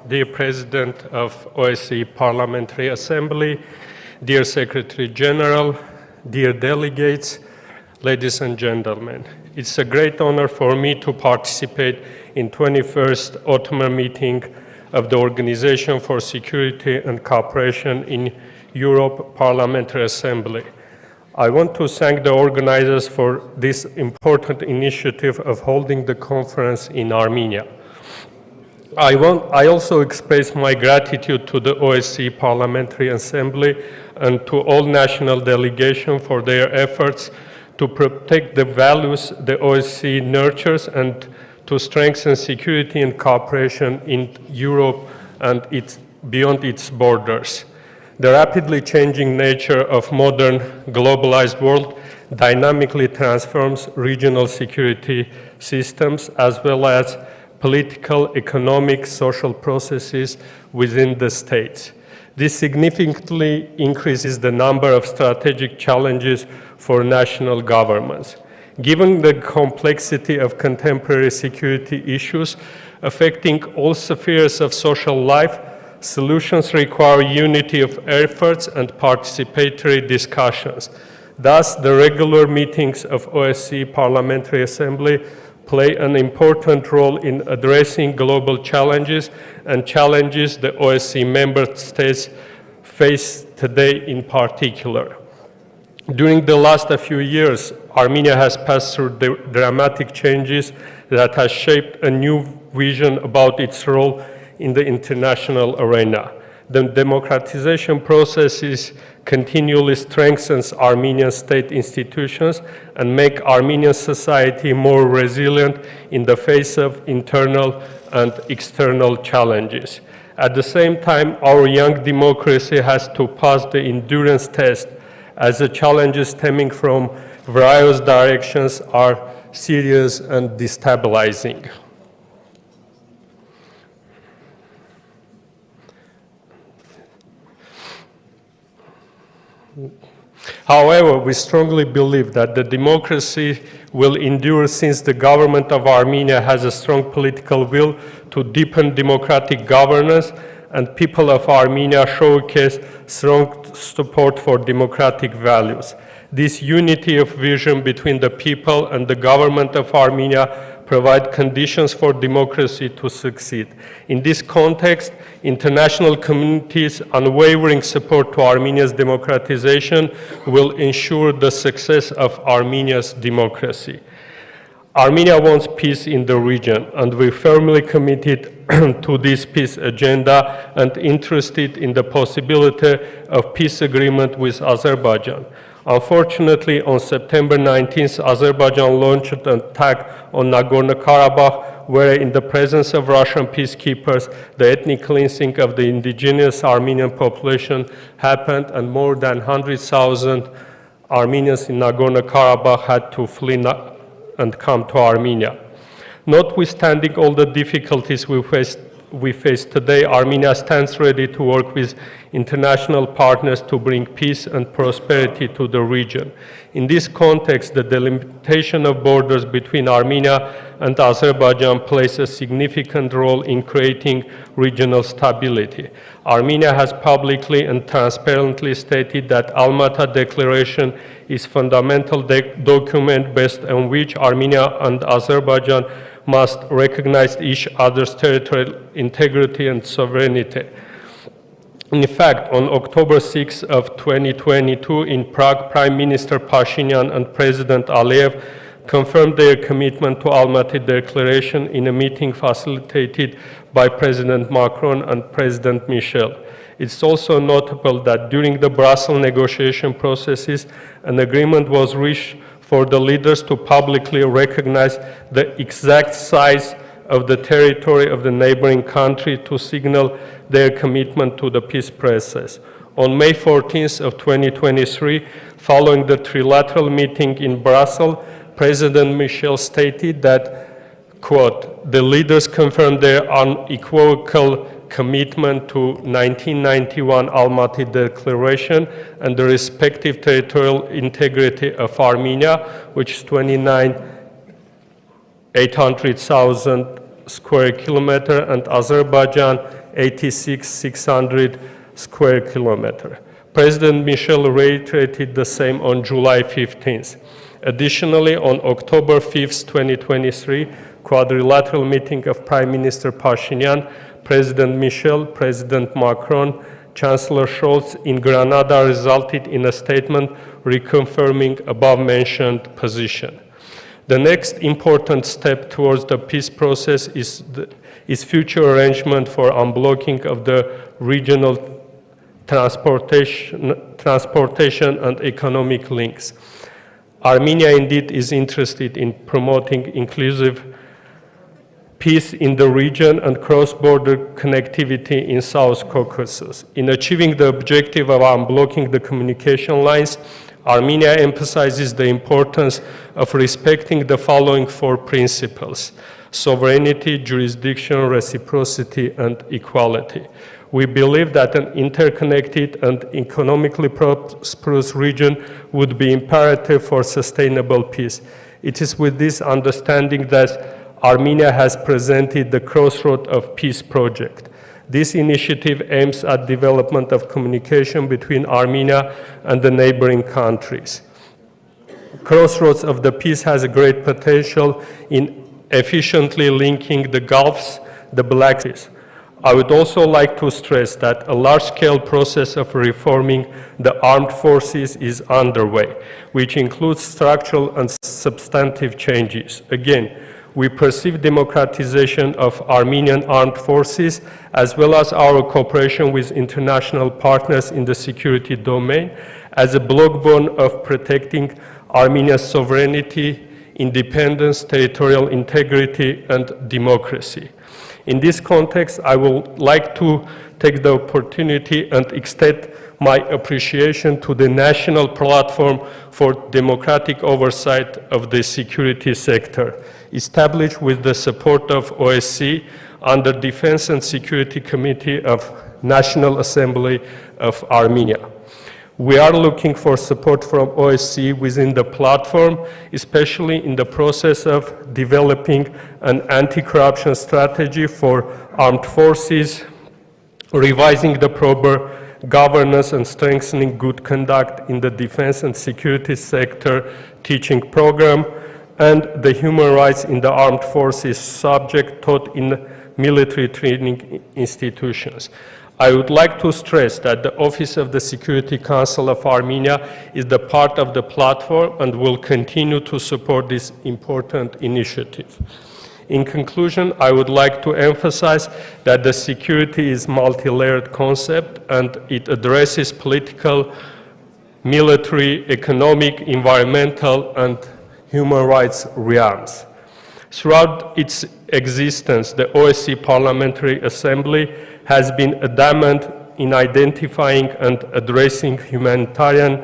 Dear President of OSCE Parliamentary Assembly, dear Secretary General, dear delegates, ladies and gentlemen, it's a great honor for me to participate in 21st Ottoman meeting of the Organization for Security and Cooperation in Europe Parliamentary Assembly. I want to thank the organizers for this important initiative of holding the conference in Armenia. I also express my gratitude to the OSCE Parliamentary Assembly and to all national delegations for their efforts to protect the values the OSCE nurtures and to strengthen security and cooperation in Europe and beyond its borders. The rapidly changing nature of modern globalized world dynamically transforms regional security systems as well as political, economic, social processes within the states. This significantly increases the number of strategic challenges for national governments. Given the complexity of contemporary security issues affecting all spheres of social life, solutions require unity of efforts and participatory discussions. Thus, the regular meetings of OSCE Parliamentary Assembly play an important role in addressing global challenges and challenges the OSCE member states face today in particular. During the last few years, Armenia has passed through dramatic changes that has shaped a new vision about its role in the international arena. The democratization processes continually strengthens Armenian state institutions and make Armenian society more resilient in the face of internal and external challenges. At the same time, our young democracy has to pass the endurance test as the challenges stemming from various directions are serious and destabilizing. However, we strongly believe that the democracy will endure since the government of Armenia has a strong political will to deepen democratic governance and people of Armenia showcase strong support for democratic values. This unity of vision between the people and the government of Armenia provide conditions for democracy to succeed. In this context, international community's unwavering support to Armenia's democratization will ensure the success of Armenia's democracy. Armenia wants peace in the region, and we're firmly committed to this peace agenda and interested in the possibility of peace agreement with Azerbaijan. Unfortunately, on September 19th, Azerbaijan launched an attack on Nagorno-Karabakh, where in the presence of Russian peacekeepers, the ethnic cleansing of the indigenous Armenian population happened, and more than 100,000 Armenians in Nagorno-Karabakh had to flee and come to Armenia. Notwithstanding all the difficulties we face today, Armenia stands ready to work with international partners to bring peace and prosperity to the region. In this context, the delimitation of borders between Armenia and Azerbaijan plays a significant role in creating regional stability. Armenia has publicly and transparently stated that Almaty Declaration is a fundamental document based on which Armenia and Azerbaijan must recognize each other's territorial integrity and sovereignty. In fact, on October 6 of 2022 in Prague, Prime Minister Pashinyan and President Aliyev confirmed their commitment to Almaty Declaration in a meeting facilitated by President Macron and President Michel. It's also notable that during the Brussels negotiation processes, an agreement was reached for the leaders to publicly recognize the exact size of the territory of the neighboring country to signal their commitment to the peace process. On May 14th of 2023, following the trilateral meeting in Brussels, President Michel stated that, quote, the leaders confirmed their unequivocal commitment to 1991 Almaty Declaration and the respective territorial integrity of Armenia, which is 29,800 square kilometer and Azerbaijan 86,600 square kilometer. President Michel reiterated the same on July 15th. Additionally, on October 5th, 2023, quadrilateral meeting of Prime Minister Pashinyan, President Michel, President Macron, Chancellor Scholz in Granada resulted in a statement reconfirming above-mentioned position. The next important step towards the peace process is future arrangement for unblocking of the regional transportation and economic links. Armenia indeed is interested in promoting inclusive peace in the region and cross-border connectivity in South Caucasus. In achieving the objective of unblocking the communication lines, Armenia emphasizes the importance of respecting the following four principles: sovereignty, jurisdiction, reciprocity, and equality. We believe that an interconnected and economically prosperous region would be imperative for sustainable peace. It is with this understanding that Armenia has presented the Crossroad of Peace project. This initiative aims at development of communication between Armenia and the neighboring countries. Crossroads of the Peace has a great potential in efficiently linking the Gulfs, the Black Sea. I would also like to stress that a large-scale process of reforming the armed forces is underway, which includes structural and substantive changes. Again, we perceive democratization of Armenian armed forces, as well as our cooperation with international partners in the security domain, as a backbone of protecting Armenia's sovereignty, independence, territorial integrity, and democracy. In this context, I would like to take the opportunity and extend my appreciation to the National Platform for Democratic Oversight of the Security Sector, established with the support of OSCE under Defense and Security Committee of National Assembly of Armenia. We are looking for support from OSCE within the platform, especially in the process of developing an anti-corruption strategy for armed forces, revising the proper governance and strengthening good conduct in the defense and security sector teaching program, and the human rights in the armed forces subject taught in military training institutions. I would like to stress that the Office of the Security Council of Armenia is the part of the platform and will continue to support this important initiative. In conclusion, I would like to emphasize that the security is a multi-layered concept and it addresses political, military, economic, environmental, and human rights realms. Throughout its existence, the OSCE Parliamentary Assembly has been adamant in identifying and addressing humanitarian,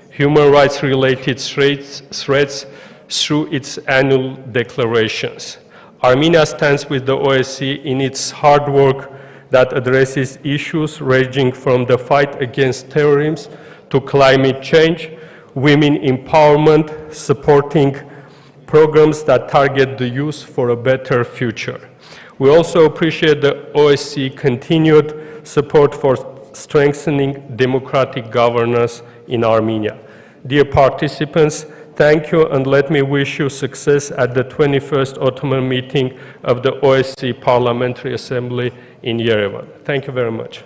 human rights-related threats through its annual declarations. Armenia stands with the OSCE in its hard work that addresses issues ranging from the fight against terrorism to climate change, women empowerment, supporting programs that target the youth for a better future. We also appreciate the OSCE continued support for strengthening democratic governance in Armenia. Dear participants, thank you and let me wish you success at the 21st Ottoman meeting of the OSCE Parliamentary Assembly in Yerevan. Thank you very much.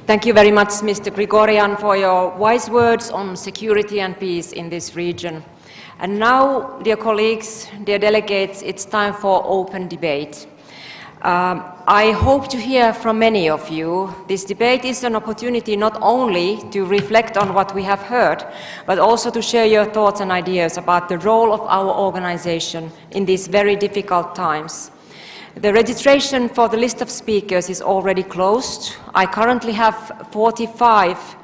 Thank you very much, Mr. Grigorian, for your wise words on security and peace in this region. And now, dear colleagues, dear delegates, it's time for open debate. I hope to hear from many of you. This debate is an opportunity not only to reflect on what we have heard, but also to share your thoughts and ideas about the role of our organization in these very difficult times. The registration for the list of speakers is already closed. I currently have 45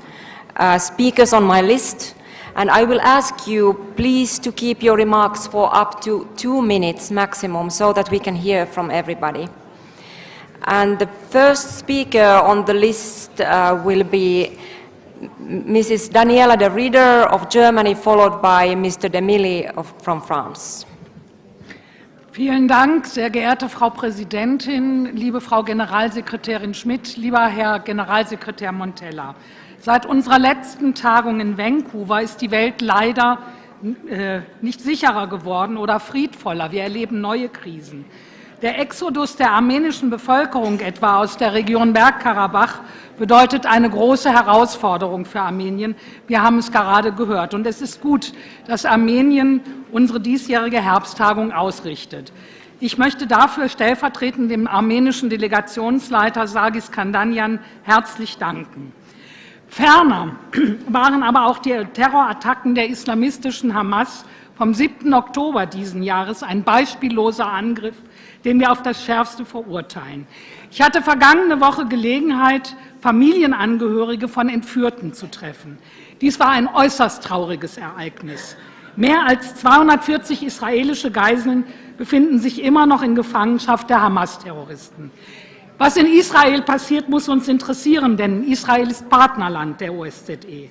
speakers on my list, and I will ask you please to keep your remarks for up to 2 minutes maximum so that we can hear from everybody. And the first speaker on the list will be Mrs. Daniela de Rieder of Germany, followed by Mr. de Milly from France. Vielen Dank, sehr geehrte Frau Präsidentin, liebe Frau Generalsekretärin Schmidt, lieber Herr Generalsekretär Montella. Seit unserer letzten Tagung in Vancouver ist die Welt leider nicht sicherer geworden oder friedvoller. Wir erleben neue Krisen. Der Exodus der armenischen Bevölkerung etwa aus der Region Bergkarabach bedeutet eine große Herausforderung für Armenien. Wir haben es gerade gehört. Und es ist gut, dass Armenien unsere diesjährige Herbsttagung ausrichtet. Ich möchte dafür stellvertretend dem armenischen Delegationsleiter Sargis Kandanyan herzlich danken. Ferner waren aber auch die Terrorattacken der islamistischen Hamas vom 7. Oktober diesen Jahres ein beispielloser Angriff, den wir auf das Schärfste verurteilen. Ich hatte vergangene Woche Gelegenheit, Familienangehörige von Entführten zu treffen. Dies war ein äußerst trauriges Ereignis. Mehr als 240 israelische Geiseln befinden sich immer noch in Gefangenschaft der Hamas-Terroristen. Was in Israel passiert, muss uns interessieren, denn Israel ist Partnerland der OSZE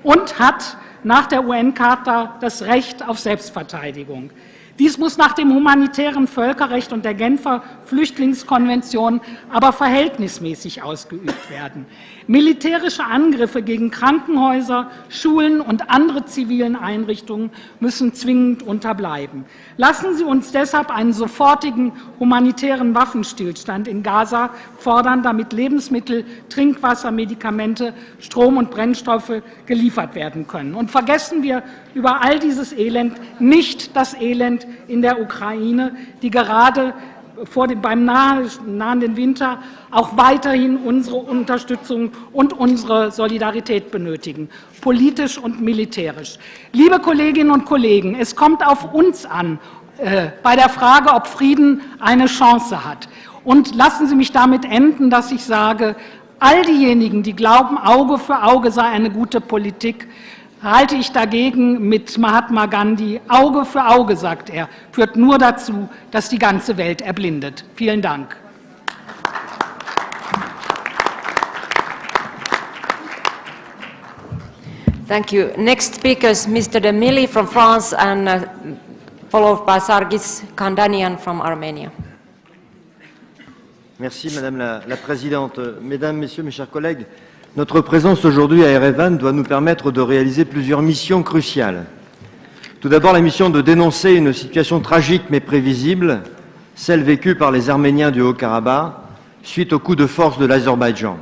und hat nach der UN-Charta das Recht auf Selbstverteidigung. Dies muss nach dem humanitären Völkerrecht und der Genfer Flüchtlingskonvention aber verhältnismäßig ausgeübt werden. Militärische Angriffe gegen Krankenhäuser, Schulen und andere zivilen Einrichtungen müssen zwingend unterbleiben. Lassen Sie uns deshalb einen sofortigen humanitären Waffenstillstand in Gaza fordern, damit Lebensmittel, Trinkwasser, Medikamente, Strom und Brennstoffe geliefert werden können. Und vergessen wir über all dieses Elend nicht das Elend in der Ukraine, die gerade beim nahenden Winter auch weiterhin unsere Unterstützung und unsere Solidarität benötigen, politisch und militärisch. Liebe Kolleginnen und Kollegen, es kommt auf uns an, bei der Frage, ob Frieden eine Chance hat. Und lassen Sie mich damit enden, dass ich sage, all diejenigen, die glauben, Auge für Auge sei eine gute Politik, halte ich dagegen mit Mahatma Gandhi. Auge für Auge, sagt er, führt nur dazu, dass die ganze Welt erblindet. Vielen Dank. Thank you. Next speaker is Mr. de Milly from France and followed by Sargis Kandanyan from Armenia. Merci Madame la Présidente. Mesdames, Messieurs, mes chers collègues, notre présence aujourd'hui à Erevan doit nous permettre de réaliser plusieurs missions cruciales. Tout d'abord, la mission de dénoncer une situation tragique mais prévisible, celle vécue par les Arméniens du Haut-Karabakh, suite au coup de force de l'Azerbaïdjan.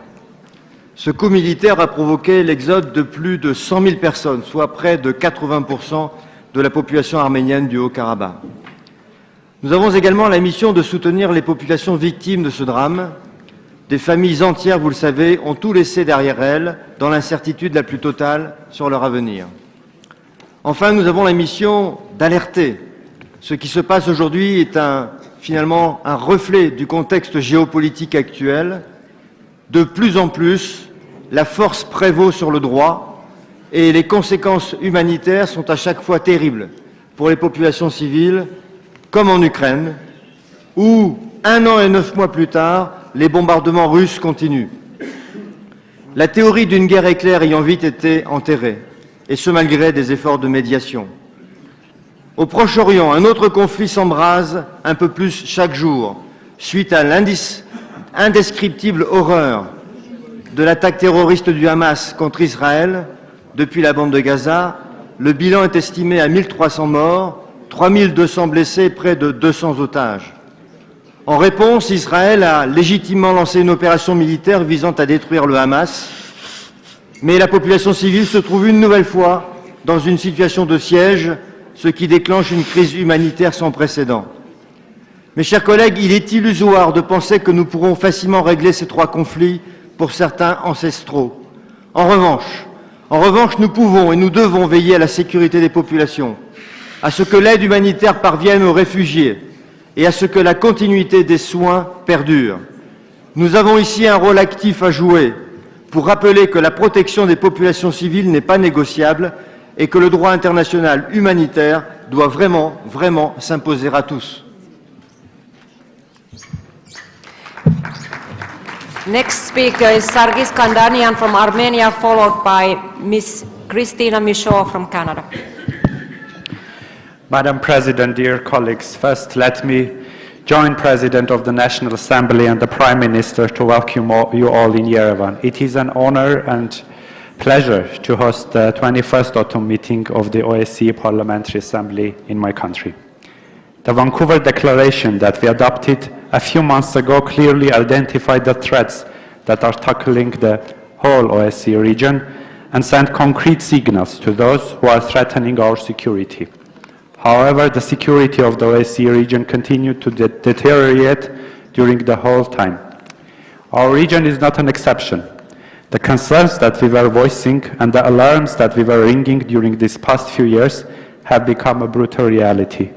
Ce coup militaire a provoqué l'exode de plus de 100 000 personnes, soit près de 80% de la population arménienne du Haut-Karabakh. Nous avons également la mission de soutenir les populations victimes de ce drame. Des familles entières, vous le savez, ont tout laissé derrière elles, dans l'incertitude la plus totale sur leur avenir. Enfin, nous avons la mission d'alerter. Ce qui se passe aujourd'hui est finalement un reflet du contexte géopolitique actuel. De plus en plus, la force prévaut sur le droit et les conséquences humanitaires sont à chaque fois terribles pour les populations civiles, comme en Ukraine, où, 1 an et 9 mois plus tard, les bombardements russes continuent. La théorie d'une guerre éclair ayant vite été enterrée, et ce malgré des efforts de médiation. Au Proche-Orient, un autre conflit s'embrase un peu plus chaque jour, suite à l'indescriptible horreur de l'attaque terroriste du Hamas contre Israël depuis la bande de Gaza. Le bilan est estimé à 1300 morts, 3200 blessés et près de 200 otages. En réponse, Israël a légitimement lancé une opération militaire visant à détruire le Hamas, mais la population civile se trouve une nouvelle fois dans une situation de siège, ce qui déclenche une crise humanitaire sans précédent. Mes chers collègues, il est illusoire de penser que nous pourrons facilement régler ces 3 conflits, pour certains ancestraux. En revanche, nous pouvons et nous devons veiller à la sécurité des populations, à ce que l'aide humanitaire parvienne aux réfugiés, et à ce que la continuité des soins perdure. Nous avons ici un rôle actif à jouer pour rappeler que la protection des populations civiles n'est pas négociable et que le droit international humanitaire doit vraiment s'imposer à tous. Next speaker is Sargis Kandanian from Armenia, followed by Ms. Christina Michaud from Canada. Madam President, dear colleagues, first let me join President of the National Assembly and the Prime Minister to welcome you all in Yerevan. It is an honor and pleasure to host the 21st autumn meeting of the OSCE Parliamentary Assembly in my country. The Vancouver Declaration that we adopted a few months ago clearly identified the threats that are tackling the whole OSCE region and sent concrete signals to those who are threatening our security. However, the security of the OSCE region continued to deteriorate during the whole time. Our region is not an exception. The concerns that we were voicing and the alarms that we were ringing during these past few years have become a brutal reality.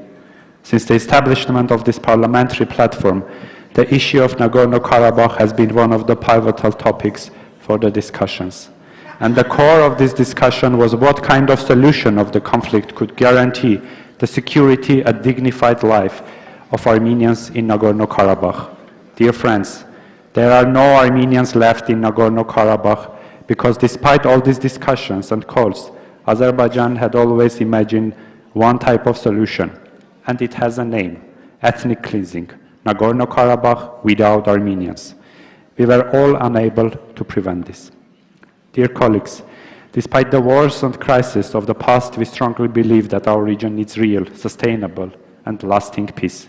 Since the establishment of this parliamentary platform, the issue of Nagorno-Karabakh has been one of the pivotal topics for the discussions. And the core of this discussion was what kind of solution of the conflict could guarantee the security and dignified life of Armenians in Nagorno-Karabakh. Dear friends, there are no Armenians left in Nagorno-Karabakh because despite all these discussions and calls, Azerbaijan had always imagined one type of solution, and it has a name: ethnic cleansing, Nagorno-Karabakh without Armenians. We were all unable to prevent this. Dear colleagues, despite the wars and crises of the past, we strongly believe that our region needs real, sustainable, and lasting peace.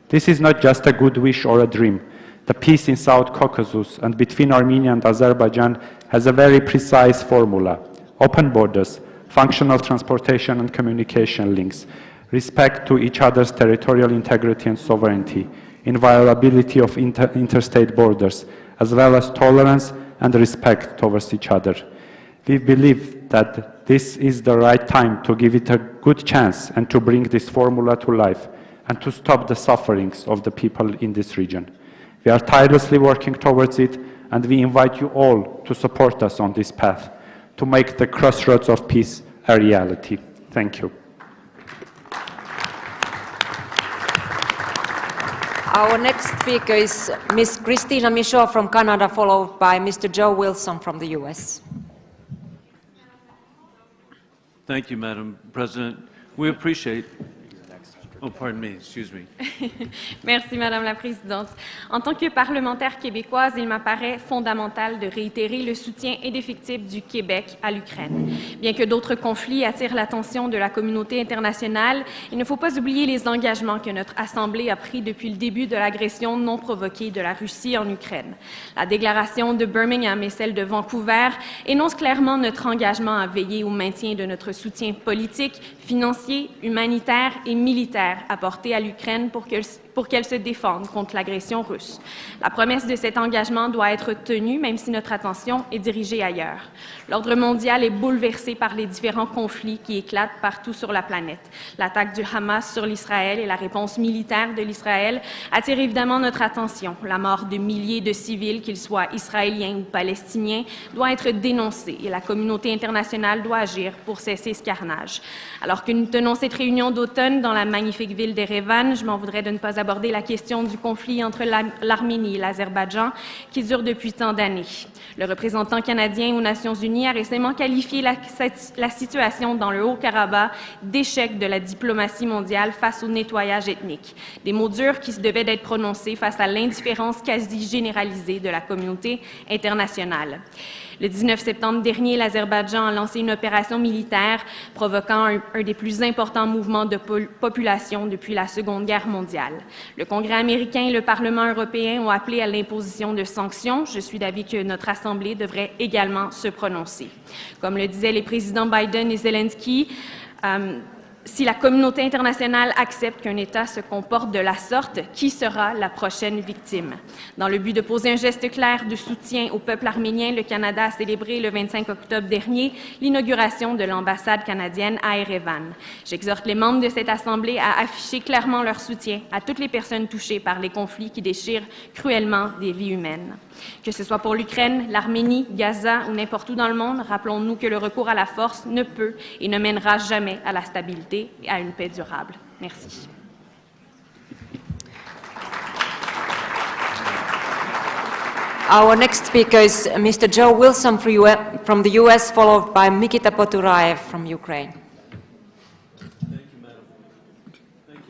This is not just a good wish or a dream. The peace in South Caucasus and between Armenia and Azerbaijan has a very precise formula: open borders, functional transportation and communication links, respect to each other's territorial integrity and sovereignty, inviolability of interstate borders, as well as tolerance and respect towards each other. We believe that this is the right time to give it a good chance and to bring this formula to life and to stop the sufferings of the people in this region. We are tirelessly working towards it, and we invite you all to support us on this path to make the crossroads of peace a reality. Thank you. Our next speaker is Ms. Christina Michaud from Canada, followed by Mr. Joe Wilson from the US. Thank you, Madam President. We appreciate... Oh, pardon me, excuse me. Merci, Madame la Présidente. En tant que parlementaire québécoise, il m'apparaît fondamental de réitérer le soutien indéfectible du Québec à l'Ukraine. Bien que d'autres conflits attirent l'attention de la communauté internationale, il ne faut pas oublier les engagements que notre Assemblée a pris depuis le début de l'agression non provoquée de la Russie en Ukraine. La déclaration de Birmingham et celle de Vancouver énoncent clairement notre engagement à veiller au maintien de notre soutien politique, financier, humanitaire et militaire apporté à l'Ukraine pour qu'elle se défende contre l'agression russe. La promesse de cet engagement doit être tenue, même si notre attention est dirigée ailleurs. L'ordre mondial est bouleversé par les différents conflits qui éclatent partout sur la planète. L'attaque du Hamas sur l'Israël et la réponse militaire de l'Israël attirent évidemment notre attention. La mort de milliers de civils, qu'ils soient israéliens ou palestiniens, doit être dénoncée et la communauté internationale doit agir pour cesser ce carnage. Alors que nous tenons cette réunion d'automne dans la magnifique ville d'Erevan, je m'en voudrais de ne pas aborder la question du conflit entre l'Arménie et l'Azerbaïdjan qui dure depuis tant d'années. Le représentant canadien aux Nations Unies a récemment qualifié la situation dans le Haut-Karabakh d'échec de la diplomatie mondiale face au nettoyage ethnique. Des mots durs qui se devaient d'être prononcés face à l'indifférence quasi généralisée de la communauté internationale. Le 19 septembre dernier, l'Azerbaïdjan a lancé une opération militaire provoquant un des plus importants mouvements de population depuis la Seconde Guerre mondiale. Le Congrès américain et le Parlement européen ont appelé à l'imposition de sanctions. Je suis d'avis que notre Assemblée devrait également se prononcer. Comme le disaient les présidents Biden et Zelensky, si la communauté internationale accepte qu'un État se comporte de la sorte, qui sera la prochaine victime? Dans le but de poser un geste clair de soutien au peuple arménien, le Canada a célébré le 25 octobre dernier l'inauguration de l'ambassade canadienne à Erevan. J'exhorte les membres de cette Assemblée à afficher clairement leur soutien à toutes les personnes touchées par les conflits qui déchirent cruellement des vies humaines. Que ce soit pour l'Ukraine, l'Arménie, Gaza ou n'importe où dans le monde, rappelons-nous que le recours à la force ne peut et ne mènera jamais à la stabilité et à une paix durable. Merci. Our next speaker is Mr. Joe Wilson from the US, followed by Mikita Poturaev from Ukraine. Thank you,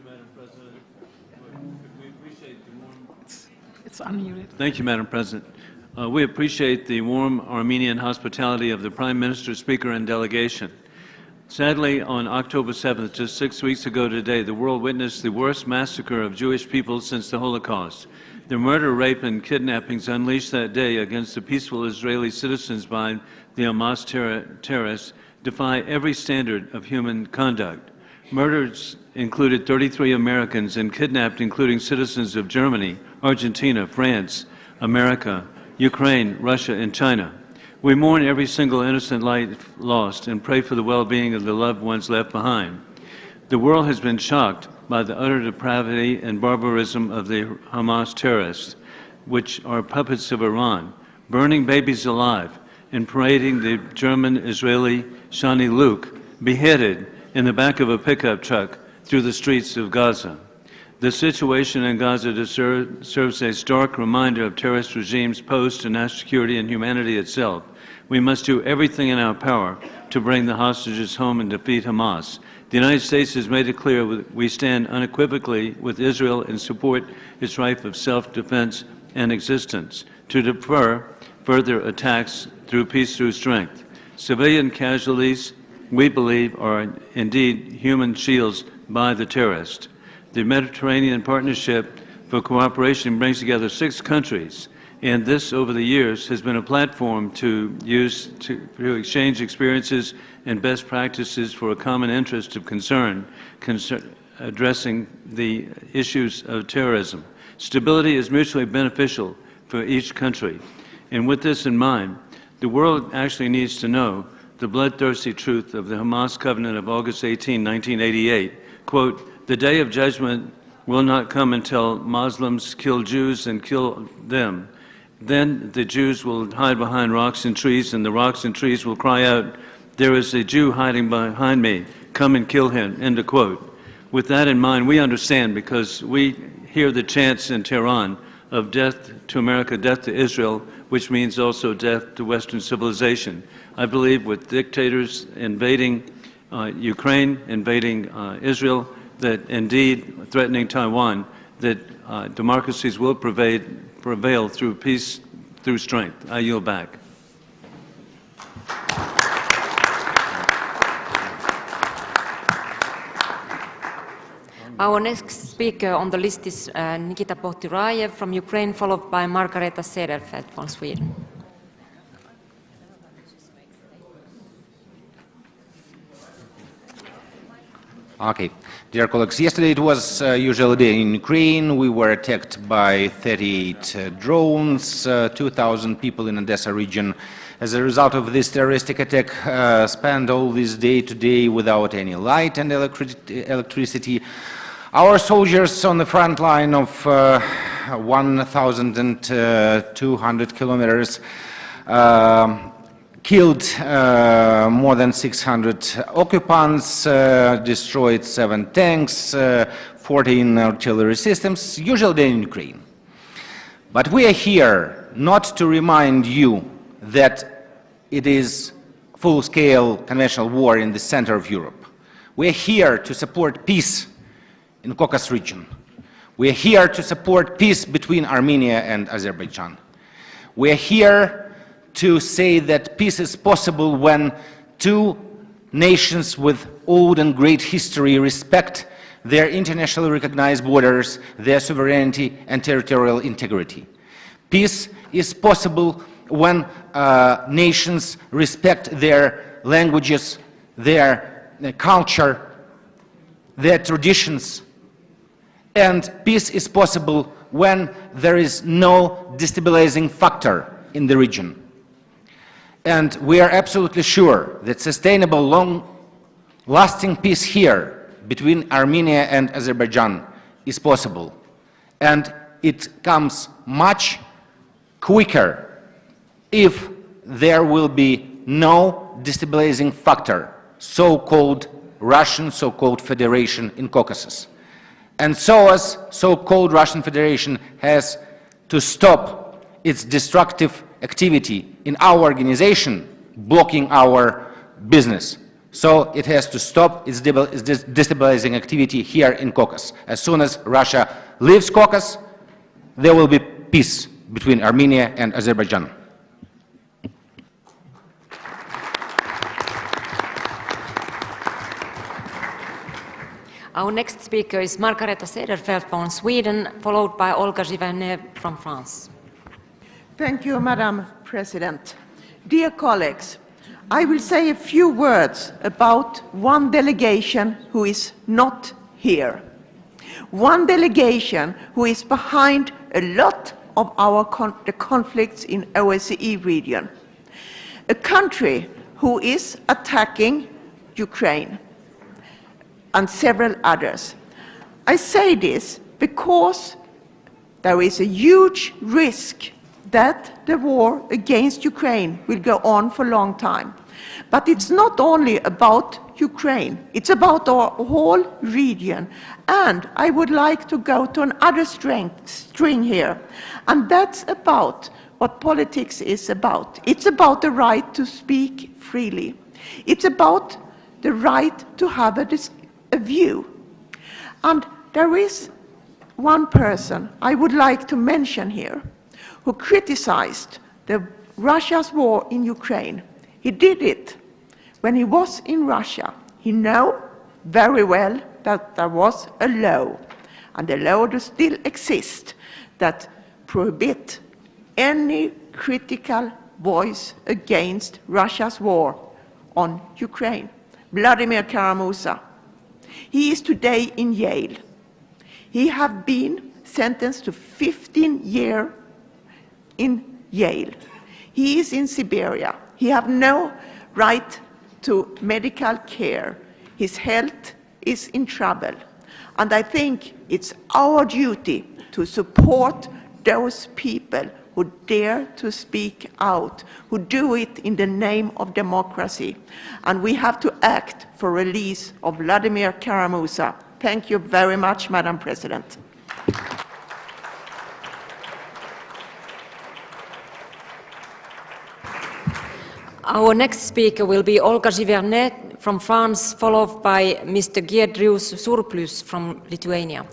Madam President. We appreciate the warm... It's unmuted. Thank you, Madam President. We appreciate the warm Armenian hospitality of the Prime Minister, Speaker, and delegation. Sadly, on October 7th, just 6 weeks ago today, the world witnessed the worst massacre of Jewish people since the Holocaust. The murder, rape, and kidnappings unleashed that day against the peaceful Israeli citizens by the Hamas terrorists defy every standard of human conduct. Murders included 33 Americans and kidnapped including citizens of Germany, Argentina, France, America, Ukraine, Russia, and China. We mourn every single innocent life lost and pray for the well-being of the loved ones left behind. The world has been shocked by the utter depravity and barbarism of the Hamas terrorists, which are puppets of Iran, burning babies alive and parading the German-Israeli Shani Luke, beheaded in the back of a pickup truck through the streets of Gaza. The situation in Gaza serves a stark reminder of terrorist regimes' pose to national security and humanity itself. We must do everything in our power to bring the hostages home and defeat Hamas. The United States has made it clear we stand unequivocally with Israel and support its right of self-defense and existence, to defer further attacks through peace through strength. Civilian casualties, we believe, are indeed human shields by the terrorists. The Mediterranean Partnership for Cooperation brings together 6 countries, and this, over the years, has been a platform to use to exchange experiences and best practices for a common interest of concern addressing the issues of terrorism. Stability is mutually beneficial for each country. And with this in mind, the world actually needs to know the bloodthirsty truth of the Hamas covenant of August 18, 1988. Quote, "The day of judgment will not come until Muslims kill Jews and kill them. Then the Jews will hide behind rocks and trees, and the rocks and trees will cry out, 'There is a Jew hiding behind me. Come and kill him.'" End of quote. With that in mind, we understand, because we hear the chants in Tehran of death to America, death to Israel, which means also death to Western civilization. I believe with dictators invading Ukraine, invading Israel, that indeed threatening Taiwan, that democracies will prevail through peace, through strength. I yield back. Our next speaker on the list is Nikita Poturaev from Ukraine, followed by Margareta Cederfelt from Sweden. Okay. Dear colleagues, yesterday it was usual day in Ukraine. We were attacked by 38 drones, 2,000 people in Odessa region. As a result of this terroristic attack, spent all this day today without any light and electricity. Our soldiers on the front line of 1,200 kilometers killed more than 600 occupants, destroyed 7 tanks, 14 artillery systems, usual day in Ukraine. But we are here not to remind you that it is full-scale conventional war in the center of Europe. We are here to support peace in Caucasus region. We are here to support peace between Armenia and Azerbaijan. We are here to say that peace is possible when 2 nations with old and great history respect their internationally recognized borders, their sovereignty and territorial integrity. Peace is possible when nations respect their languages, their culture, their traditions. And peace is possible when there is no destabilizing factor in the region. And we are absolutely sure that sustainable, long-lasting peace here between Armenia and Azerbaijan is possible. And it comes much quicker if there will be no destabilizing factor, so-called Russian, so-called Federation in Caucasus. And so as so-called Russian Federation has to stop its destructive activity in our organization, blocking our business. So it has to stop its destabilizing activity here in Caucasus. As soon as Russia leaves Caucasus, there will be peace between Armenia and Azerbaijan. Our next speaker is Margareta Cederfelt from Sweden, followed by Olga Givernet from France. Thank you, Madam President. Dear colleagues, I will say a few words about one delegation who is not here. One delegation who is behind a lot of the conflicts in OSCE region. A country who is attacking Ukraine and several others. I say this because there is a huge risk that the war against Ukraine will go on for a long time. But it's not only about Ukraine, it's about our whole region. And I would like to go to another string here, and that's about what politics is about. It's about the right to speak freely. It's about the right to have a view. And there is one person I would like to mention here who criticized Russia's war in Ukraine. He did it when he was in Russia. He knew very well that there was a law, and the law does still exist, that prohibit any critical voice against Russia's war on Ukraine. Vladimir Kara-Murza. He is today in jail. He has been sentenced to 15 years in jail. He is in Siberia. He has no right to medical care. His health is in trouble. And I think it's our duty to support those people who dare to speak out, who do it in the name of democracy. And we have to act for release of Vladimir Kara-Murza. Thank you very much, Madam President. Our next speaker will be Olga Givernet from France, followed by Mr. Giedrius Surplus from Lithuania.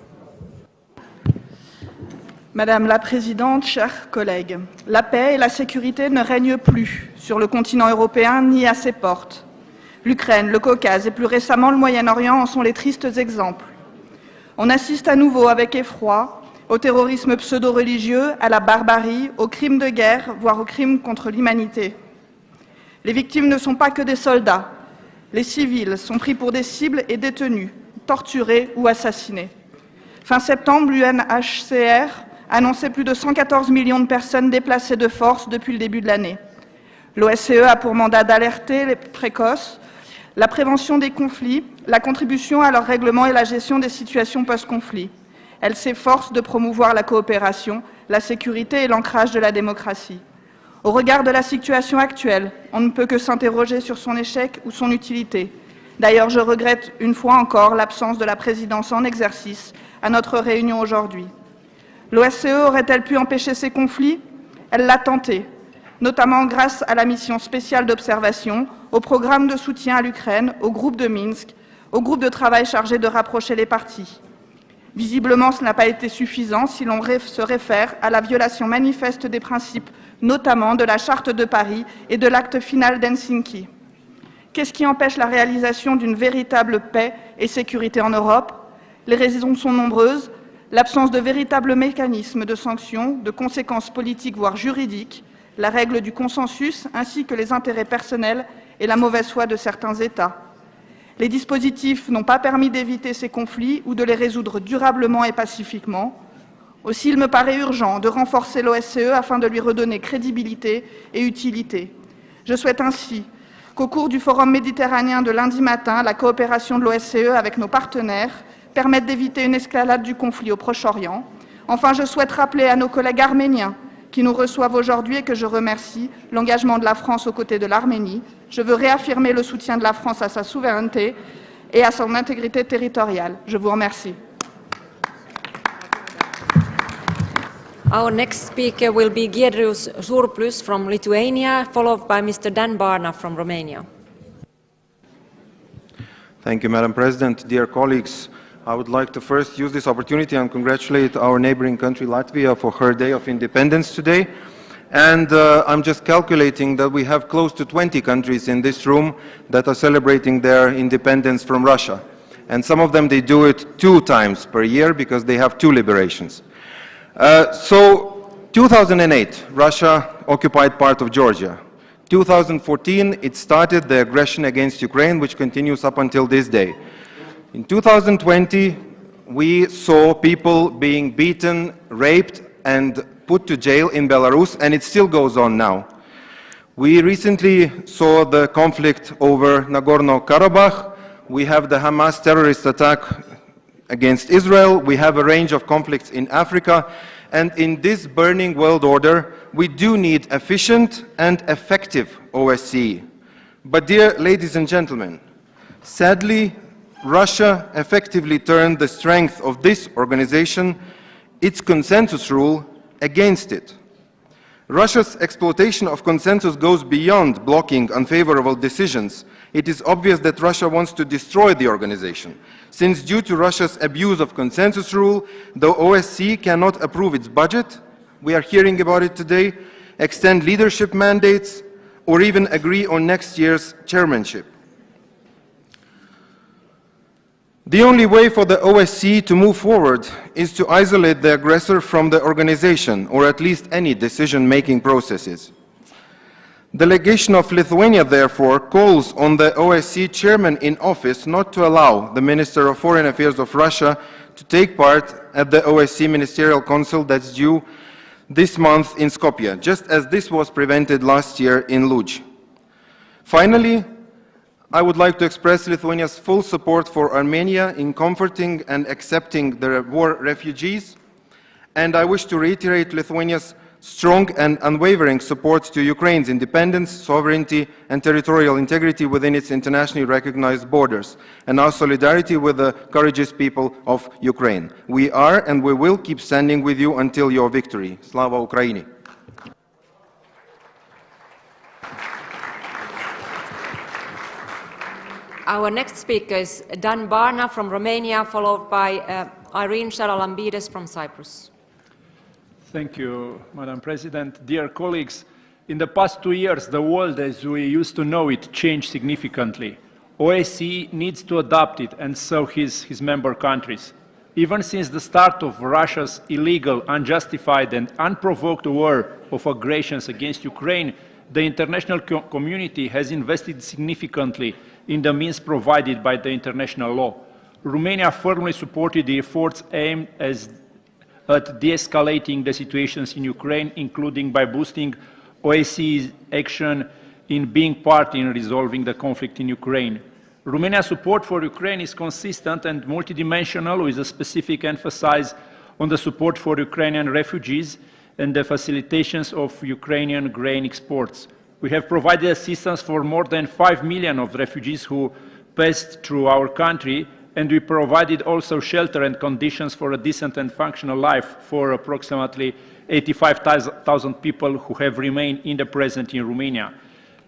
Madame la Présidente, chers collègues, la paix et la sécurité ne règnent plus sur le continent européen ni à ses portes. L'Ukraine, le Caucase et plus récemment le Moyen-Orient en sont les tristes exemples. On assiste à nouveau avec effroi au terrorisme pseudo-religieux, à la barbarie, aux crimes de guerre, voire aux crimes contre l'humanité. Les victimes ne sont pas que des soldats. Les civils sont pris pour des cibles et détenus, torturés ou assassinés. Fin septembre, l'UNHCR annonçait plus de 114 millions de personnes déplacées de force depuis le début de l'année. L'OSCE a pour mandat d'alerter les précoces, la prévention des conflits, la contribution à leur règlement et la gestion des situations post-conflit. Elle s'efforce de promouvoir la coopération, la sécurité et l'ancrage de la démocratie. Au regard de la situation actuelle, on ne peut que s'interroger sur son échec ou son utilité. D'ailleurs, je regrette une fois encore l'absence de la présidence en exercice à notre réunion aujourd'hui. L'OSCE aurait-elle pu empêcher ces conflits? Elle l'a tenté, notamment grâce à la mission spéciale d'observation, au programme de soutien à l'Ukraine, au groupe de Minsk, au groupe de travail chargé de rapprocher les parties. Visiblement, ce n'a pas été suffisant si l'on se réfère à la violation manifeste des principes, notamment de la Charte de Paris et de l'acte final d'Helsinki. Qu'est-ce qui empêche la réalisation d'une véritable paix et sécurité en Europe? Les raisons sont nombreuses. L'absence de véritables mécanismes de sanctions, de conséquences politiques voire juridiques, la règle du consensus ainsi que les intérêts personnels et la mauvaise foi de certains États. Les dispositifs n'ont pas permis d'éviter ces conflits ou de les résoudre durablement et pacifiquement. Aussi, il me paraît urgent de renforcer l'OSCE afin de lui redonner crédibilité et utilité. Je souhaite ainsi qu'au cours du Forum méditerranéen de lundi matin, la coopération de l'OSCE avec nos partenaires permettre d'éviter une escalade du conflit au Proche-Orient. Enfin, je souhaite rappeler à nos collègues arméniens qui nous reçoivent aujourd'hui et que je remercie l'engagement de la France aux côtés de l'Arménie. Je veux réaffirmer le soutien de la France à sa souveraineté et à son intégrité territoriale. Je vous remercie. Our next speaker will be Giedrius Surplus from Lithuania, followed by Mr. Dan Barna from Romania. Thank you, Madam President. Dear colleagues, I would like to first use this opportunity and congratulate our neighboring country, Latvia, for her Day of Independence today. And I'm just calculating that we have close to 20 countries in this room that are celebrating their independence from Russia. And some of them, they do it 2 times per year because they have 2 liberations. So 2008, Russia occupied part of Georgia. 2014, it started the aggression against Ukraine, which continues up until this day. In 2020, we saw people being beaten, raped, and put to jail in Belarus, and it still goes on now. We recently saw the conflict over Nagorno-Karabakh. We have the Hamas terrorist attack against Israel. We have a range of conflicts in Africa. And in this burning world order, we do need efficient and effective OSCE. But dear ladies and gentlemen, sadly, Russia effectively turned the strength of this organization, its consensus rule, against it. Russia's exploitation of consensus goes beyond blocking unfavorable decisions. It is obvious that Russia wants to destroy the organization, since due to Russia's abuse of consensus rule, the OSCE cannot approve its budget, we are hearing about it today, extend leadership mandates, or even agree on next year's chairmanship. The only way for the OSCE to move forward is to isolate the aggressor from the organization, or at least any decision-making processes. The delegation of Lithuania, therefore, calls on the OSCE chairman in office not to allow the Minister of Foreign Affairs of Russia to take part at the OSCE Ministerial Council that's due this month in Skopje, just as this was prevented last year in Lodz. Finally, I would like to express Lithuania's full support for Armenia in comforting and accepting the war refugees, and I wish to reiterate Lithuania's strong and unwavering support to Ukraine's independence, sovereignty, and territorial integrity within its internationally recognized borders, and our solidarity with the courageous people of Ukraine. We are and we will keep standing with you until your victory. Slava Ukraini! Our next speaker is Dan Barna from Romania, followed by Irene Sharalambides from Cyprus. Thank you, Madam President. Dear colleagues, in the past 2 years, the world as we used to know it changed significantly. OSCE needs to adapt it, and so his member countries. Even since the start of Russia's illegal, unjustified, and unprovoked war of aggressions against Ukraine, the international community has invested significantly in the means provided by the international law. Romania firmly supported the efforts aimed at de-escalating the situations in Ukraine, including by boosting OSCE's action in being part in resolving the conflict in Ukraine. Romania's support for Ukraine is consistent and multidimensional, with a specific emphasis on the support for Ukrainian refugees and the facilitations of Ukrainian grain exports. We have provided assistance for more than 5 million of refugees who passed through our country, and we provided also shelter and conditions for a decent and functional life for approximately 85,000 people who have remained in the present in Romania.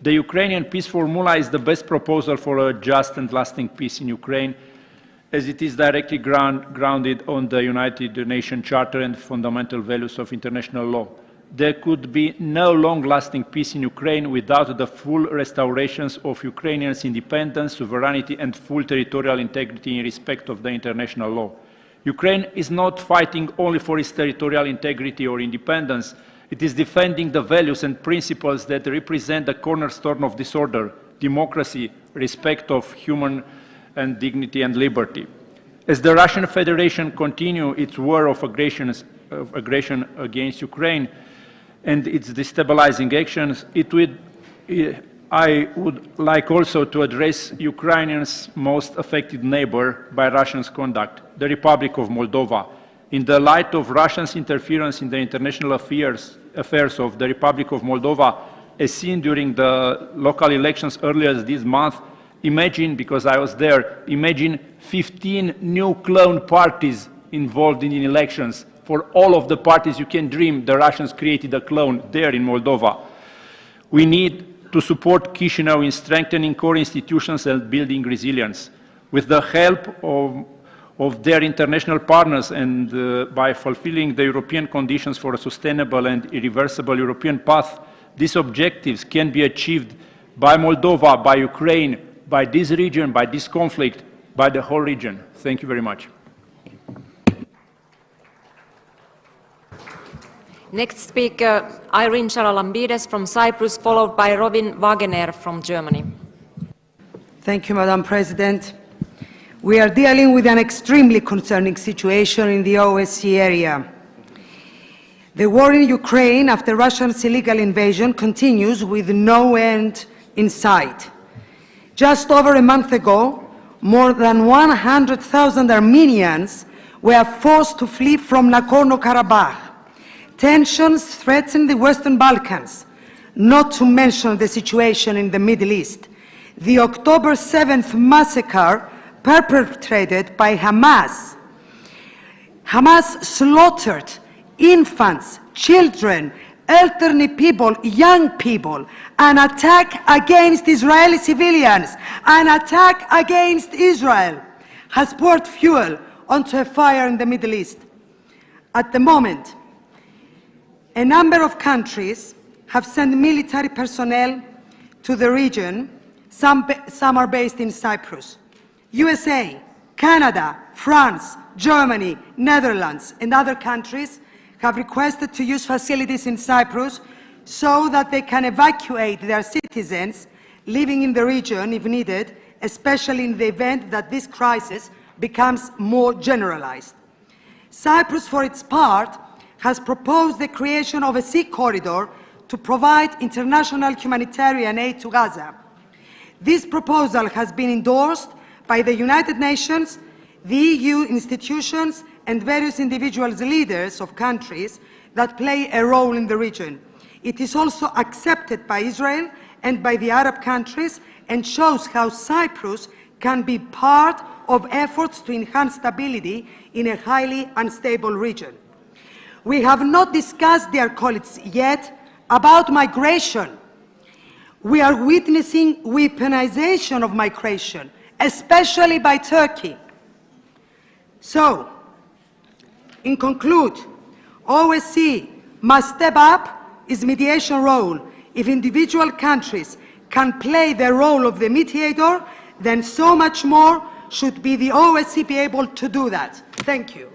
The Ukrainian peace formula is the best proposal for a just and lasting peace in Ukraine, as it is directly grounded on the United Nations Charter and fundamental values of international law. There could be no long-lasting peace in Ukraine without the full restoration of Ukrainians' independence, sovereignty, and full territorial integrity in respect of the international law. Ukraine is not fighting only for its territorial integrity or independence. It is defending the values and principles that represent the cornerstone of this order: democracy, respect of human and dignity and liberty. As the Russian Federation continues its war of aggression against Ukraine and its destabilizing actions, I would like also to address Ukrainians' most affected neighbor by Russia's conduct, the Republic of Moldova. In the light of Russia's interference in the international affairs of the Republic of Moldova, as seen during the local elections earlier this month, imagine, because I was there, imagine 15 new clone parties involved in elections, for all of the parties you can dream, the Russians created a clone there in Moldova. We need to support Chisinau in strengthening core institutions and building resilience. With the help of their international partners and by fulfilling the European conditions for a sustainable and irreversible European path, these objectives can be achieved by Moldova, by Ukraine, by this region, by this conflict, by the whole region. Thank you very much. Next speaker, Irene Charalambides from Cyprus, followed by Robin Wagener from Germany. Thank you, Madam President. We are dealing with an extremely concerning situation in the OSCE area. The war in Ukraine after Russia's illegal invasion continues with no end in sight. Just over a month ago, more than 100,000 Armenians were forced to flee from Nagorno-Karabakh. Tensions threaten the Western Balkans, not to mention the situation in the Middle East. The October 7th massacre perpetrated by Hamas. Hamas slaughtered infants, children, elderly people, young people, an attack against Israeli civilians, an attack against Israel has poured fuel onto a fire in the Middle East. At the moment, a number of countries have sent military personnel to the region. Some are based in Cyprus. USA, Canada, France, Germany, Netherlands, and other countries have requested to use facilities in Cyprus so that they can evacuate their citizens living in the region if needed, especially in the event that this crisis becomes more generalized. Cyprus, for its part, has proposed the creation of a sea corridor to provide international humanitarian aid to Gaza. This proposal has been endorsed by the United Nations, the EU institutions, and various individuals leaders of countries that play a role in the region. It is also accepted by Israel and by the Arab countries and shows how Cyprus can be part of efforts to enhance stability in a highly unstable region. We have not discussed, dear colleagues, yet about migration. We are witnessing weaponization of migration, especially by Turkey. So, in conclude, OSCE must step up its mediation role. If individual countries can play the role of the mediator, then so much more should be the OSCE be able to do that. Thank you.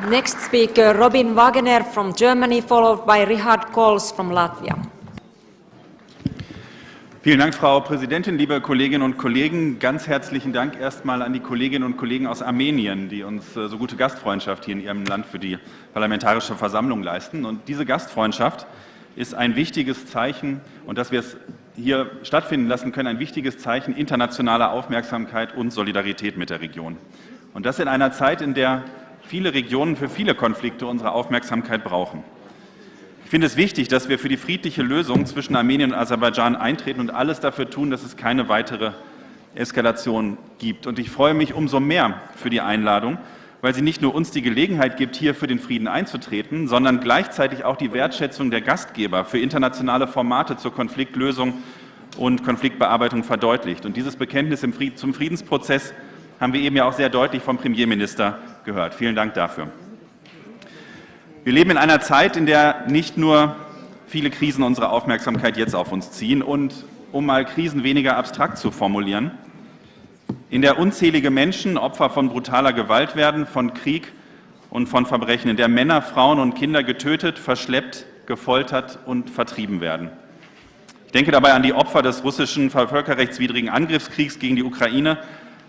Next speaker, Robin Wagener from Germany, followed by Richard Kols from Latvia. Vielen Dank, Frau Präsidentin, liebe Kolleginnen und Kollegen. Ganz herzlichen Dank erstmal an die Kolleginnen und Kollegen aus Armenien, die uns so gute Gastfreundschaft hier in ihrem Land für die Parlamentarische Versammlung leisten. Und diese Gastfreundschaft ist ein wichtiges Zeichen, und dass wir es hier stattfinden lassen können, ein wichtiges Zeichen internationaler Aufmerksamkeit und Solidarität mit der Region. Und das in einer Zeit, in der viele Regionen für viele Konflikte unsere Aufmerksamkeit brauchen. Ich finde es wichtig, dass wir für die friedliche Lösung zwischen Armenien und Aserbaidschan eintreten und alles dafür tun, dass es keine weitere Eskalation gibt. Und ich freue mich umso mehr für die Einladung, weil sie nicht nur uns die Gelegenheit gibt, hier für den Frieden einzutreten, sondern gleichzeitig auch die Wertschätzung der Gastgeber für internationale Formate zur Konfliktlösung und Konfliktbearbeitung verdeutlicht. Und dieses Bekenntnis zum Friedensprozess haben wir eben ja auch sehr deutlich vom Premierminister gehört. Vielen Dank dafür. Wir leben in einer Zeit, in der nicht nur viele Krisen unsere Aufmerksamkeit jetzt auf uns ziehen und, um mal Krisen weniger abstrakt zu formulieren, in der unzählige Menschen Opfer von brutaler Gewalt werden, von Krieg und von Verbrechen, in der Männer, Frauen und Kinder getötet, verschleppt, gefoltert und vertrieben werden. Ich denke dabei an die Opfer des russischen völkerrechtswidrigen Angriffskriegs gegen die Ukraine,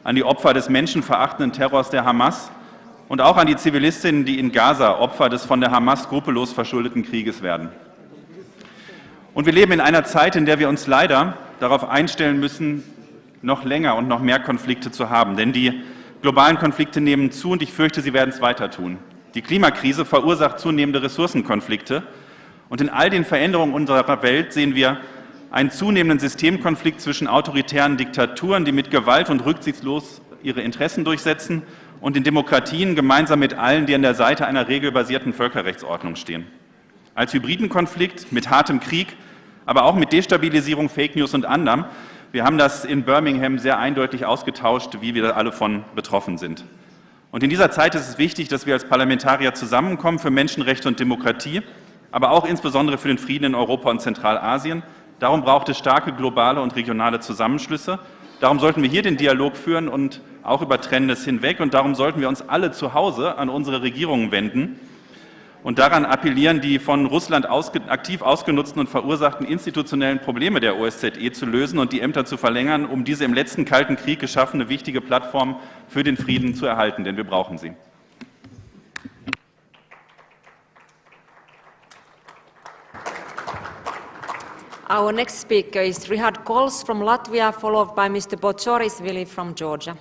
an die Opfer des menschenverachtenden Terrors der Hamas und auch an die Zivilistinnen, die in Gaza Opfer des von der Hamas skrupellos verschuldeten Krieges werden. Und wir leben in einer Zeit, in der wir uns leider darauf einstellen müssen, noch länger und noch mehr Konflikte zu haben. Denn die globalen Konflikte nehmen zu und ich fürchte, sie werden es weiter tun. Die Klimakrise verursacht zunehmende Ressourcenkonflikte und in all den Veränderungen unserer Welt sehen wir einen zunehmenden Systemkonflikt zwischen autoritären Diktaturen, die mit Gewalt und rücksichtslos ihre Interessen durchsetzen und in Demokratien gemeinsam mit allen, die an der Seite einer regelbasierten Völkerrechtsordnung stehen. Als hybriden Konflikt mit hartem Krieg, aber auch mit Destabilisierung, Fake News und anderem. Wir haben das in Birmingham sehr eindeutig ausgetauscht, wie wir da alle von betroffen sind. Und in dieser Zeit ist es wichtig, dass wir als Parlamentarier zusammenkommen für Menschenrechte und Demokratie, aber auch insbesondere für den Frieden in Europa und Zentralasien. Darum braucht es starke globale und regionale Zusammenschlüsse. Darum sollten wir hier den Dialog führen und auch über Trennendes hinweg. Und darum sollten wir uns alle zu Hause an unsere Regierungen wenden und daran appellieren, die von Russland aktiv ausgenutzten und verursachten institutionellen Probleme der OSZE zu lösen und die Ämter zu verlängern, um diese im letzten Kalten Krieg geschaffene wichtige Plattform für den Frieden zu erhalten, denn wir brauchen sie. Our next speaker is Richard Kols from Latvia, followed by Mr. Bocorisvili from Georgia.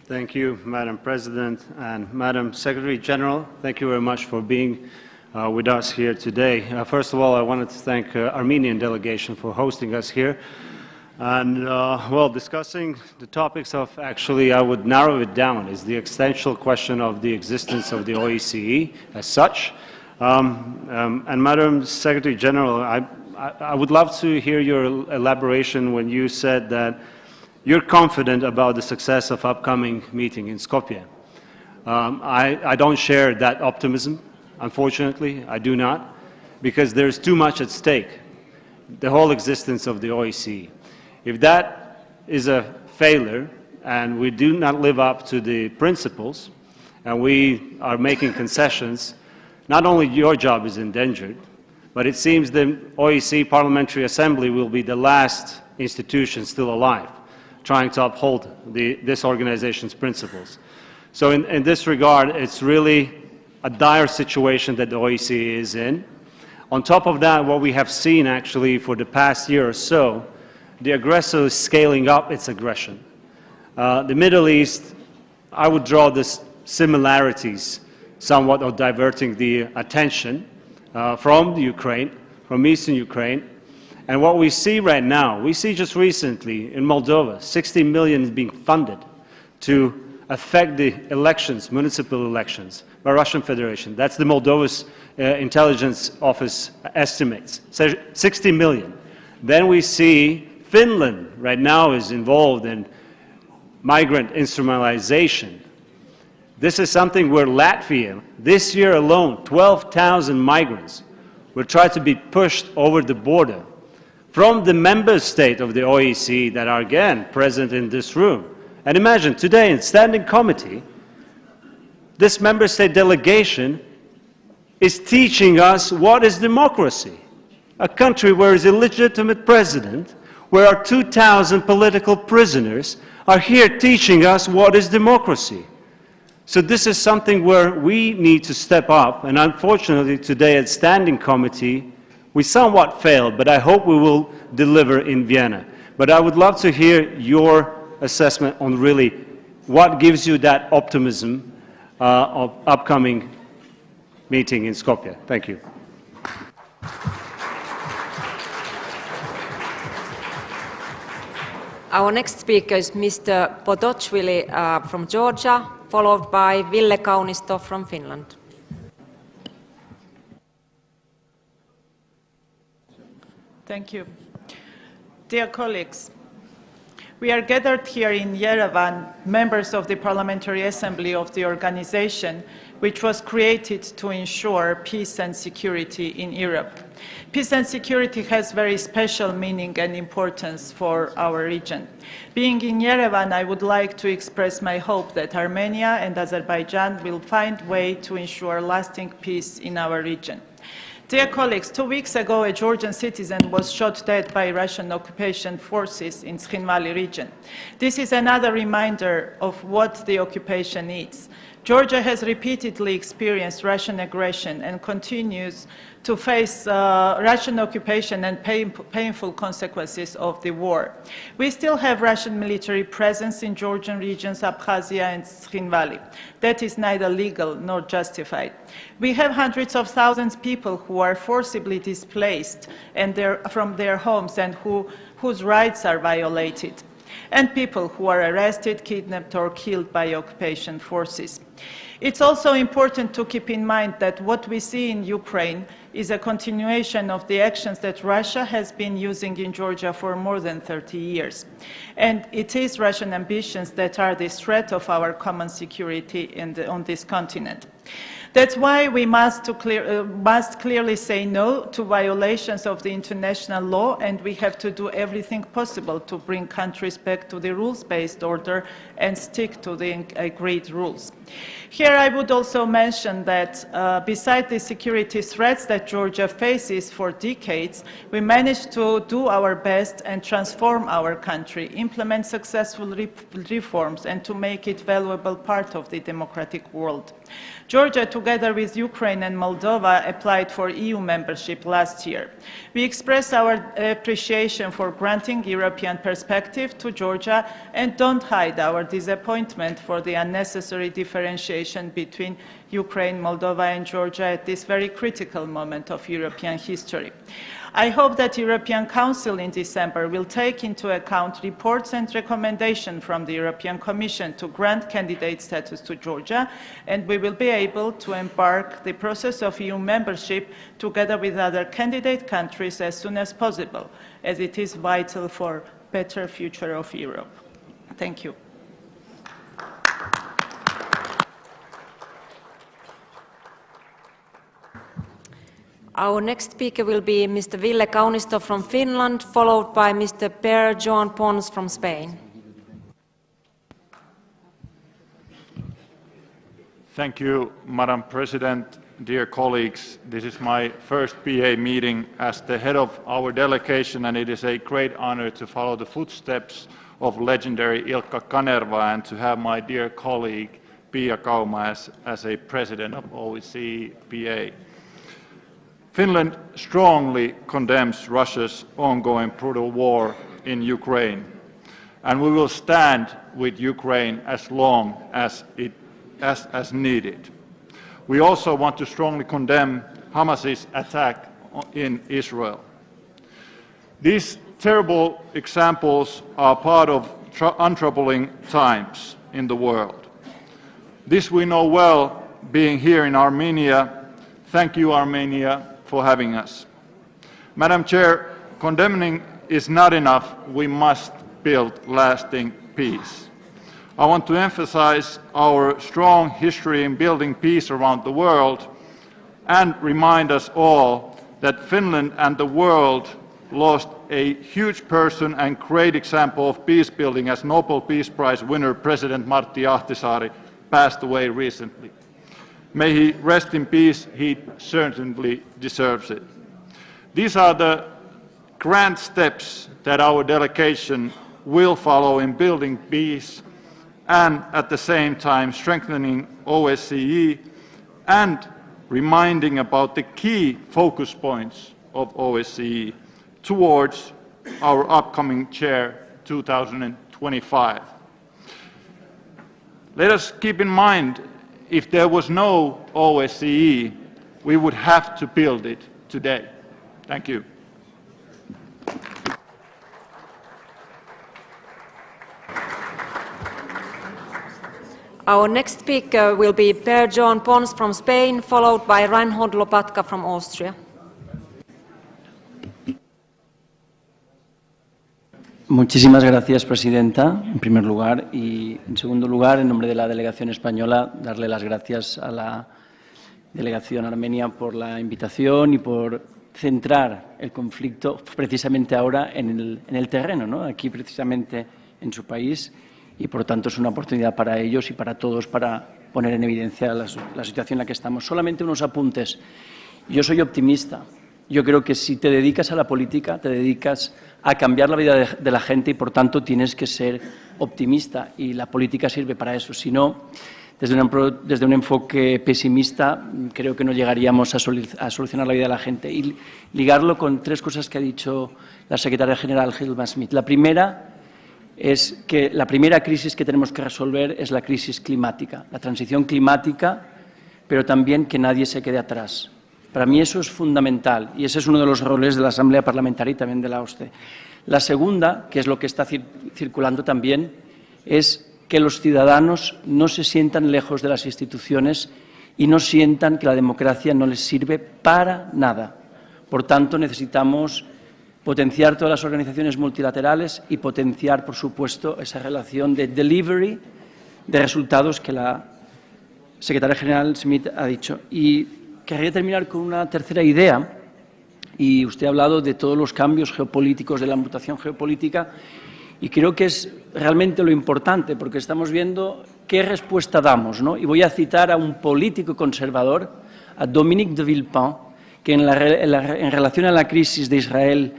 Thank you, Madam President and Madam Secretary General. Thank you very much for being with us here today. First of all, I wanted to thank Armenian delegation for hosting us here. And, well, discussing the topics of, actually, I would narrow it down, is the existential question of the existence of the OSCE as such. And Madam Secretary General, I would love to hear your elaboration when you said that you're confident about the success of upcoming meeting in Skopje. I don't share that optimism, unfortunately. I do not, because there's too much at stake, the whole existence of the OSCE. If that is a failure and we do not live up to the principles and we are making concessions, not only your job is endangered, but it seems the OSCE Parliamentary Assembly will be the last institution still alive, trying to uphold this organization's principles. So in this regard, it's really a dire situation that the OSCE is in. On top of that, what we have seen actually for the past year or so, the aggressor is scaling up its aggression. The Middle East, I would draw the similarities somewhat of diverting the attention from the Ukraine, from eastern Ukraine. And what we see right now, we see just recently in Moldova, 60 million is being funded to affect the elections, municipal elections, by Russian Federation. That's the Moldova's intelligence office estimates, 60 million. Then we see Finland right now is involved in migrant instrumentalization. This is something where Latvia, this year alone, 12,000 migrants will try to be pushed over the border from the member state of the OSCE that are again present in this room. And imagine today in standing committee, this member state delegation is teaching us what is democracy. A country where is a legitimate president, where our 2,000 political prisoners are here teaching us what is democracy. So this is something where we need to step up, and unfortunately today at standing committee we somewhat failed, but I hope we will deliver in Vienna. But I would love to hear your assessment on really what gives you that optimism of upcoming meeting in Skopje. Thank you. Our next speaker is Mr. Potochvili from Georgia, followed by Ville Kaunisto from Finland. Thank you. Dear colleagues, we are gathered here in Yerevan, members of the Parliamentary Assembly of the organization, which was created to ensure peace and security in Europe. Peace and security has very special meaning and importance for our region. Being in Yerevan, I would like to express my hope that Armenia and Azerbaijan will find a way to ensure lasting peace in our region. Dear colleagues, 2 weeks ago, a Georgian citizen was shot dead by Russian occupation forces in Tkhinvali region. This is another reminder of what the occupation is. Georgia has repeatedly experienced Russian aggression and continues to face Russian occupation and painful consequences of the war. We still have Russian military presence in Georgian regions, Abkhazia and Tkhinvali. That is neither legal nor justified. We have hundreds of thousands of people who are forcibly displaced from their homes and whose rights are violated. and people who are arrested, kidnapped, or killed by occupation forces. It's also important to keep in mind that what we see in Ukraine is a continuation of the actions that Russia has been using in Georgia for more than 30 years. And it is Russian ambitions that are the threat of our common security on this continent. That's why we must clearly say no to violations of the international law, and we have to do everything possible to bring countries back to the rules-based order and stick to the agreed rules. Here I would also mention that beside the security threats that Georgia faces for decades, we managed to do our best and transform our country, implement successful reforms, and to make it a valuable part of the democratic world. Georgia, together with Ukraine and Moldova, applied for EU membership last year. We express our appreciation for granting European perspective to Georgia and don't hide our disappointment for the unnecessary differentiation between Ukraine, Moldova, and Georgia at this very critical moment of European history. I hope that the European Council in December will take into account reports and recommendations from the European Commission to grant candidate status to Georgia, and we will be able to embark the process of EU membership together with other candidate countries as soon as possible, as it is vital for a better future of Europe. Thank you. Our next speaker will be Mr. Ville Kaunisto from Finland, followed by Mr. Per Joan Pons from Spain. Thank you, Madam President. Dear colleagues, this is my first PA meeting as the head of our delegation, and it is a great honor to follow the footsteps of legendary Ilkka Kanerva and to have my dear colleague Pia Kauma as a president of OSCE PA. Finland strongly condemns Russia's ongoing brutal war in Ukraine, and we will stand with Ukraine as long as needed. We also want to strongly condemn Hamas's attack in Israel. These terrible examples are part of untroubling times in the world. This we know well, being here in Armenia. Thank you, Armenia, for having us. Madam Chair, condemning is not enough. We must build lasting peace. I want to emphasize our strong history in building peace around the world and remind us all that Finland and the world lost a huge person and great example of peace building as Nobel Peace Prize winner President Martti Ahtisaari passed away recently. May he rest in peace. He certainly deserves it. These are the grand steps that our delegation will follow in building peace and at the same time strengthening OSCE and reminding about the key focus points of OSCE towards our upcoming chair 2025. Let us keep in mind, if there was no OSCE, we would have to build it today. Thank you. Our next speaker will be Per Joan Pons from Spain, followed by Reinhold Lopatka from Austria. Muchísimas gracias, Presidenta, en primer lugar. Y, en segundo lugar, en nombre de la delegación española, darle las gracias a la delegación armenia por la invitación y por centrar el conflicto precisamente ahora en el terreno, ¿no? Aquí precisamente en su país. Y, por tanto, es una oportunidad para ellos y para todos para poner en evidencia la situación en la que estamos. Solamente unos apuntes. Yo soy optimista. Yo creo que si te dedicas a la política, te dedicas a cambiar la vida de la gente y, por tanto, tienes que ser optimista y la política sirve para eso. Si no, desde un enfoque pesimista, creo que no llegaríamos a solucionar la vida de la gente. Y ligarlo con tres cosas que ha dicho la secretaria general Hilma Schmidt. La primera es que la primera crisis que tenemos que resolver es la crisis climática, la transición climática, pero también que nadie se quede atrás. Para mí eso es fundamental y ese es uno de los roles de la Asamblea Parlamentaria y también de la OSCE. La segunda, que es lo que está circulando también, es que los ciudadanos no se sientan lejos de las instituciones y no sientan que la democracia no les sirve para nada. Por tanto, necesitamos potenciar todas las organizaciones multilaterales y potenciar, por supuesto, esa relación de delivery de resultados que la secretaria general Schmidt ha dicho. Y querría terminar con una tercera idea, y usted ha hablado de todos los cambios geopolíticos, de la mutación geopolítica, y creo que es realmente lo importante, porque estamos viendo qué respuesta damos, ¿no? Y voy a citar a un político conservador, a Dominique de Villepin, que en relación a la crisis de Israel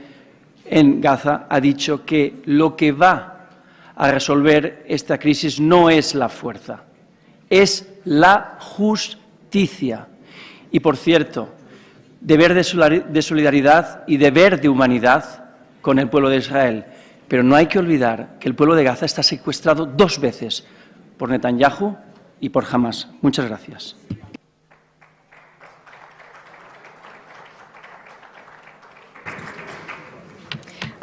en Gaza ha dicho que lo que va a resolver esta crisis no es la fuerza, es la justicia. Y, por cierto, deber de solidaridad y deber de humanidad con el pueblo de Israel. Pero no hay que olvidar que el pueblo de Gaza está secuestrado 2 veces, por Netanyahu y por Hamas. Muchas gracias.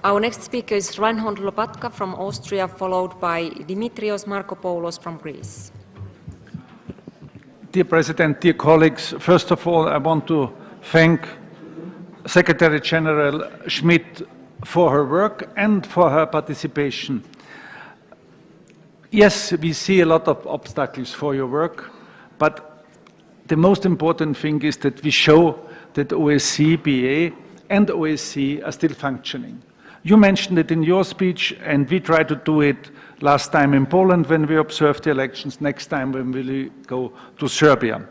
Our next speaker is Reinhold Lopatka from Austria, followed by Dimitrios Markopoulos from Greece. Dear President, dear colleagues, first of all, I want to thank Secretary General Schmidt for her work and for her participation. Yes, we see a lot of obstacles for your work, but the most important thing is that we show that OSCE, BA, and OSCE are still functioning. You mentioned it in your speech, and we tried to do it last time in Poland when we observed the elections, next time when we go to Serbia.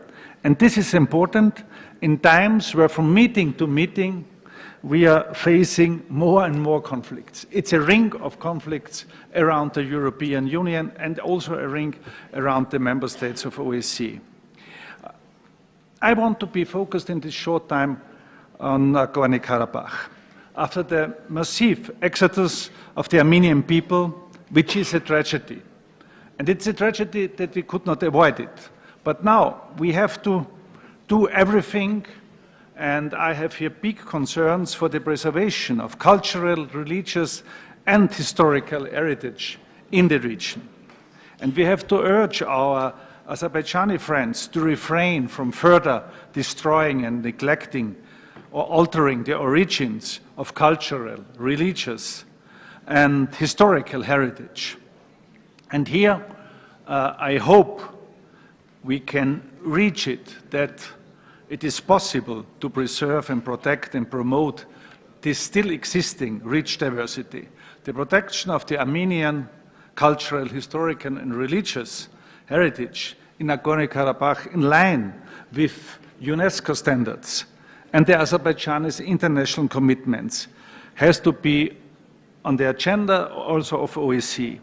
And this is important in times where from meeting to meeting we are facing more and more conflicts. It's a ring of conflicts around the European Union and also a ring around the member states of OSCE. I want to be focused in this short time on Nagorno-Karabakh. After the massive exodus of the Armenian people, which is a tragedy, and it's a tragedy that we could not avoid it. But now we have to do everything, and I have here big concerns for the preservation of cultural, religious, and historical heritage in the region. And we have to urge our Azerbaijani friends to refrain from further destroying and neglecting or altering the origins of cultural, religious, and historical heritage. And here, I hope we can reach it, that it is possible to preserve and protect and promote this still existing rich diversity. The protection of the Armenian cultural, historical, and religious heritage in Nagorno-Karabakh in line with UNESCO standards and the Azerbaijani's international commitments has to be on the agenda also of OSCE.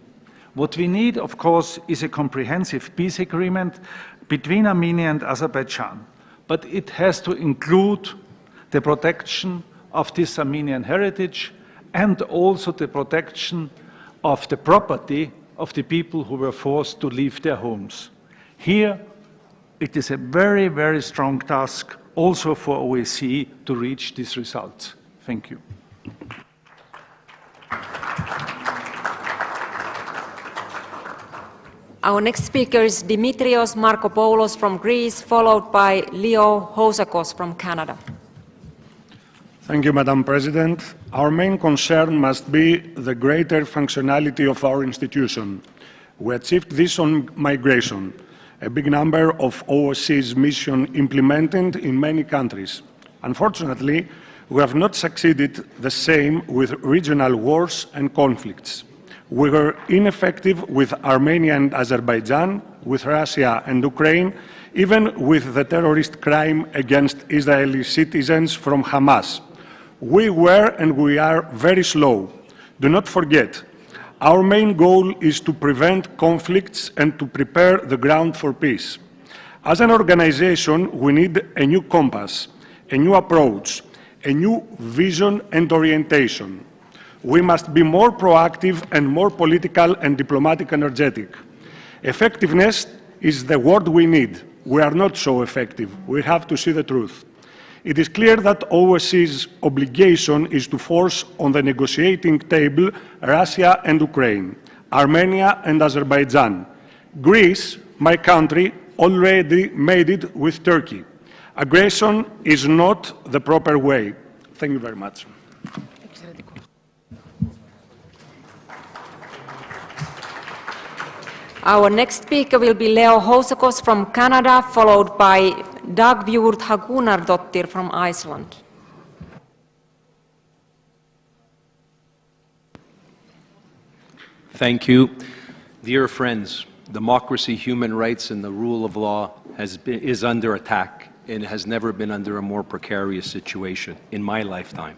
What we need, of course, is a comprehensive peace agreement between Armenia and Azerbaijan, but it has to include the protection of this Armenian heritage and also the protection of the property of the people who were forced to leave their homes. Here, it is a very, very strong task also for OSCE to reach these results. Thank you. Our next speaker is Dimitrios Markopoulos from Greece, followed by Leo Housakos from Canada. Thank you, Madam President. Our main concern must be the greater functionality of our institution. We achieved this on migration. A big number of OSCE's mission implemented in many countries. Unfortunately, we have not succeeded the same with regional wars and conflicts. We were ineffective with Armenia and Azerbaijan, with Russia and Ukraine, even with the terrorist crime against Israeli citizens from Hamas. We were and we are very slow. Do not forget, our main goal is to prevent conflicts and to prepare the ground for peace. As an organization, we need a new compass, a new approach, a new vision and orientation. We must be more proactive and more political and diplomatic energetic. Effectiveness is the word we need. We are not so effective. We have to see the truth. It is clear that OSCE's obligation is to force on the negotiating table Russia and Ukraine, Armenia and Azerbaijan. Greece, my country, already made it with Turkey. Aggression is not the proper way. Thank you very much. Our next speaker will be Leo Housakos from Canada, followed by Dagbjörg Hagunardóttir from Iceland. Thank you. Dear friends, democracy, human rights, and the rule of law is under attack and has never been under a more precarious situation in my lifetime.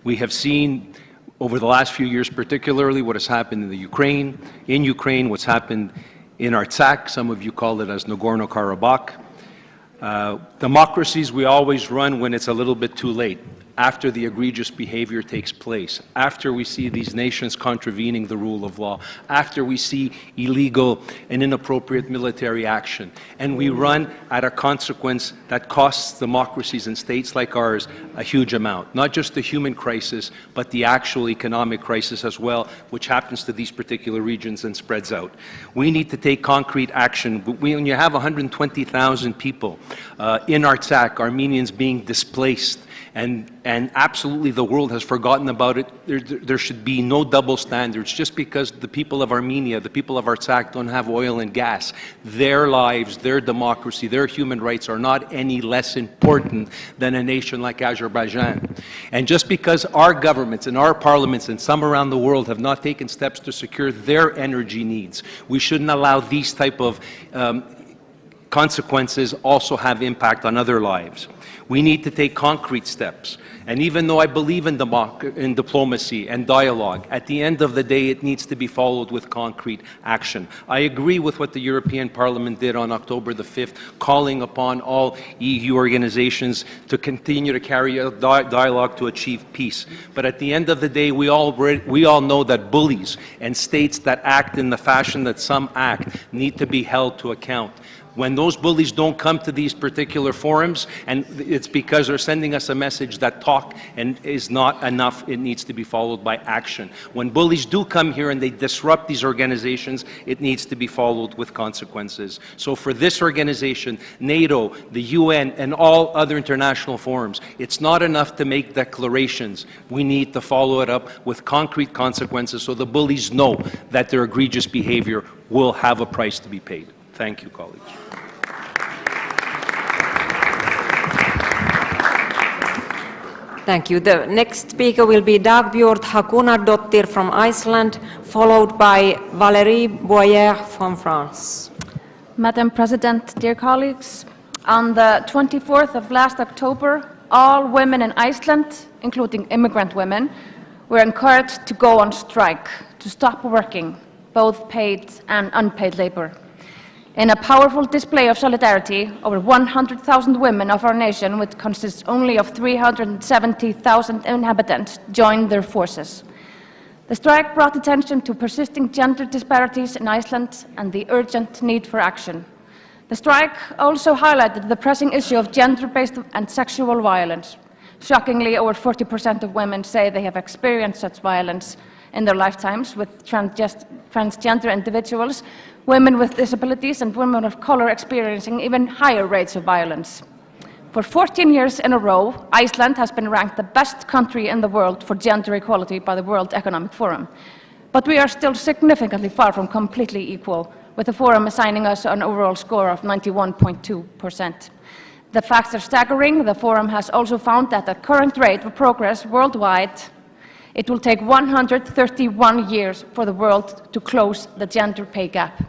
We have seen over the last few years, particularly what has happened in Ukraine, what's happened in Artsakh, some of you call it as Nagorno-Karabakh. Democracies we always run when it's a little bit too late, after the egregious behavior takes place, after we see these nations contravening the rule of law, after we see illegal and inappropriate military action. And we run at a consequence that costs democracies and states like ours a huge amount. Not just the human crisis, but the actual economic crisis as well, which happens to these particular regions and spreads out. We need to take concrete action. When you have 120,000 people in Artsakh, Armenians being displaced, and absolutely the world has forgotten about it. There should be no double standards. Just because the people of Armenia, the people of Artsakh don't have oil and gas, their lives, their democracy, their human rights are not any less important than a nation like Azerbaijan. And just because our governments and our parliaments and some around the world have not taken steps to secure their energy needs, we shouldn't allow these type of consequences also have impact on other lives. We need to take concrete steps. And even though I believe in diplomacy and dialogue, at the end of the day, it needs to be followed with concrete action. I agree with what the European Parliament did on October the 5th, calling upon all EU organizations to continue to carry a dialogue to achieve peace. But at the end of the day, we all know that bullies and states that act in the fashion that some act need to be held to account. When those bullies don't come to these particular forums, and it's because they're sending us a message that talk and is not enough, it needs to be followed by action. When bullies do come here and they disrupt these organizations, it needs to be followed with consequences. So for this organization, NATO, the UN, and all other international forums, it's not enough to make declarations. We need to follow it up with concrete consequences so the bullies know that their egregious behavior will have a price to be paid. Thank you, colleagues. Thank you. The next speaker will be Dagbjörg Hagunardóttir from Iceland, followed by Valérie Boyer from France. Madam President, dear colleagues, on the 24th of last October, all women in Iceland, including immigrant women, were encouraged to go on strike, to stop working, both paid and unpaid labor. In a powerful display of solidarity, over 100,000 women of our nation, which consists only of 370,000 inhabitants, joined their forces. The strike brought attention to persisting gender disparities in Iceland and the urgent need for action. The strike also highlighted the pressing issue of gender-based and sexual violence. Shockingly, over 40% of women say they have experienced such violence in their lifetimes, with transgender individuals, women with disabilities, and women of color experiencing even higher rates of violence. For 14 years in a row, Iceland has been ranked the best country in the world for gender equality by the World Economic Forum. But we are still significantly far from completely equal, with the forum assigning us an overall score of 91.2%. The facts are staggering. The forum has also found that at current rate of progress worldwide, it will take 131 years for the world to close the gender pay gap.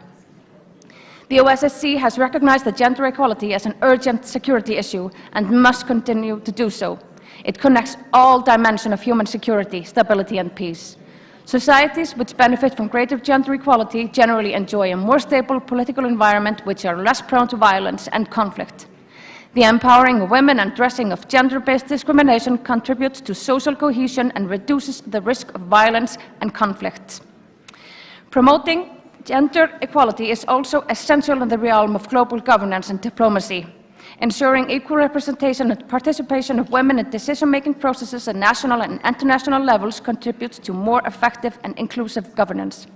The OSCE has recognized the gender equality as an urgent security issue and must continue to do so. It connects all dimensions of human security, stability, and peace. Societies which benefit from greater gender equality generally enjoy a more stable political environment, which are less prone to violence and conflict. The empowering of women and addressing of gender-based discrimination contributes to social cohesion and reduces the risk of violence and conflict. Promoting gender equality is also essential in the realm of global governance and diplomacy. Ensuring equal representation and participation of women in decision-making processes at national and international levels contributes to more effective and inclusive governance.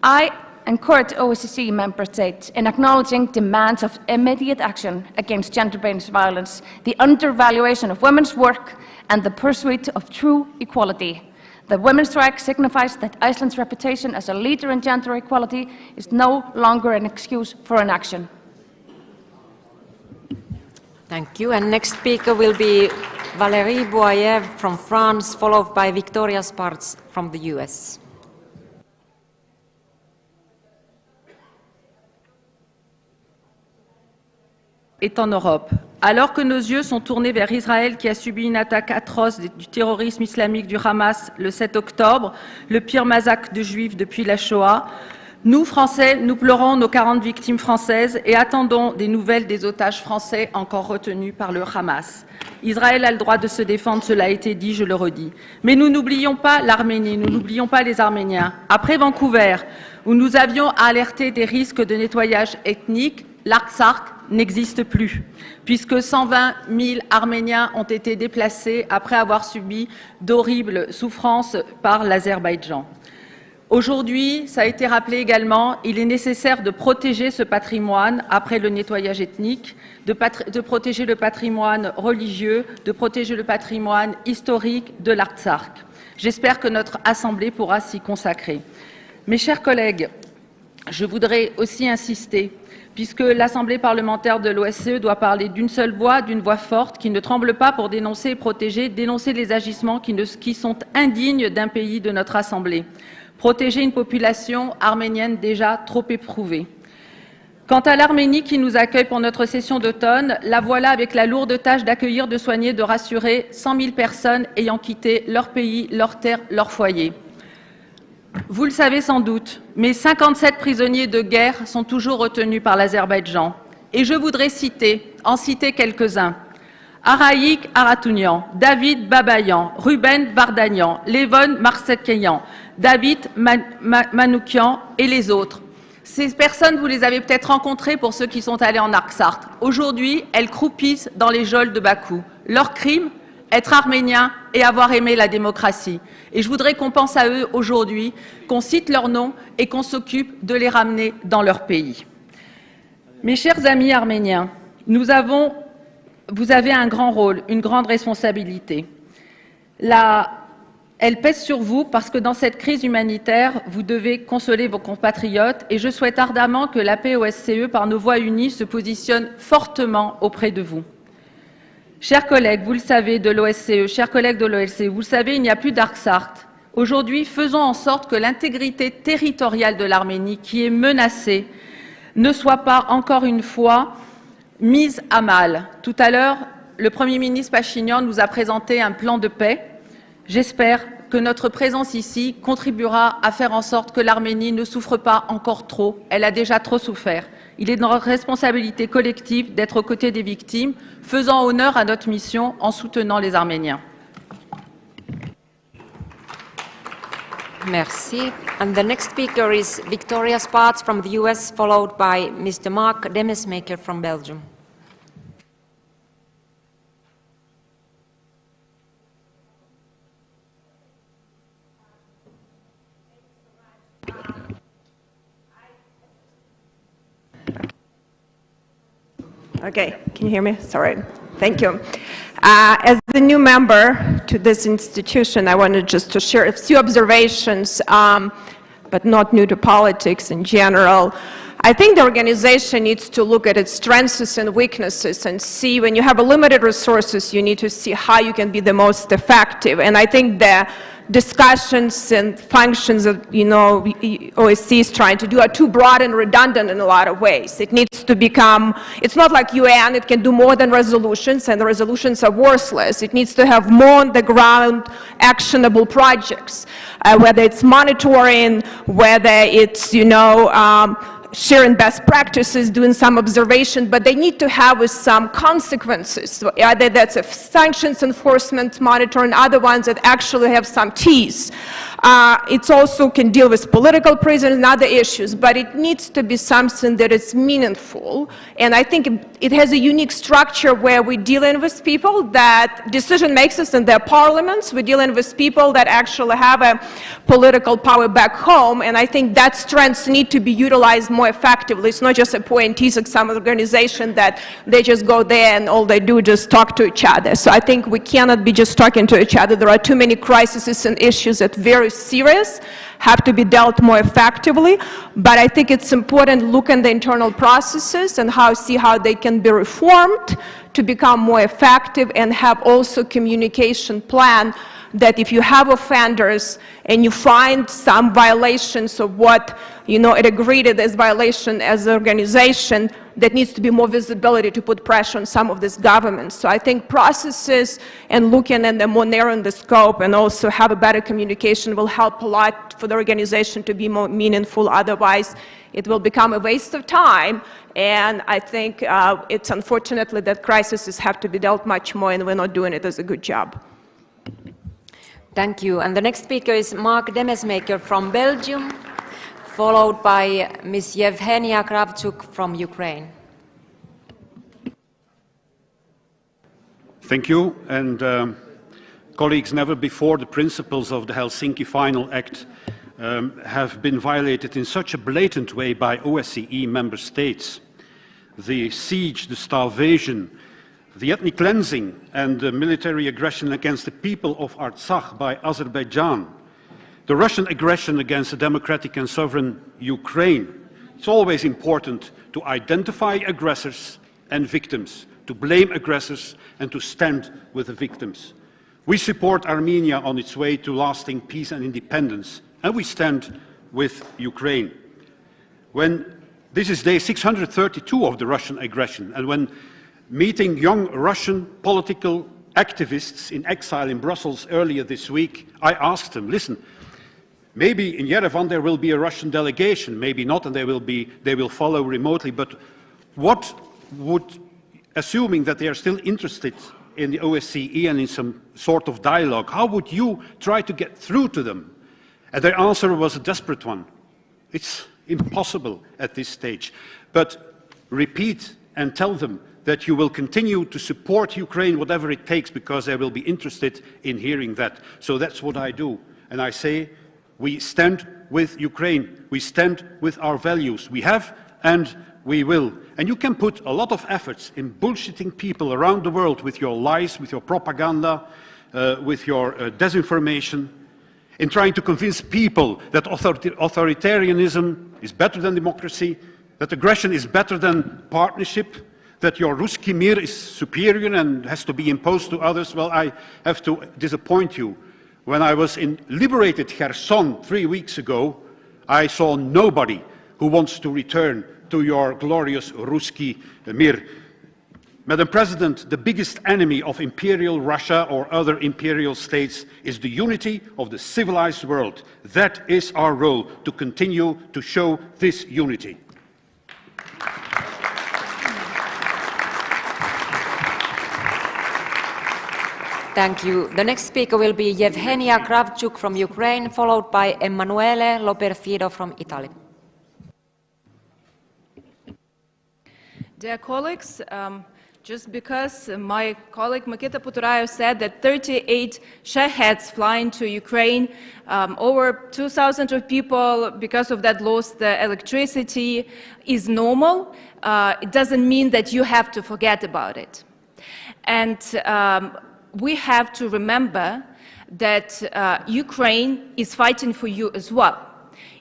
I encourage OSCE member states in acknowledging demands of immediate action against gender-based violence, the undervaluation of women's work, and the pursuit of true equality. The women's strike signifies that Iceland's reputation as a leader in gender equality is no longer an excuse for inaction. Thank you. And next speaker will be Valérie Boyer from France, followed by Victoria Spartz from the US. Est en Europe. Alors que nos yeux sont tournés vers Israël qui a subi une attaque atroce du terrorisme islamique du Hamas le 7 octobre, le pire massacre de Juifs depuis la Shoah, nous, Français, nous pleurons nos 40 victimes françaises et attendons des nouvelles des otages français encore retenus par le Hamas. Israël a le droit de se défendre, cela a été dit, je le redis. Mais nous n'oublions pas l'Arménie, nous n'oublions pas les Arméniens. Après Vancouver, où nous avions alerté des risques de nettoyage ethnique, l'Artsakh n'existe plus, puisque 120 000 Arméniens ont été déplacés après avoir subi d'horribles souffrances par l'Azerbaïdjan. Aujourd'hui, ça a été rappelé également, il est nécessaire de protéger ce patrimoine après le nettoyage ethnique, de protéger le patrimoine religieux, de protéger le patrimoine historique de l'Artsakh. J'espère que notre Assemblée pourra s'y consacrer. Mes chers collègues, je voudrais aussi insister puisque l'Assemblée parlementaire de l'OSCE doit parler d'une seule voix, d'une voix forte, qui ne tremble pas pour dénoncer et protéger, dénoncer les agissements qui sont indignes d'un pays de notre Assemblée, protéger une population arménienne déjà trop éprouvée. Quant à l'Arménie qui nous accueille pour notre session d'automne, la voilà avec la lourde tâche d'accueillir, de soigner, de rassurer 100 000 personnes ayant quitté leur pays, leur terre, leur foyer. Vous le savez sans doute, mais 57 prisonniers de guerre sont toujours retenus par l'Azerbaïdjan. Et je voudrais en citer quelques-uns. Araïk Aratounian, David Babayan, Ruben Vardanian, Levon Marsekian, David Manoukian et les autres. Ces personnes, vous les avez peut-être rencontrées pour ceux qui sont allés en Artsakh. Aujourd'hui, elles croupissent dans les geôles de Bakou. Leur crime, être arménien et avoir aimé la démocratie. Et je voudrais qu'on pense à eux aujourd'hui, qu'on cite leurs noms et qu'on s'occupe de les ramener dans leur pays. Mes chers amis arméniens, vous avez un grand rôle, une grande responsabilité. Elle pèse sur vous parce que dans cette crise humanitaire, vous devez consoler vos compatriotes et je souhaite ardemment que la paix OSCE, par nos voix unies, se positionne fortement auprès de vous. Chers collègues, vous le savez, de l'OSCE, chers collègues de l'OSCE, vous le savez, il n'y a plus d'Artsakh. Aujourd'hui, faisons en sorte que l'intégrité territoriale de l'Arménie, qui est menacée, ne soit pas encore une fois mise à mal. Tout à l'heure, le Premier ministre Pachinian nous a présenté un plan de paix. J'espère que notre présence ici contribuera à faire en sorte que l'Arménie ne souffre pas encore trop. Elle a déjà trop souffert. Il est de notre responsabilité collective d'être aux côtés des victimes, faisant honneur à notre mission en soutenant les Arméniens. Merci. And the next speaker is Victoria Spartz from the US, followed by Mr. Mark Demesmaker from Belgium. Okay, can you hear me? Sorry. Thank you. As the new member to this institution, I wanted just to share a few observations, but not new to politics in general. I think the organization needs to look at its strengths and weaknesses and see, when you have limited resources, you need to see how you can be the most effective. And I think the discussions and functions that, OSCE is trying to do are too broad and redundant in a lot of ways. It needs to become, it's not like UN, it can do more than resolutions, and the resolutions are worthless. It needs to have more on the ground actionable projects, whether it's monitoring, whether it's, sharing best practices, doing some observation, but they need to have some consequences. So either that's a sanctions enforcement monitoring, other ones that actually have some teeth. It also can deal with political prisoners and other issues, but it needs to be something that is meaningful. And I think it has a unique structure where we're dealing with people that decision makers in their parliaments, we're dealing with people that actually have a political power back home, and I think that strengths need to be utilized more effectively. It's not just appointees of some organization that they just go there and all they do is just talk to each other. So I think we cannot be just talking to each other. There are too many crises and issues that are very serious, have to be dealt more effectively, but I think it's important to look at the internal processes and see how they can be reformed to become more effective, and have also communication plan that if you have offenders and you find some violations of what it agreed as violation as an organization, that needs to be more visibility to put pressure on some of these governments. So I think processes and looking at them more narrowing the scope and also have a better communication will help a lot for the organization to be more meaningful. Otherwise, it will become a waste of time. And I think it's unfortunately that crises have to be dealt much more, and we're not doing it as a good job. Thank you. And the next speaker is Mark Demesmaker from Belgium, followed by Ms. Yevhenia Kravchuk from Ukraine. Thank you. And colleagues, never before the principles of the Helsinki Final Act have been violated in such a blatant way by OSCE member states. The siege, the starvation, the ethnic cleansing and the military aggression against the people of Artsakh by Azerbaijan, the Russian aggression against the democratic and sovereign Ukraine. It's always important to identify aggressors and victims, to blame aggressors and to stand with the victims. We support Armenia on its way to lasting peace and independence, and we stand with Ukraine. This is day 632 of the Russian aggression, and when meeting young Russian political activists in exile in Brussels earlier this week, I asked them, listen, maybe in Yerevan there will be a Russian delegation, maybe not, and they will follow remotely, but what would, assuming that they are still interested in the OSCE and in some sort of dialogue, how would you try to get through to them? And their answer was a desperate one. It's impossible at this stage, but repeat and tell them that you will continue to support Ukraine, whatever it takes, because they will be interested in hearing that. So that's what I do. And I say, we stand with Ukraine. We stand with our values. We have and we will. And you can put a lot of efforts in bullshitting people around the world with your lies, with your propaganda, with your disinformation, in trying to convince people that authoritarianism is better than democracy, that aggression is better than partnership, that your Ruski Mir is superior and has to be imposed to others. Well, I have to disappoint you. When I was in liberated Kherson 3 weeks ago, I saw nobody who wants to return to your glorious Ruski Mir. Madam President, the biggest enemy of imperial Russia or other imperial states is the unity of the civilized world. That is our role, to continue to show this unity. Thank you. The next speaker will be Yevhenia Kravchuk from Ukraine, followed by Emanuele Loperfido from Italy. Dear colleagues, just because my colleague Mikita Puturayo said that 38 Shaheeds flying to Ukraine, over 2,000 of people because of that lost electricity is normal, it doesn't mean that you have to forget about it. And we have to remember that Ukraine is fighting for you as well.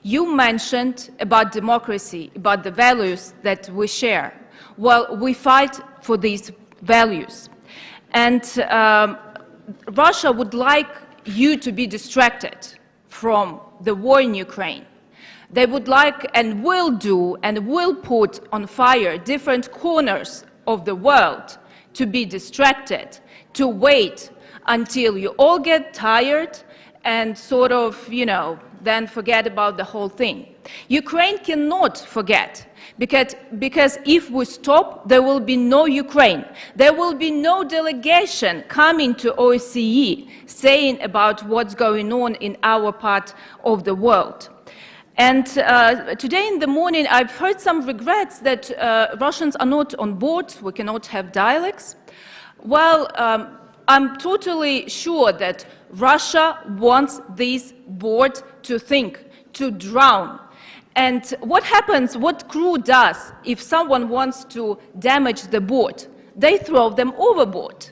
You mentioned about democracy, about the values that we share. Well, we fight for these values. And Russia would like you to be distracted from the war in Ukraine. They would like and will do and will put on fire different corners of the world to be distracted, to wait until you all get tired and sort of, then forget about the whole thing. Ukraine cannot forget, because if we stop, there will be no Ukraine. There will be no delegation coming to OSCE saying about what's going on in our part of the world. And today in the morning, I've heard some regrets that Russians are not on board, we cannot have dialogues. Well, I'm totally sure that Russia wants this board to think, to drown. And what happens, what crew does if someone wants to damage the board? They throw them overboard.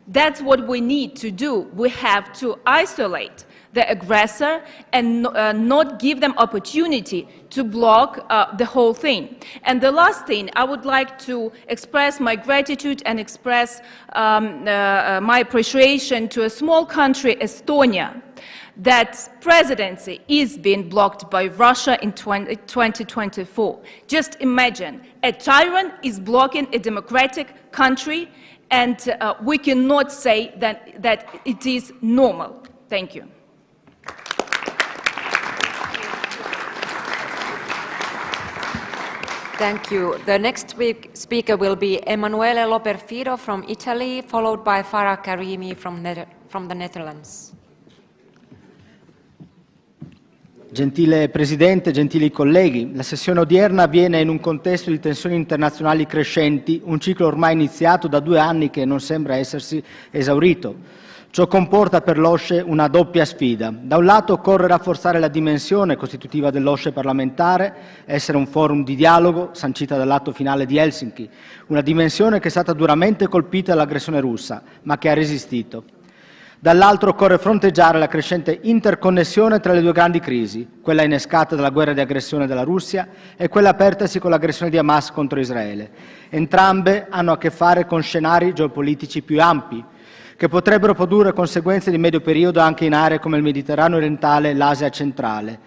That's what we need to do. We have to isolate the aggressor and not give them opportunity to block the whole thing. And the last thing, I would like to express my gratitude and express my appreciation to a small country, Estonia, that presidency is being blocked by Russia in 2024. Just imagine, a tyrant is blocking a democratic country, and we cannot say that it is normal. Thank you. Thank you. The next speaker will be Emanuele Loperfido from Italy, followed by Farah Karimi from the Netherlands. Gentile Presidente, gentili colleghi, la sessione odierna avviene in un contesto di tensioni internazionali crescenti, un ciclo ormai iniziato da 2 anni che non sembra essersi esaurito. Ciò comporta per l'OSCE una doppia sfida. Da un lato occorre rafforzare la dimensione costitutiva dell'OSCE parlamentare, essere un forum di dialogo, sancita dall'atto finale di Helsinki, una dimensione che è stata duramente colpita dall'aggressione russa, ma che ha resistito. Dall'altro occorre fronteggiare la crescente interconnessione tra le 2 grandi crisi, quella innescata dalla guerra di aggressione della Russia e quella apertasi con l'aggressione di Hamas contro Israele. Entrambe hanno a che fare con scenari geopolitici più ampi, che potrebbero produrre conseguenze di medio periodo anche in aree come il Mediterraneo orientale e l'Asia centrale.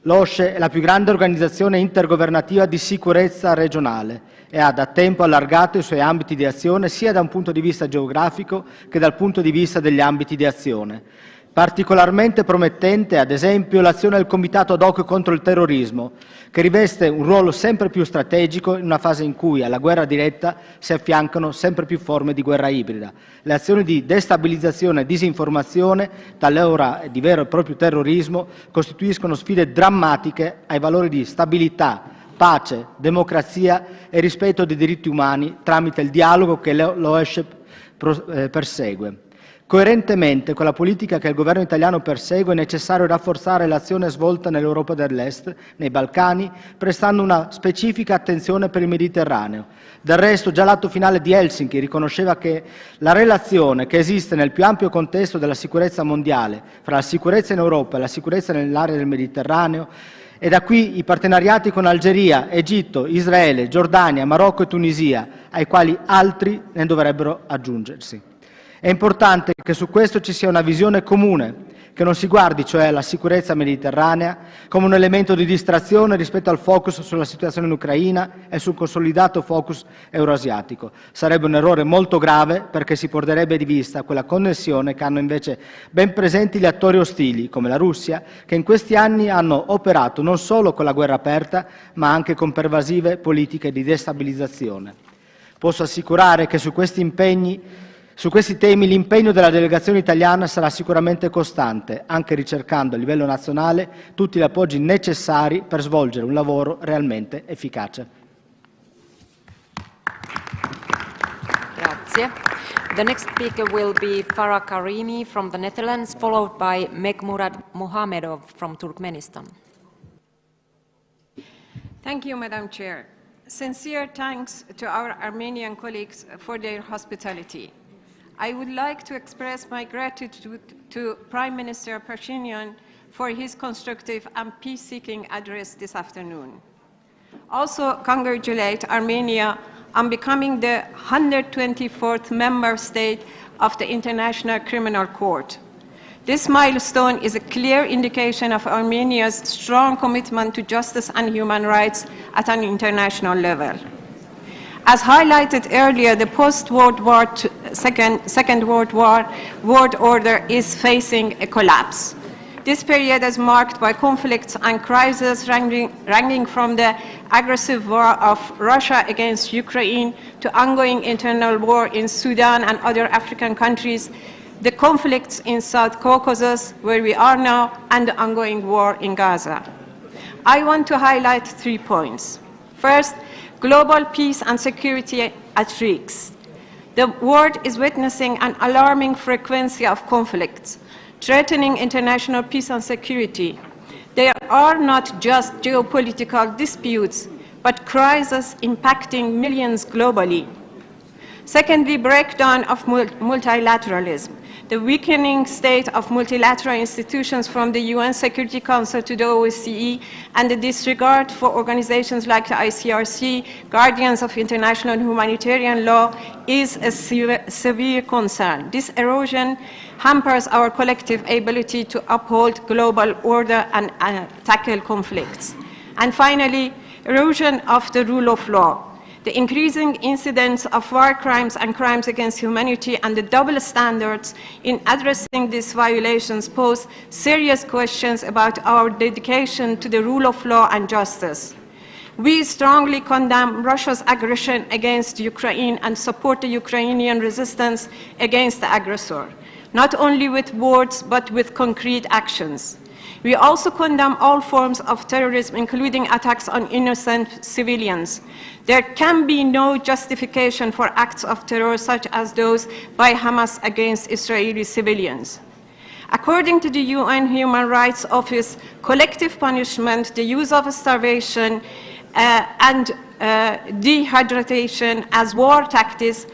L'OSCE è la più grande organizzazione intergovernativa di sicurezza regionale e ha da tempo allargato i suoi ambiti di azione sia da un punto di vista geografico che dal punto di vista degli ambiti di azione. Particolarmente promettente, ad esempio, l'azione del Comitato ad hoc contro il terrorismo, che riveste un ruolo sempre più strategico in una fase in cui alla guerra diretta si affiancano sempre più forme di guerra ibrida. Le azioni di destabilizzazione e disinformazione, talora di vero e proprio terrorismo, costituiscono sfide drammatiche ai valori di stabilità, pace, democrazia e rispetto dei diritti umani tramite il dialogo che l'OSCE persegue. Coerentemente con la politica che il governo italiano persegue è necessario rafforzare l'azione svolta nell'Europa dell'Est, nei Balcani, prestando una specifica attenzione per il Mediterraneo. Del resto già l'atto finale di Helsinki riconosceva che la relazione che esiste nel più ampio contesto della sicurezza mondiale, fra la sicurezza in Europa e la sicurezza nell'area del Mediterraneo, e da qui i partenariati con Algeria, Egitto, Israele, Giordania, Marocco e Tunisia, ai quali altri ne dovrebbero aggiungersi. È importante che su questo ci sia una visione comune, che non si guardi cioè alla sicurezza mediterranea come un elemento di distrazione rispetto al focus sulla situazione in Ucraina e sul consolidato focus euroasiatico. Sarebbe un errore molto grave perché si perderebbe di vista quella connessione che hanno invece ben presenti gli attori ostili, come la Russia, che in questi anni hanno operato non solo con la guerra aperta, ma anche con pervasive politiche di destabilizzazione. Posso assicurare che su questi temi l'impegno della delegazione italiana sarà sicuramente costante, anche ricercando a livello nazionale tutti gli appoggi necessari per svolgere un lavoro realmente efficace. Grazie. The next speaker will be Farah Karimi from the Netherlands, followed by Mekmurad Mohamedov from Turkmenistan. Thank you, Madam Chair. Sincere thanks to our Armenian colleagues for their hospitality. I would like to express my gratitude to Prime Minister Pashinyan for his constructive and peace-seeking address this afternoon. Also congratulate Armenia on becoming the 124th member state of the International Criminal Court. This milestone is a clear indication of Armenia's strong commitment to justice and human rights at an international level. As highlighted earlier, the post-World War II, Second World War world order is facing a collapse. This period is marked by conflicts and crises ranging from the aggressive war of Russia against Ukraine to ongoing internal war in Sudan and other African countries, the conflicts in South Caucasus, where we are now, and the ongoing war in Gaza. I want to highlight 3 points. First, global peace and security at risk. The world is witnessing an alarming frequency of conflicts, threatening international peace and security. They are not just geopolitical disputes, but crises impacting millions globally. Secondly, breakdown of multilateralism. The weakening state of multilateral institutions from the UN Security Council to the OSCE and the disregard for organizations like the ICRC, guardians of international humanitarian law, is a severe concern. This erosion hampers our collective ability to uphold global order and tackle conflicts. And finally, erosion of the rule of law. The increasing incidence of war crimes and crimes against humanity and the double standards in addressing these violations pose serious questions about our dedication to the rule of law and justice. We strongly condemn Russia's aggression against Ukraine and support the Ukrainian resistance against the aggressor, not only with words but with concrete actions. We also condemn all forms of terrorism, including attacks on innocent civilians. There can be no justification for acts of terror such as those by Hamas against Israeli civilians. According to the UN Human Rights Office, collective punishment, the use of starvation and dehydration as war tactics,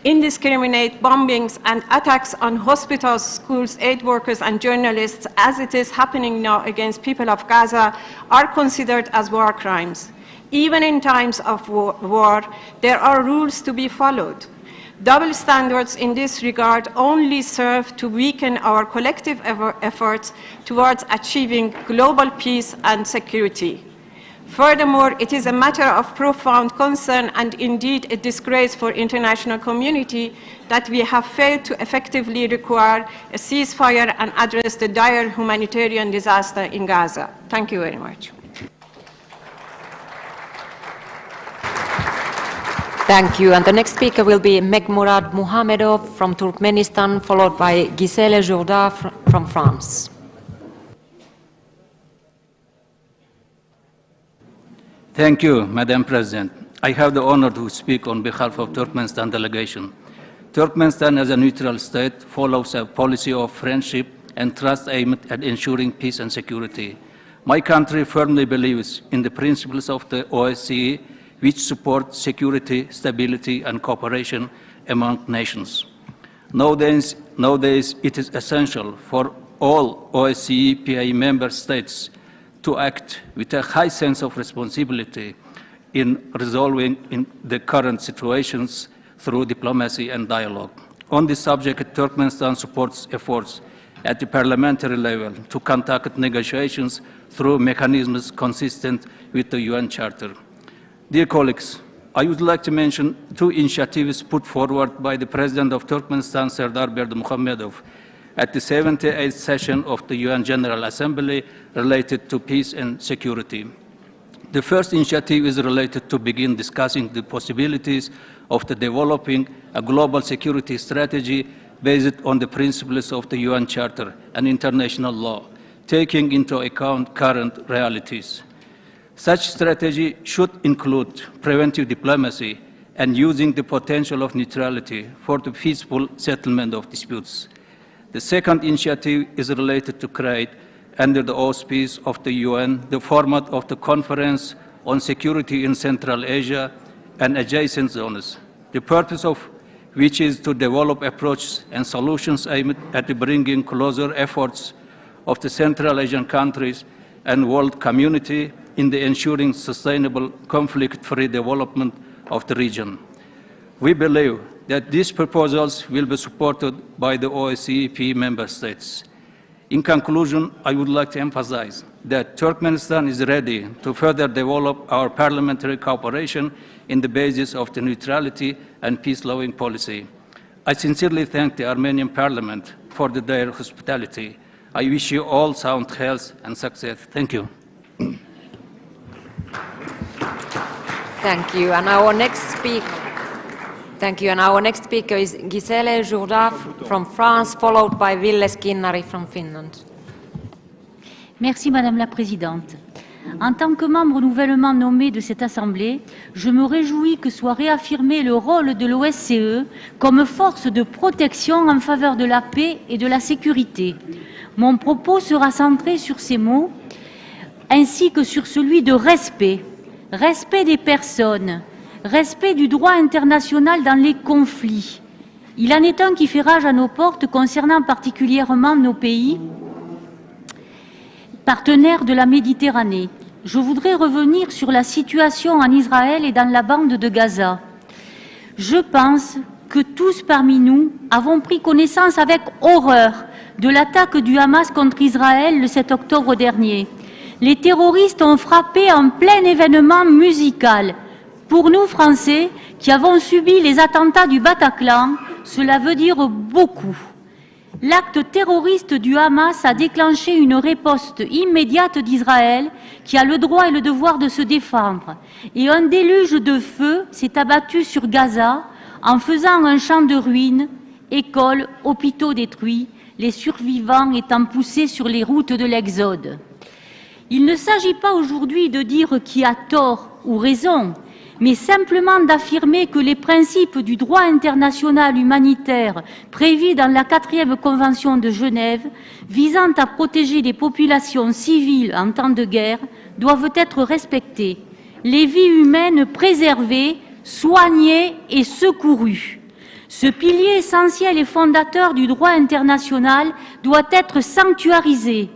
indiscriminate bombings and attacks on hospitals, schools, aid workers and journalists, as it is happening now against people of Gaza, are considered as war crimes. Even in times of war, there are rules to be followed. Double standards in this regard only serve to weaken our collective efforts towards achieving global peace and security. Furthermore, it is a matter of profound concern and indeed a disgrace for the international community that we have failed to effectively require a ceasefire and address the dire humanitarian disaster in Gaza. Thank you very much. Thank you. And the next speaker will be Megmurad Muhamedov from Turkmenistan, followed by Gisèle Jourda from France. Thank you, Madam President. I have the honor to speak on behalf of Turkmenistan delegation. Turkmenistan, as a neutral state, follows a policy of friendship and trust aimed at ensuring peace and security. My country firmly believes in the principles of the OSCE, which support security, stability, and cooperation among nations. Nowadays, it is essential for all OSCE PA member states to act with a high sense of responsibility in resolving the current situations through diplomacy and dialogue. On this subject, Turkmenistan supports efforts at the parliamentary level to conduct negotiations through mechanisms consistent with the UN Charter. Dear colleagues, I would like to mention 2 initiatives put forward by the President of Turkmenistan, Serdar Berdimuhamedov, at the 78th session of the UN General Assembly related to peace and security. The first initiative is related to begin discussing the possibilities of developing a global security strategy based on the principles of the UN Charter and international law, taking into account current realities. Such strategy should include preventive diplomacy and using the potential of neutrality for the peaceful settlement of disputes. The second initiative is related to create, under the auspices of the UN, the format of the Conference on Security in Central Asia and adjacent zones, the purpose of which is to develop approaches and solutions aimed at bringing closer efforts of the Central Asian countries and world community in the ensuring sustainable conflict-free development of the region. We believe that these proposals will be supported by the OSCE member states. In conclusion, I would like to emphasize that Turkmenistan is ready to further develop our parliamentary cooperation in the basis of the neutrality and peace-loving policy. I sincerely thank the Armenian Parliament for their hospitality. I wish you all sound health and success. Thank you. Thank you. And our next speaker. Thank you. And our next speaker is Gisèle Jourda from France, followed by Ville Skinnari from Finland. Merci Madame la Présidente. En tant que membre nouvellement nommé de cette Assemblée, je me réjouis que soit réaffirmé le rôle de l'OSCE comme force de protection en faveur de la paix et de la sécurité. Mon propos sera centré sur ces mots, ainsi que sur celui de respect. Respect des personnes, respect du droit international dans les conflits. Il en est un qui fait rage à nos portes concernant particulièrement nos pays partenaires de la Méditerranée. Je voudrais revenir sur la situation en Israël et dans la bande de Gaza. Je pense que tous parmi nous avons pris connaissance avec horreur de l'attaque du Hamas contre Israël le 7 octobre dernier. Les terroristes ont frappé en plein événement musical. Pour nous, Français, qui avons subi les attentats du Bataclan, cela veut dire beaucoup. L'acte terroriste du Hamas a déclenché une riposte immédiate d'Israël qui a le droit et le devoir de se défendre. Et un déluge de feu s'est abattu sur Gaza en faisant un champ de ruines, écoles, hôpitaux détruits, les survivants étant poussés sur les routes de l'Exode. Il ne s'agit pas aujourd'hui de dire qui a tort ou raison, mais simplement d'affirmer que les principes du droit international humanitaire prévus dans la 4e Convention de Genève, visant à protéger les populations civiles en temps de guerre, doivent être respectés, les vies humaines préservées, soignées et secourues. Ce pilier essentiel et fondateur du droit international doit être sanctuarisé.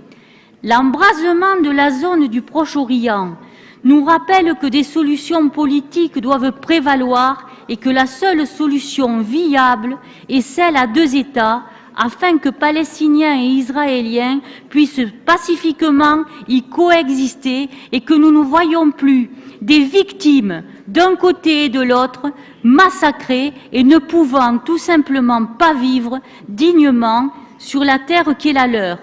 L'embrasement de la zone du Proche-Orient nous rappelle que des solutions politiques doivent prévaloir et que la seule solution viable est celle à 2 États afin que Palestiniens et Israéliens puissent pacifiquement y coexister et que nous ne voyions plus des victimes d'un côté et de l'autre massacrées et ne pouvant tout simplement pas vivre dignement sur la terre qui est la leur.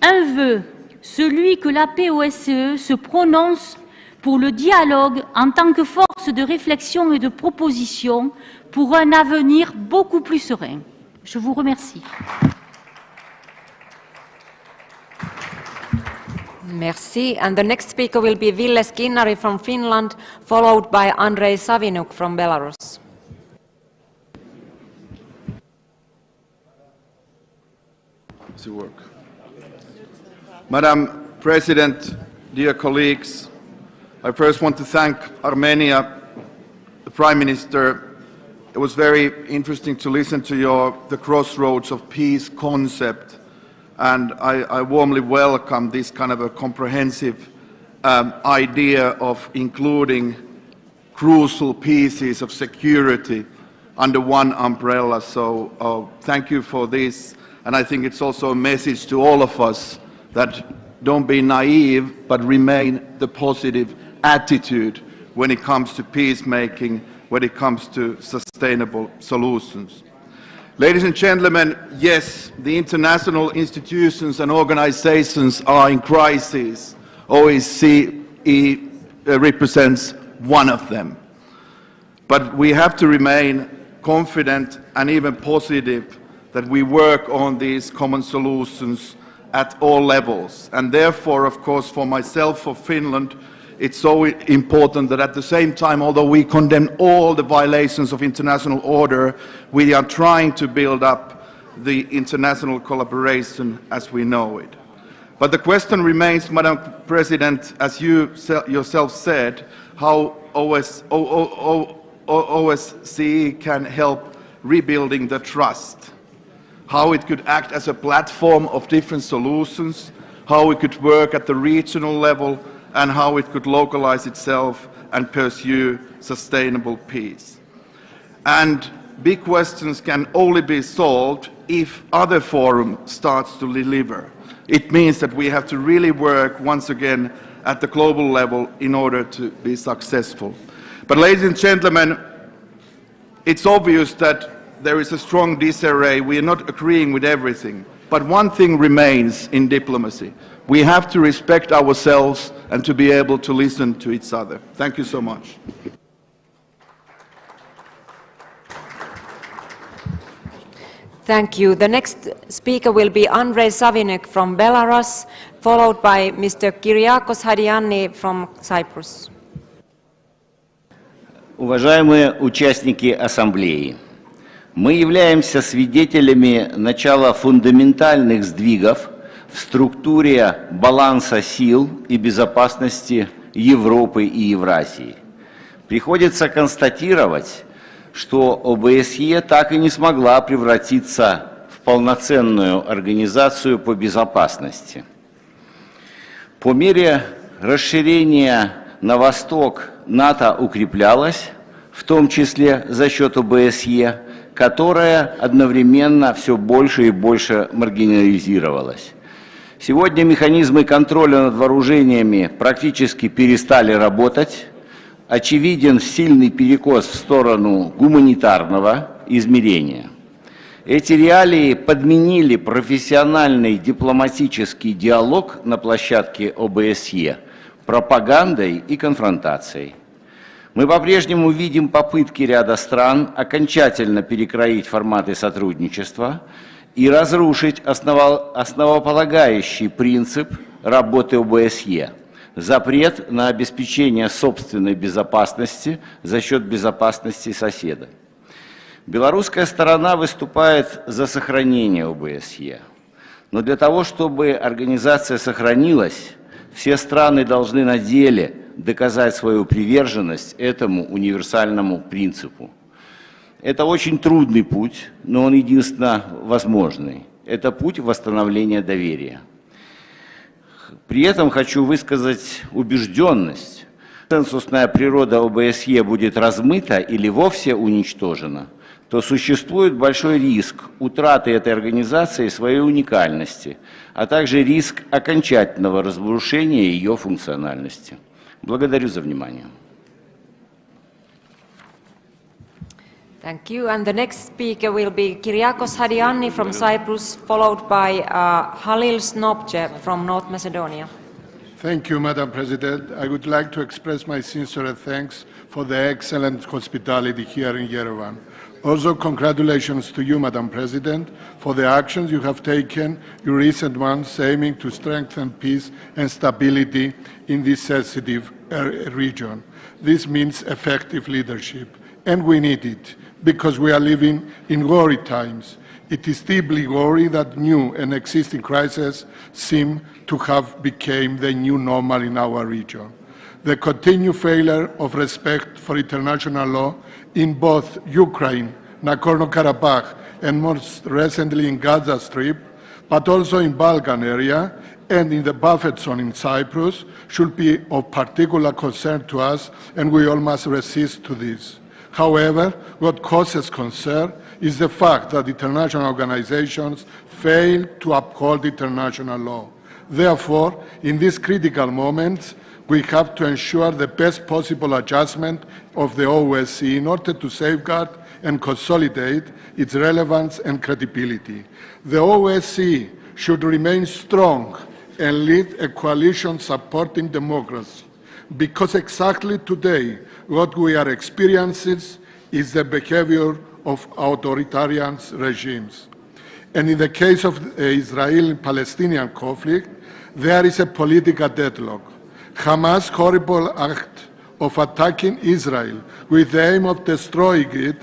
Un vœu, celui que la paix OSCE se prononce pour le dialogue en tant que force de réflexion et de proposition pour un avenir beaucoup plus serein. Je vous remercie. Merci. And the next speaker will be Ville Skinnari from Finland, followed by Andrei Savinuk from Belarus. Does it work? Madam President, dear colleagues, I first want to thank Armenia, the Prime Minister. It was very interesting to listen to the crossroads of peace concept, and I warmly welcome this kind of a comprehensive idea of including crucial pieces of security under one umbrella. So thank you for this, and I think it's also a message to all of us that don't be naive, but remain the positive attitude when it comes to peacemaking, when it comes to sustainable solutions. Ladies and gentlemen, yes, the international institutions and organizations are in crisis. OSCE represents one of them. But we have to remain confident and even positive that we work on these common solutions at all levels. And therefore, of course, for myself, for Finland, it's so important that at the same time, although we condemn all the violations of international order, we are trying to build up the international collaboration as we know it. But the question remains, Madam President, as you yourself said, how OSCE can help rebuilding the trust, how it could act as a platform of different solutions, how it could work at the regional level, and how it could localize itself and pursue sustainable peace. And big questions can only be solved if other forum starts to deliver. It means that we have to really work once again at the global level in order to be successful. But ladies and gentlemen, it's obvious that there is a strong disarray. We are not agreeing with everything. But one thing remains in diplomacy. We have to respect ourselves and to be able to listen to each other. Thank you so much. Thank you. The next speaker will be Andrei Savinek from Belarus, followed by Mr. Kyriakos Hadiani from Cyprus. Уважаемые участники Ассамблеи, мы являемся свидетелями начала фундаментальных сдвигов в структуре баланса сил и безопасности Европы и Евразии. Приходится констатировать, что ОБСЕ так и не смогла превратиться в полноценную организацию по безопасности. По мере расширения на восток НАТО укреплялась, в том числе за счет ОБСЕ, которая одновременно все больше и больше маргинализировалась. Сегодня механизмы контроля над вооружениями практически перестали работать. Очевиден сильный перекос в сторону гуманитарного измерения. Эти реалии подменили профессиональный дипломатический диалог на площадке ОБСЕ пропагандой и конфронтацией. Мы по-прежнему видим попытки ряда стран окончательно перекроить форматы сотрудничества и разрушить основополагающий принцип работы ОБСЕ – запрет на обеспечение собственной безопасности за счет безопасности соседа. Белорусская сторона выступает за сохранение ОБСЕ. Но для того, чтобы организация сохранилась, все страны должны на деле доказать свою приверженность этому универсальному принципу. Это очень трудный путь, но он единственно возможный. Это путь восстановления доверия. При этом хочу высказать убежденность. Консенсусная природа ОБСЕ будет размыта или вовсе уничтожена, то существует большой риск утраты этой организации своей уникальности, а также риск окончательного разрушения ее функциональности. Благодарю за внимание. Thank you. And the next speaker will be Kyriakos Hadiani from Cyprus, followed by Halil Snopche from North Macedonia. Thank you, Madam President. I would like to express my sincere thanks for the excellent hospitality here in Yerevan. Also, congratulations to you, Madam President, for the actions you have taken in recent months aiming to strengthen peace and stability in this sensitive region. This means effective leadership, and we need it, because we are living in worried times. It is deeply worrying that new and existing crises seem to have become the new normal in our region. The continued failure of respect for international law in both Ukraine, Nagorno-Karabakh, and most recently in Gaza Strip, but also in Balkan area and in the buffer zone in Cyprus, should be of particular concern to us, and we all must resist to this. However, what causes concern is the fact that international organizations fail to uphold international law. Therefore, in these critical moments, we have to ensure the best possible adjustment of the OSCE in order to safeguard and consolidate its relevance and credibility. The OSCE should remain strong and lead a coalition supporting democracy, because exactly today what we are experiencing is the behavior of authoritarian regimes. And in the case of the Israeli-Palestinian conflict, there is a political deadlock. Hamas' horrible act of attacking Israel with the aim of destroying it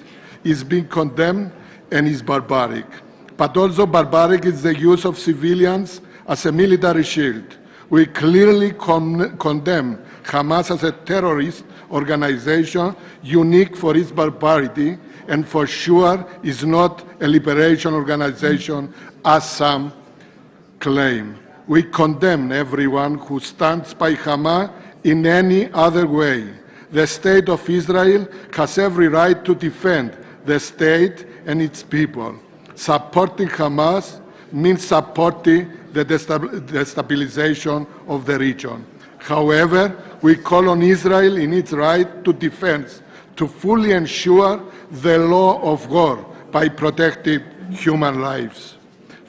is being condemned and is barbaric. But also barbaric is the use of civilians as a military shield. We clearly condemn Hamas as a terrorist organization unique for its barbarity, and for sure is not a liberation organization as some claim. We condemn everyone who stands by Hamas in any other way. The state of Israel has every right to defend the state and its people. Supporting Hamas means supporting the destabilization of the region. However, we call on Israel in its right to defense to fully ensure the law of war by protecting human lives.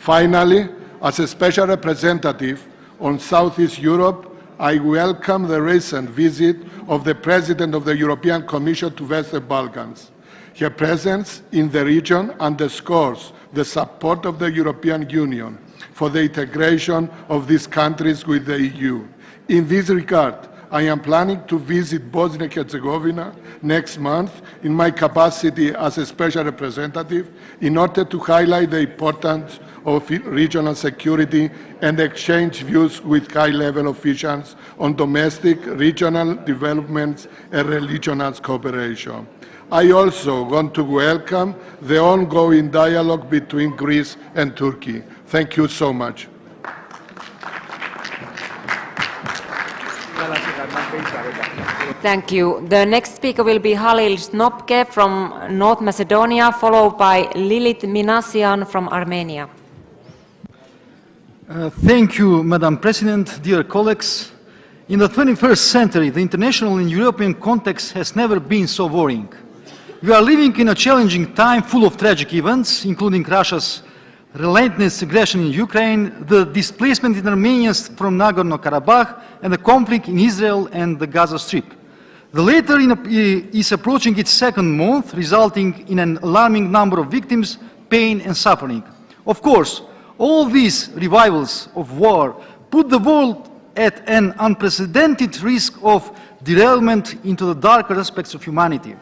Finally, as a special representative on Southeast Europe, I welcome the recent visit of the President of the European Commission to Western Balkans. Her presence in the region underscores the support of the European Union for the integration of these countries with the EU. In this regard, I am planning to visit Bosnia and Herzegovina next month in my capacity as a special representative in order to highlight the importance of regional security and exchange views with high-level officials on domestic, regional developments and regional cooperation. I also want to welcome the ongoing dialogue between Greece and Turkey. Thank you so much. Thank you. The next speaker will be Halil Snopke from North Macedonia, followed by Lilith Minassian from Armenia. Thank you, Madam President, dear colleagues. In the 21st century, the international and European context has never been so worrying. We are living in a challenging time full of tragic events, including Russia's relentless aggression in Ukraine, the displacement in Armenians from Nagorno-Karabakh, and the conflict in Israel and the Gaza Strip. The latter is approaching its second month, resulting in an alarming number of victims, pain and suffering. Of course, all these revivals of war put the world at an unprecedented risk of derailment into the darker aspects of humanity.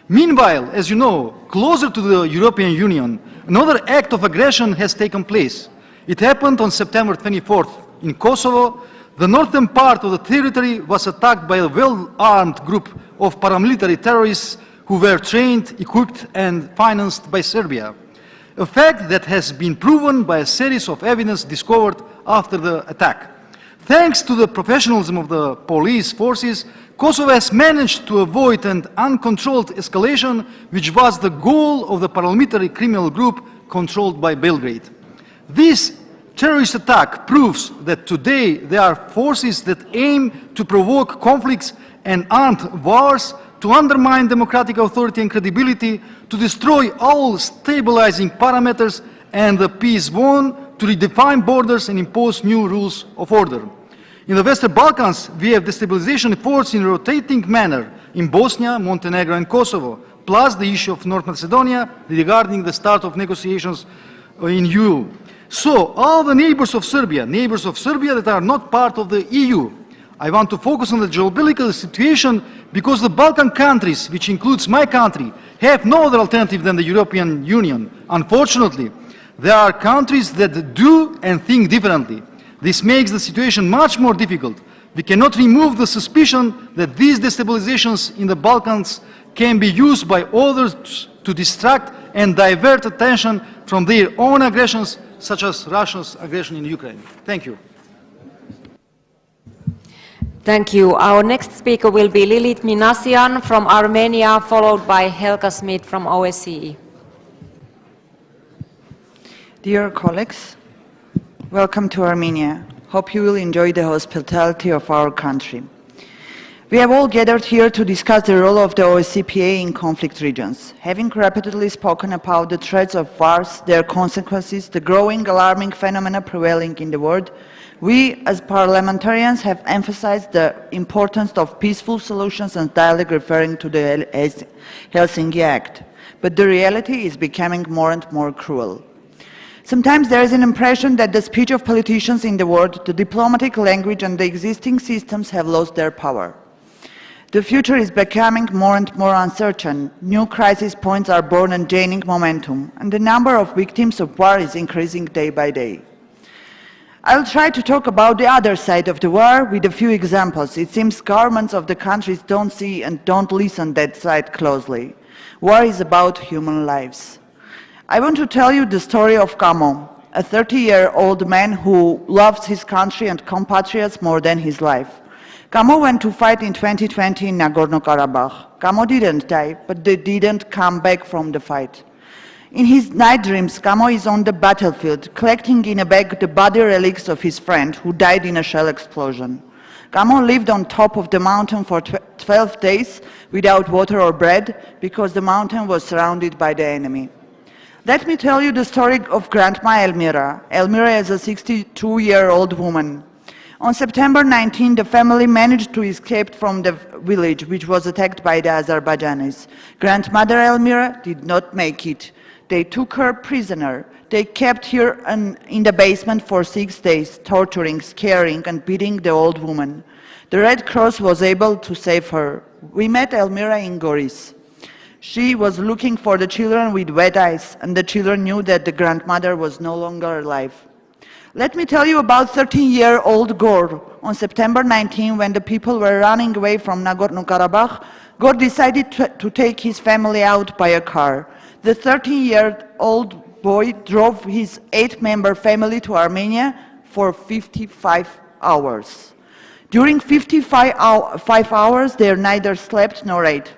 Meanwhile, as you know, closer to the European Union, another act of aggression has taken place. It happened on September 24th in Kosovo. The northern part of the territory was attacked by a well-armed group of paramilitary terrorists who were trained, equipped and financed by Serbia. A fact that has been proven by a series of evidence discovered after the attack. Thanks to the professionalism of the police forces, Kosovo has managed to avoid an uncontrolled escalation, which was the goal of the paramilitary criminal group controlled by Belgrade. This terrorist attack proves that today there are forces that aim to provoke conflicts and armed wars, to undermine democratic authority and credibility, to destroy all stabilizing parameters and the peace won, to redefine borders and impose new rules of order. In the Western Balkans, we have destabilization efforts in a rotating manner in Bosnia, Montenegro and Kosovo, plus the issue of North Macedonia regarding the start of negotiations in EU. So, all the neighbors of Serbia that are not part of the EU, I want to focus on the geopolitical situation because the Balkan countries, which includes my country, have no other alternative than the European Union. Unfortunately, there are countries that do and think differently. This makes the situation much more difficult. We cannot remove the suspicion that these destabilizations in the Balkans can be used by others to distract and divert attention from their own aggressions, such as Russia's aggression in Ukraine. Thank you. Thank you. Our next speaker will be Lilith Minassian from Armenia, followed by Helga Smith from OSCE. Dear colleagues, welcome to Armenia. Hope you will enjoy the hospitality of our country. We have all gathered here to discuss the role of the OSCPA in conflict regions. Having repeatedly spoken about the threats of wars, their consequences, the growing alarming phenomena prevailing in the world, we as parliamentarians have emphasized the importance of peaceful solutions and dialogue, referring to the Helsinki Act. But the reality is becoming more and more cruel. Sometimes there is an impression that the speech of politicians in the world, the diplomatic language and the existing systems have lost their power. The future is becoming more and more uncertain. New crisis points are born and gaining momentum, and the number of victims of war is increasing day by day. I'll try to talk about the other side of the war with a few examples. It seems governments of the countries don't see and don't listen that side closely. War is about human lives. I want to tell you the story of Kamo, a 30-year-old man who loves his country and compatriots more than his life. Kamo went to fight in 2020 in Nagorno-Karabakh. Kamo didn't die, but they didn't come back from the fight. In his night dreams, Kamo is on the battlefield, collecting in a bag the body relics of his friend who died in a shell explosion. Kamo lived on top of the mountain for 12 days without water or bread because the mountain was surrounded by the enemy. Let me tell you the story of Grandma Elmira. Elmira is a 62-year-old woman. On September 19, the family managed to escape from the village, which was attacked by the Azerbaijanis. Grandmother Elmira did not make it. They took her prisoner. They kept her in the basement for 6 days, torturing, scaring, and beating the old woman. The Red Cross was able to save her. We met Elmira in Goris. She was looking for the children with wet eyes, and the children knew that the grandmother was no longer alive. Let me tell you about 13-year-old Gor. On September 19, when the people were running away from Nagorno-Karabakh, Gor decided to take his family out by a car. The 13-year-old boy drove his 8-member family to Armenia for 55 hours. During 55 hours, they neither slept nor ate.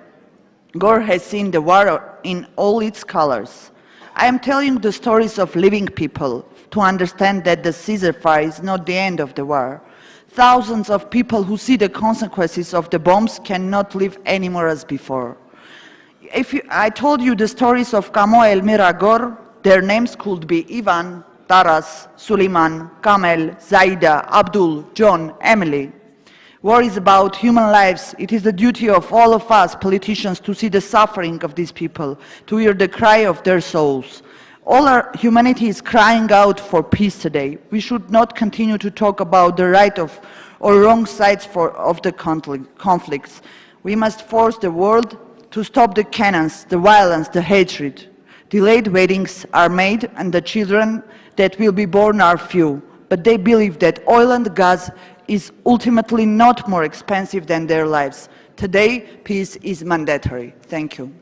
Gor has seen the war in all its colors. I am telling the stories of living people to understand that the ceasefire is not the end of the war. Thousands of people who see the consequences of the bombs cannot live anymore as before. I told you the stories of Kamo, Elmira, Gor, their names could be Ivan, Taras, Suleiman, Kamel, Zaida, Abdul, John, Emily. War is about human lives. It is the duty of all of us, politicians, to see the suffering of these people, to hear the cry of their souls. All our humanity is crying out for peace today. We should not continue to talk about the right of or wrong sides of the conflicts. We must force the world to stop the cannons, the violence, the hatred. Delayed weddings are made, and the children that will be born are few. But they believe that oil and gas is ultimately not more expensive than their lives. Today, peace is mandatory. Thank you.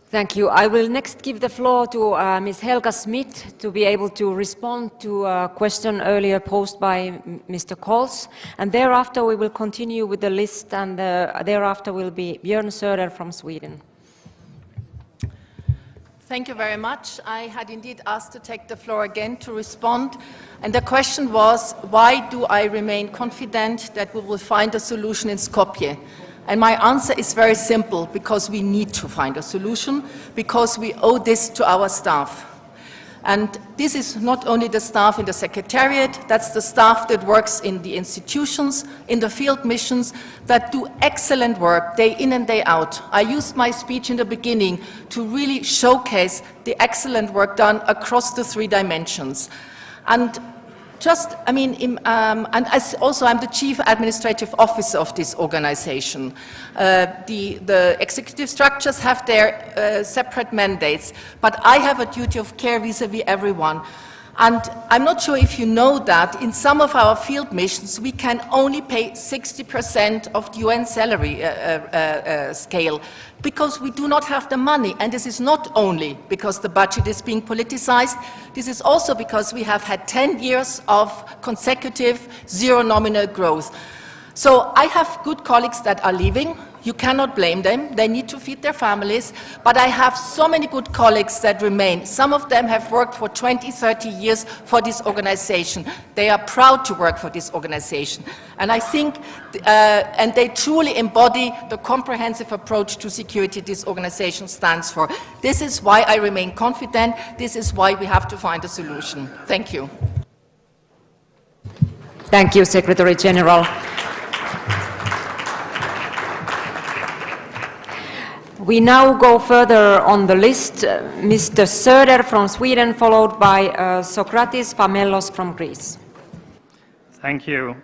Thank you. I will next give the floor to Ms. Helga Smith to be able to respond to a question earlier posed by Mr. Kols. And thereafter we will continue with the list, and thereafter will be Björn Söder from Sweden. Thank you very much. I had indeed asked to take the floor again to respond. And the question was, why do I remain confident that we will find a solution in Skopje? And my answer is very simple, because we need to find a solution, because we owe this to our staff. And this is not only the staff in the Secretariat, that's the staff that works in the institutions, in the field missions, that do excellent work day in and day out. I used my speech in the beginning to really showcase the excellent work done across the 3 dimensions. And and also I'm the Chief Administrative Officer of this organization. The executive structures have their separate mandates, but I have a duty of care vis-à-vis everyone. And I'm not sure if you know that in some of our field missions, we can only pay 60% of the UN salary scale, because we do not have the money. And this is not only because the budget is being politicized, this is also because we have had 10 years of consecutive zero nominal growth. So I have good colleagues that are leaving. You cannot blame them. They need to feed their families. But I have so many good colleagues that remain. Some of them have worked for 20, 30 years for this organization. They are proud to work for this organization. And I think, and they truly embody the comprehensive approach to security this organization stands for. This is why I remain confident. This is why we have to find a solution. Thank you. Thank you, Secretary General. We now go further on the list. Mr. Söder from Sweden, followed by Socrates Pamellos from Greece. Thank you.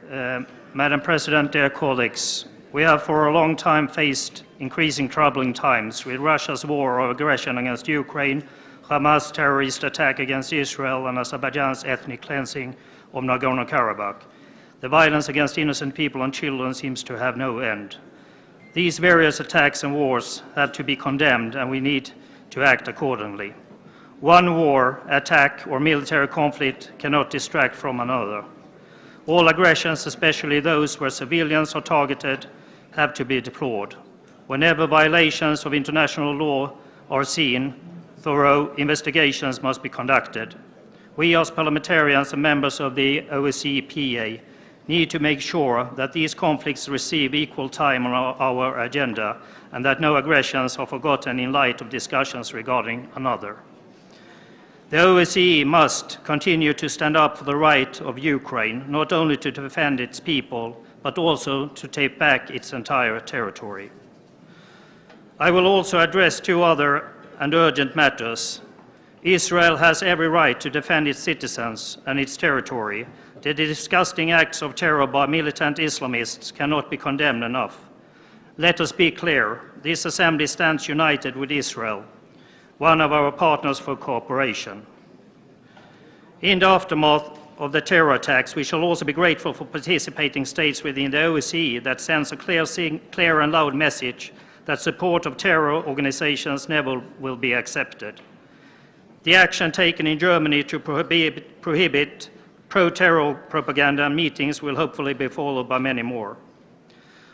Madam President, dear colleagues, we have for a long time faced increasing troubling times with Russia's war of aggression against Ukraine, Hamas' terrorist attack against Israel, and Azerbaijan's ethnic cleansing of Nagorno-Karabakh. The violence against innocent people and children seems to have no end. These various attacks and wars have to be condemned, and we need to act accordingly. One war, attack, or military conflict cannot distract from another. All aggressions, especially those where civilians are targeted, have to be deplored. Whenever violations of international law are seen, thorough investigations must be conducted. We as parliamentarians and members of the OSCE PA need to make sure that these conflicts receive equal time on our agenda and that no aggressions are forgotten in light of discussions regarding another. The OSCE must continue to stand up for the right of Ukraine, not only to defend its people, but also to take back its entire territory. I will also address two other and urgent matters. Israel has every right to defend its citizens and its territory. The disgusting acts of terror by militant Islamists cannot be condemned enough. Let us be clear, this Assembly stands united with Israel, one of our partners for cooperation. In the aftermath of the terror attacks, we shall also be grateful for participating states within the OSCE that sends a clear and loud message that support of terror organizations never will be accepted. The action taken in Germany to prohibit pro-terror propaganda and meetings will hopefully be followed by many more.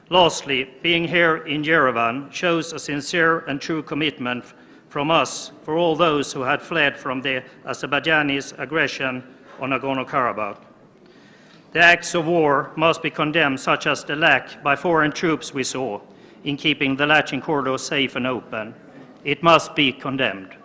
Lastly, being here in Yerevan shows a sincere and true commitment from us for all those who had fled from the Azerbaijani aggression on Nagorno-Karabakh. The acts of war must be condemned, such as the lack by foreign troops we saw in keeping the Lachin corridor safe and open. It must be condemned.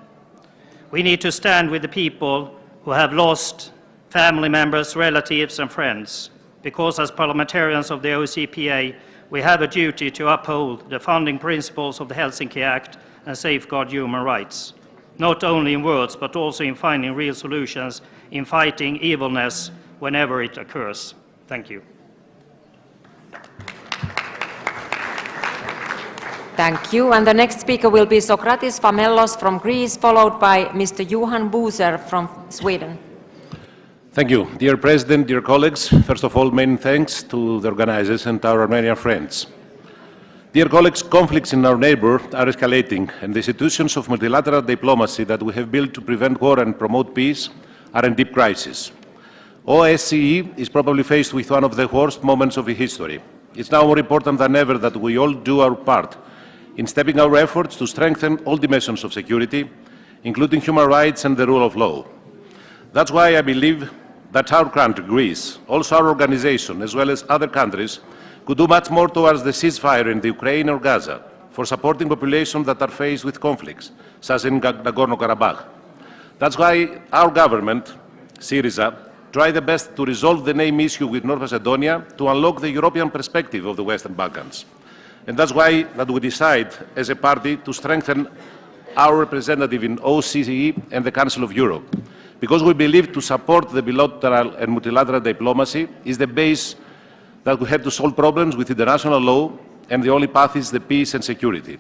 We need to stand with the people who have lost family members, relatives and friends, because as parliamentarians of the OSCE, we have a duty to uphold the founding principles of the Helsinki Act and safeguard human rights, not only in words, but also in finding real solutions in fighting evilness whenever it occurs. Thank you. Thank you. And the next speaker will be Sokratis Famellos from Greece, followed by Mr. Johan Buser from Sweden. Thank you. Dear President, dear colleagues, first of all, many thanks to the organizers and our Armenian friends. Dear colleagues, conflicts in our neighbor are escalating, and the institutions of multilateral diplomacy that we have built to prevent war and promote peace are in deep crisis. OSCE is probably faced with one of the worst moments of its history. It's now more important than ever that we all do our part in stepping our efforts to strengthen all dimensions of security, including human rights and the rule of law. That's why I believe that our country, Greece, also our organization, as well as other countries, could do much more towards the ceasefire in the Ukraine or Gaza for supporting populations that are faced with conflicts, such as in Nagorno-Karabakh. That's why our government, Syriza, tried the best to resolve the name issue with North Macedonia to unlock the European perspective of the Western Balkans. And that's why we decide as a party to strengthen our representative in OSCE and the Council of Europe, because we believe to support the bilateral and multilateral diplomacy is the base that we have to solve problems with international law, and the only path is the peace and security.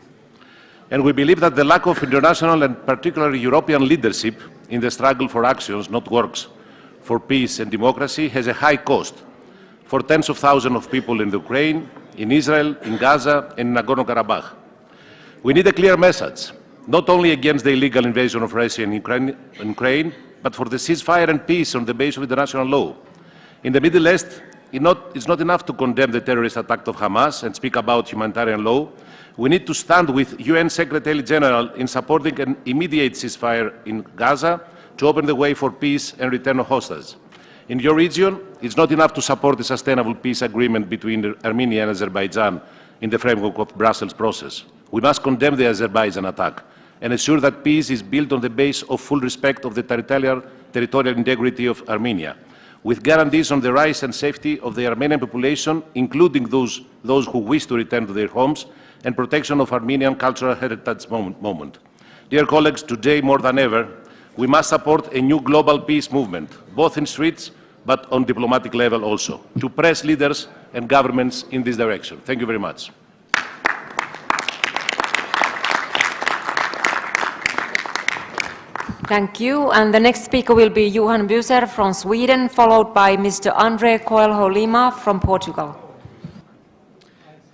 And we believe that the lack of international and particularly European leadership in the struggle for actions, not works, for peace and democracy has a high cost for tens of thousands of people in Ukraine, in Israel, in Gaza, and in Nagorno-Karabakh. We need a clear message, not only against the illegal invasion of Russia in Ukraine, but for the ceasefire and peace on the basis of international law. In the Middle East, it's not enough to condemn the terrorist attack of Hamas and speak about humanitarian law. We need to stand with UN Secretary General in supporting an immediate ceasefire in Gaza to open the way for peace and return of hostages. In your region, it's not enough to support a sustainable peace agreement between Armenia and Azerbaijan in the framework of the Brussels process. We must condemn the Azerbaijan attack and ensure that peace is built on the basis of full respect of the territorial integrity of Armenia, with guarantees on the rights and safety of the Armenian population, including those who wish to return to their homes, and protection of Armenian cultural heritage moment. Dear colleagues, today more than ever, we must support a new global peace movement, both in streets but on diplomatic level also, to press leaders and governments in this direction. Thank you very much. Thank you. And the next speaker will be Johan Buser from Sweden, followed by Mr. Andre Coelho Lima from Portugal.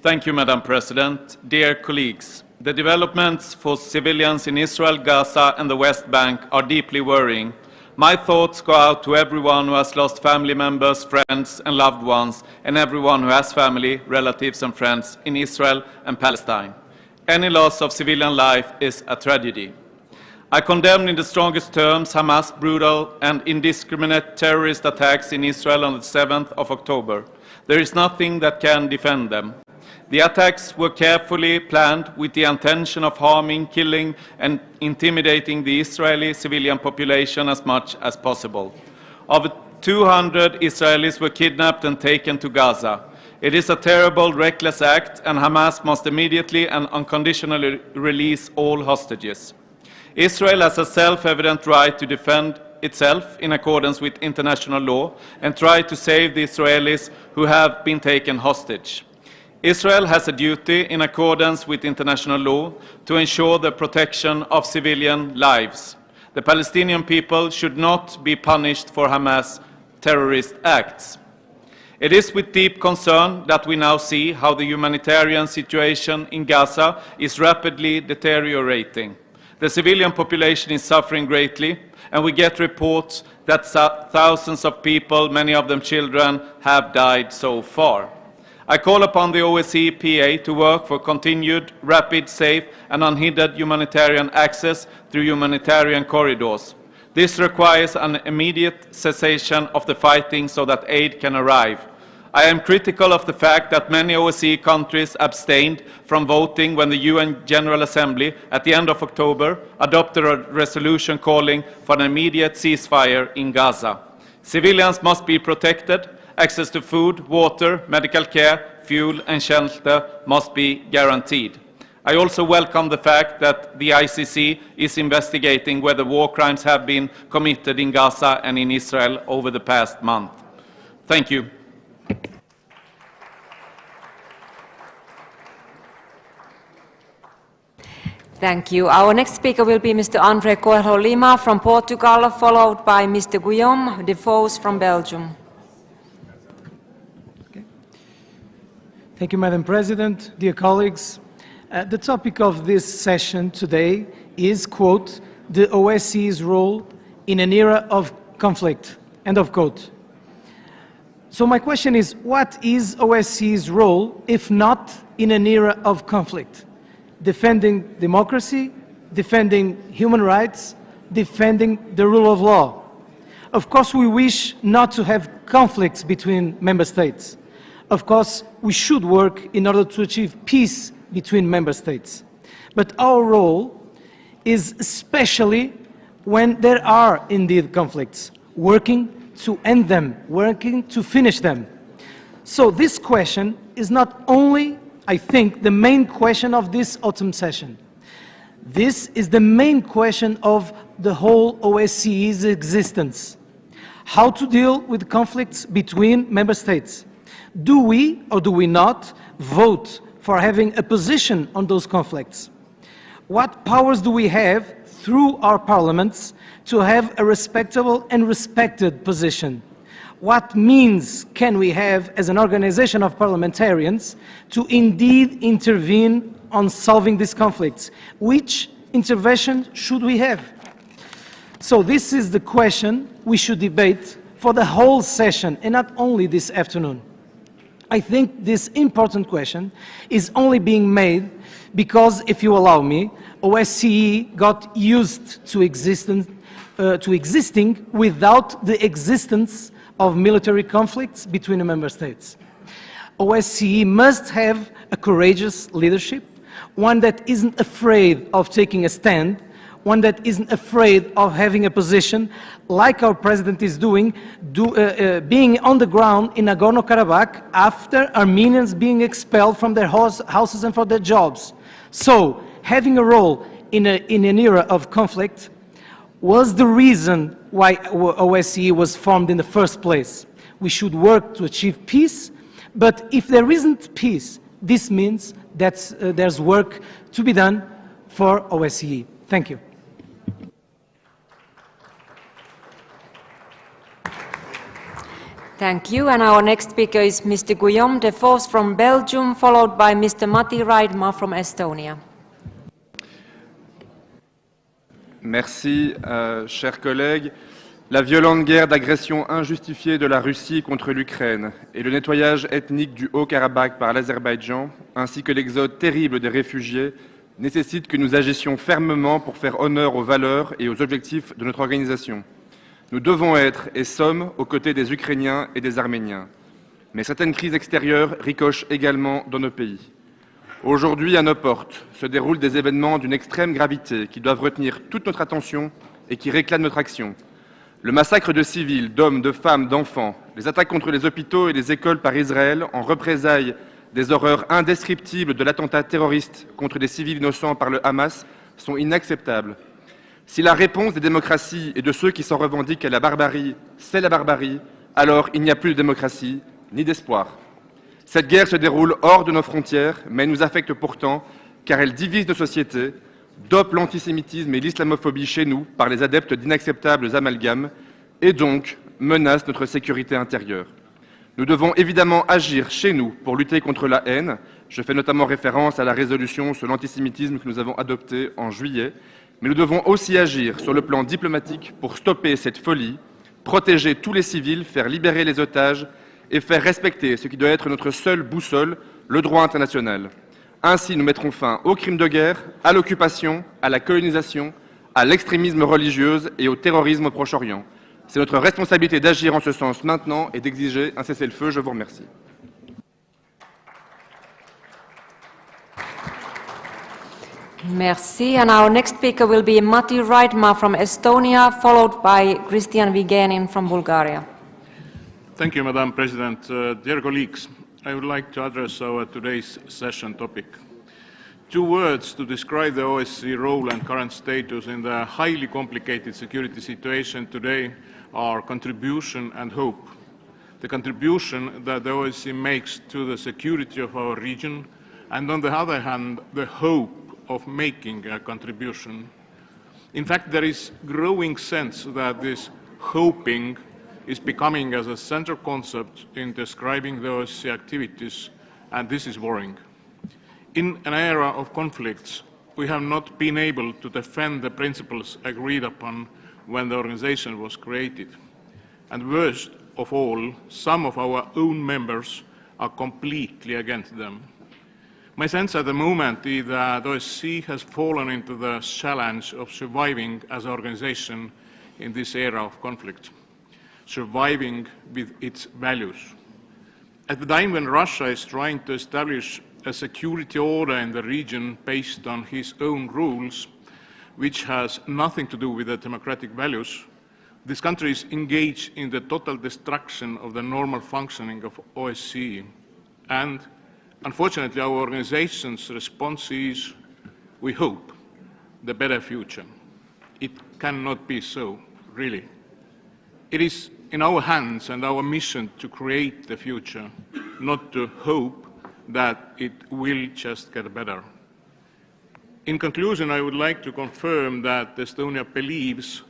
Thank you, Madam President. Dear colleagues, the developments for civilians in Israel, Gaza, and the West Bank are deeply worrying. My thoughts go out to everyone who has lost family members, friends, and loved ones, and everyone who has family, relatives, and friends in Israel and Palestine. Any loss of civilian life is a tragedy. I condemn in the strongest terms Hamas' brutal and indiscriminate terrorist attacks in Israel on the 7th of October. There is nothing that can defend them. The attacks were carefully planned with the intention of harming, killing, and intimidating the Israeli civilian population as much as possible. Over 200 Israelis were kidnapped and taken to Gaza. It is a terrible, reckless act, and Hamas must immediately and unconditionally release all hostages. Israel has a self-evident right to defend itself in accordance with international law and try to save the Israelis who have been taken hostage. Israel has a duty in accordance with international law to ensure the protection of civilian lives. The Palestinian people should not be punished for Hamas terrorist acts. It is with deep concern that we now see how the humanitarian situation in Gaza is rapidly deteriorating. The civilian population is suffering greatly, and we get reports that thousands of people, many of them children, have died so far. I call upon the OSCE PA to work for continued, rapid, safe, and unhindered humanitarian access through humanitarian corridors. This requires an immediate cessation of the fighting so that aid can arrive. I am critical of the fact that many OSCE countries abstained from voting when the UN General Assembly at the end of October adopted a resolution calling for an immediate ceasefire in Gaza. Civilians must be protected. Access to food, water, medical care, fuel, and shelter must be guaranteed. I also welcome the fact that the ICC is investigating whether war crimes have been committed in Gaza and in Israel over the past month. Thank you. Thank you. Our next speaker will be Mr. André Coelho Lima from Portugal, followed by Mr. Guillaume Defoes from Belgium. Thank you, Madam President. Dear colleagues, the topic of this session today is, quote, the OSCE's role in an era of conflict, end of quote. So my question is, what is OSCE's role if not in an era of conflict? Defending democracy, defending human rights, defending the rule of law. Of course, we wish not to have conflicts between member states. Of course, we should work in order to achieve peace between member states. But our role is especially when there are indeed conflicts, working to end them, working to finish them. So this question is not only, I think, the main question of this autumn session. This is the main question of the whole OSCE's existence. How to deal with conflicts between member states. Do we or do we not vote for having a position on those conflicts? What powers do we have through our parliaments to have a respectable and respected position? What means can we have as an organization of parliamentarians to indeed intervene on solving these conflicts? Which intervention should we have? So this is the question we should debate for the whole session and not only this afternoon. I think this important question is only being made because, if you allow me, OSCE got used to existing without the existence of military conflicts between the member states. OSCE must have a courageous leadership, one that isn't afraid of taking a stand, one that isn't afraid of having a position, like our president is doing, being on the ground in Nagorno-Karabakh after Armenians being expelled from their houses and from their jobs. So, having a role in an era of conflict was the reason why OSCE was formed in the first place. We should work to achieve peace, but if there isn't peace, this means that there's work to be done for OSCE. Thank you. Thank you. And our next speaker is Mr. Guillaume Defoes from Belgium, followed by Mr. Matti Raidma from Estonia. Merci, chers collègues. La violente guerre d'agression injustifiée de la Russie contre l'Ukraine et le nettoyage ethnique du Haut-Karabakh par l'Azerbaïdjan, ainsi que l'exode terrible des réfugiés, nécessite que nous agissions fermement pour faire honneur aux valeurs et aux objectifs de notre organisation. Nous devons être et sommes aux côtés des Ukrainiens et des Arméniens. Mais certaines crises extérieures ricochent également dans nos pays. Aujourd'hui, à nos portes, se déroulent des événements d'une extrême gravité qui doivent retenir toute notre attention et qui réclament notre action. Le massacre de civils, d'hommes, de femmes, d'enfants, les attaques contre les hôpitaux et les écoles par Israël en représailles des horreurs indescriptibles de l'attentat terroriste contre des civils innocents par le Hamas sont inacceptables. Si la réponse des démocraties et de ceux qui s'en revendiquent à la barbarie, c'est la barbarie, alors il n'y a plus de démocratie ni d'espoir. Cette guerre se déroule hors de nos frontières, mais nous affecte pourtant, car elle divise nos sociétés, dope l'antisémitisme et l'islamophobie chez nous par les adeptes d'inacceptables amalgames, et donc menace notre sécurité intérieure. Nous devons évidemment agir chez nous pour lutter contre la haine. Je fais notamment référence à la résolution sur l'antisémitisme que nous avons adoptée en juillet, mais nous devons aussi agir sur le plan diplomatique pour stopper cette folie, protéger tous les civils, faire libérer les otages et faire respecter ce qui doit être notre seule boussole, le droit international. Ainsi, nous mettrons fin aux crimes de guerre, à l'occupation, à la colonisation, à l'extrémisme religieux et au terrorisme au Proche-Orient. C'est notre responsabilité d'agir en ce sens maintenant et d'exiger un cessez-le-feu. Je vous remercie. Merci. And our next speaker will be Mati Raidma from Estonia, followed by Christian Vigenin from Bulgaria. Thank you, Madam President. Dear colleagues, I would like to address our today's session topic. 2 words to describe the OSCE role and current status in the highly complicated security situation today are contribution and hope. The contribution that the OSCE makes to the security of our region, and on the other hand, the hope of making a contribution. In fact, there is growing sense that this hoping is becoming as a central concept in describing the OSCE activities, and this is worrying. In an era of conflicts, we have not been able to defend the principles agreed upon when the organization was created. And worst of all, some of our own members are completely against them. My sense at the moment is that OSCE has fallen into the challenge of surviving as an organization in this era of conflict, surviving with its values. At the time when Russia is trying to establish a security order in the region based on his own rules, which has nothing to do with the democratic values, this country is engaged in the total destruction of the normal functioning of OSCE. And unfortunately, our organization's response is, we hope, the better future. It cannot be so, really. It is in our hands and our mission to create the future, not to hope that it will just get better. In conclusion, I would like to confirm that Estonia believes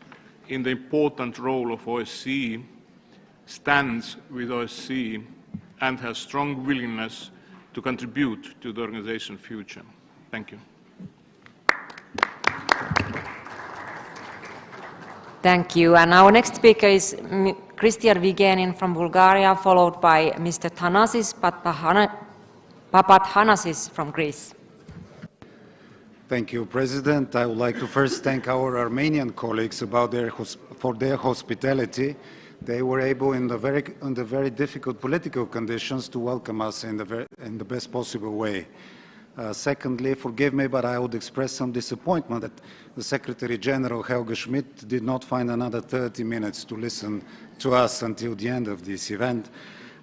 in the important role of OSCE, stands with OSCE, and has strong willingness to contribute to the organization's future. Thank you. Thank you. And our next speaker is Christian Vigenin from Bulgaria, followed by Mr. Thanasis Papathanasis from Greece. Thank you, President. I would like to first thank our Armenian colleagues for their hospitality. They were able, under very difficult political conditions, to welcome us in the best possible way. Secondly, forgive me, but I would express some disappointment that the Secretary General Helge Schmidt did not find another 30 minutes to listen to us until the end of this event.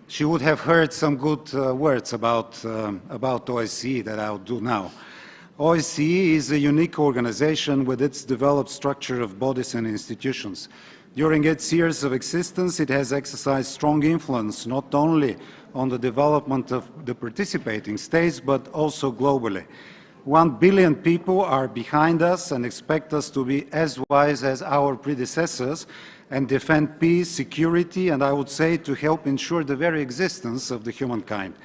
She would have heard some good words about OSCE that I will do now. OSCE is a unique organization with its developed structure of bodies and institutions. During its years of existence, it has exercised strong influence not only on the development of the participating states, but also globally. 1 billion people are behind us and expect us to be as wise as our predecessors and defend peace, security, and I would say to help ensure the very existence of the humankind.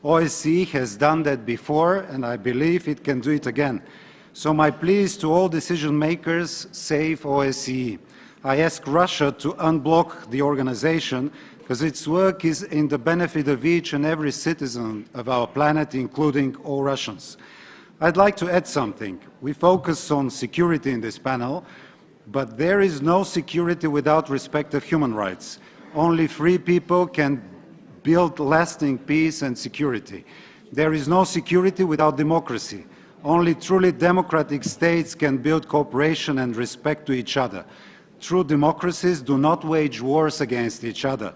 OSCE has done that before, and I believe it can do it again. So my plea is to all decision makers, save OSCE. I ask Russia to unblock the organization because its work is in the benefit of each and every citizen of our planet, including all Russians. I'd like to add something. We focus on security in this panel, but there is no security without respect of human rights. Only free people can build lasting peace and security. There is no security without democracy. Only truly democratic states can build cooperation and respect to each other. True democracies do not wage wars against each other.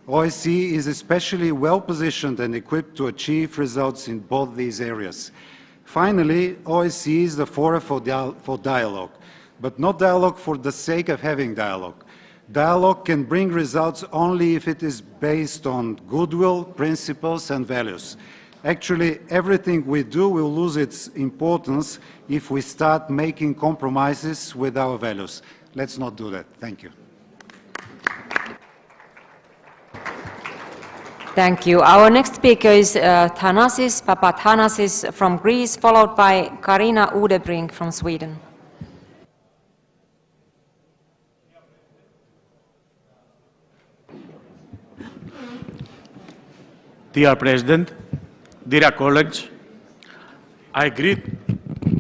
OSCE is especially well positioned and equipped to achieve results in both these areas. Finally, OSCE is the forum for dialogue, but not dialogue for the sake of having dialogue. Dialogue can bring results only if it is based on goodwill, principles, and values. Actually, everything we do will lose its importance if we start making compromises with our values. Let's not do that. Thank you. Thank you. Our next speaker is Thanasis Papathanasis from Greece, followed by Carina Udebrink from Sweden. Dear President, dear colleagues, I greet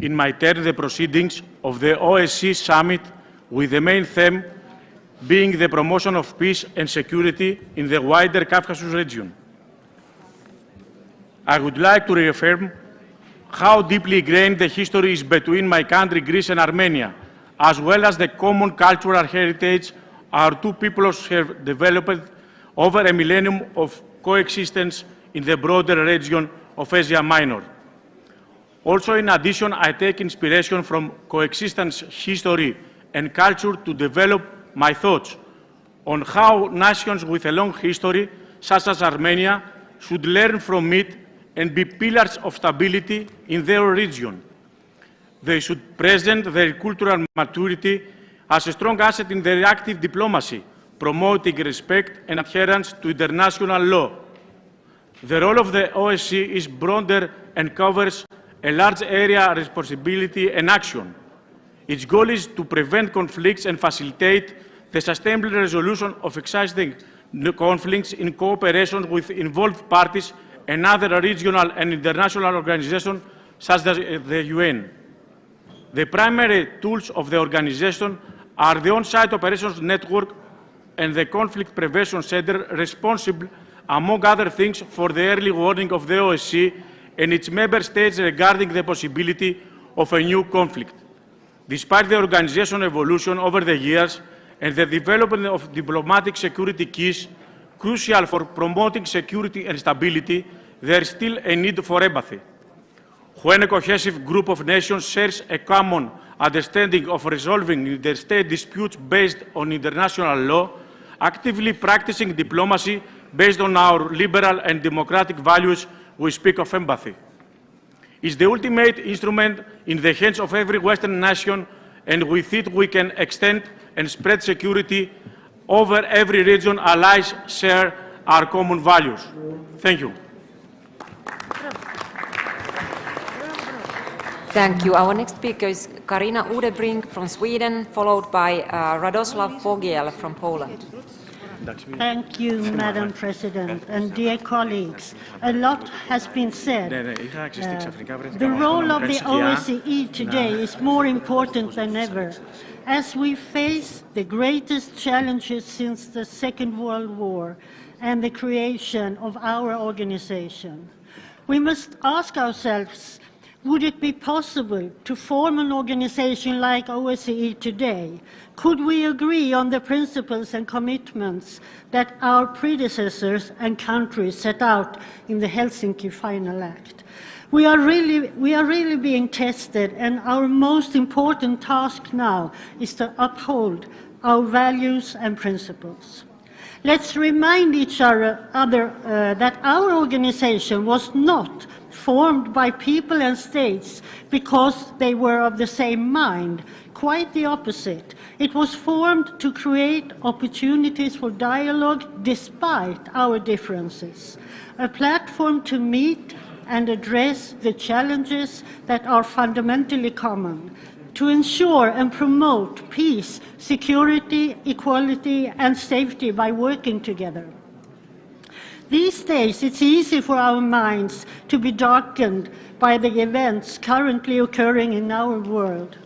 in my turn the proceedings of the OSCE Summit with the main theme being the promotion of peace and security in the wider Caucasus region. I would like to reaffirm how deeply ingrained the history is between my country, Greece, and Armenia, as well as the common cultural heritage our two peoples have developed over a millennium of coexistence in the broader region of Asia Minor. Also, in addition, I take inspiration from coexistence history and culture to develop my thoughts on how nations with a long history, such as Armenia, should learn from it and be pillars of stability in their region. They should present their cultural maturity as a strong asset in their active diplomacy, promoting respect and adherence to international law. The role of the OSCE is broader and covers a large area of responsibility and action. Its goal is to prevent conflicts and facilitate the sustainable resolution of existing conflicts in cooperation with involved parties and other regional and international organizations such as the UN. The primary tools of the organization are the on-site operations network and the Conflict Prevention Center, responsible, among other things, for the early warning of the OSCE and its member states regarding the possibility of a new conflict. Despite the organization's evolution over the years and the development of diplomatic security keys, crucial for promoting security and stability, there is still a need for empathy. When a cohesive group of nations shares a common understanding of resolving interstate disputes based on international law, actively practicing diplomacy based on our liberal and democratic values, we speak of empathy. It's the ultimate instrument in the hands of every Western nation, and with it we can extend and spread security over every region. Allies share our common values. Thank you. Thank you. Our next speaker is Carina Udebrink from Sweden, followed by Radoslav Fogiel from Poland. Thank you, Madam President, and dear colleagues. A lot has been said. The role of the OSCE today is more important than ever, as we face the greatest challenges since the Second World War and the creation of our organization. We must ask ourselves, would it be possible to form an organization like OSCE today? Could we agree on the principles and commitments that our predecessors and countries set out in the Helsinki Final Act? We are really being tested, and our most important task now is to uphold our values and principles. Let's remind each other that our organization was not formed by people and states because they were of the same mind. Quite the opposite. It was formed to create opportunities for dialogue despite our differences, a platform to meet and address the challenges that are fundamentally common, to ensure and promote peace, security, equality, and safety by working together. These days, it's easy for our minds to be darkened by the events currently occurring in our world.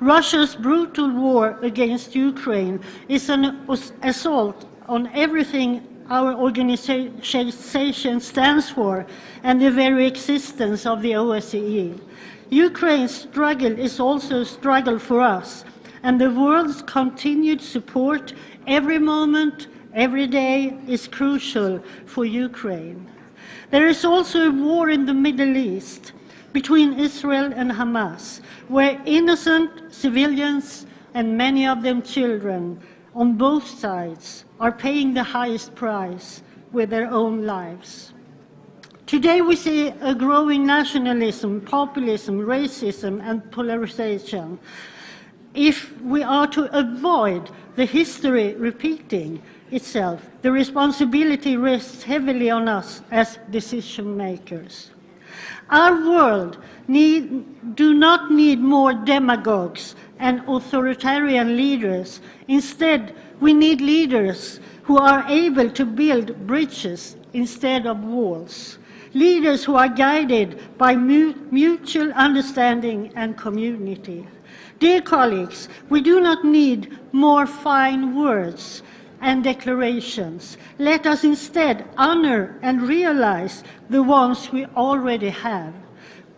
Russia's brutal war against Ukraine is an assault on everything our organization stands for and the very existence of the OSCE. Ukraine's struggle is also a struggle for us, and the world's continued support every moment, every day is crucial for Ukraine. There is also a war in the Middle East between Israel and Hamas, where innocent civilians, and many of them children, on both sides are paying the highest price with their own lives. Today we see a growing nationalism, populism, racism, and polarization. If we are to avoid the history repeating itself, the responsibility rests heavily on us as decision makers. Our world do not need more demagogues and authoritarian leaders. Instead, we need leaders who are able to build bridges instead of walls. Leaders who are guided by mutual understanding and community. Dear colleagues, we do not need more fine words and declarations. Let us instead honor and realize the ones we already have.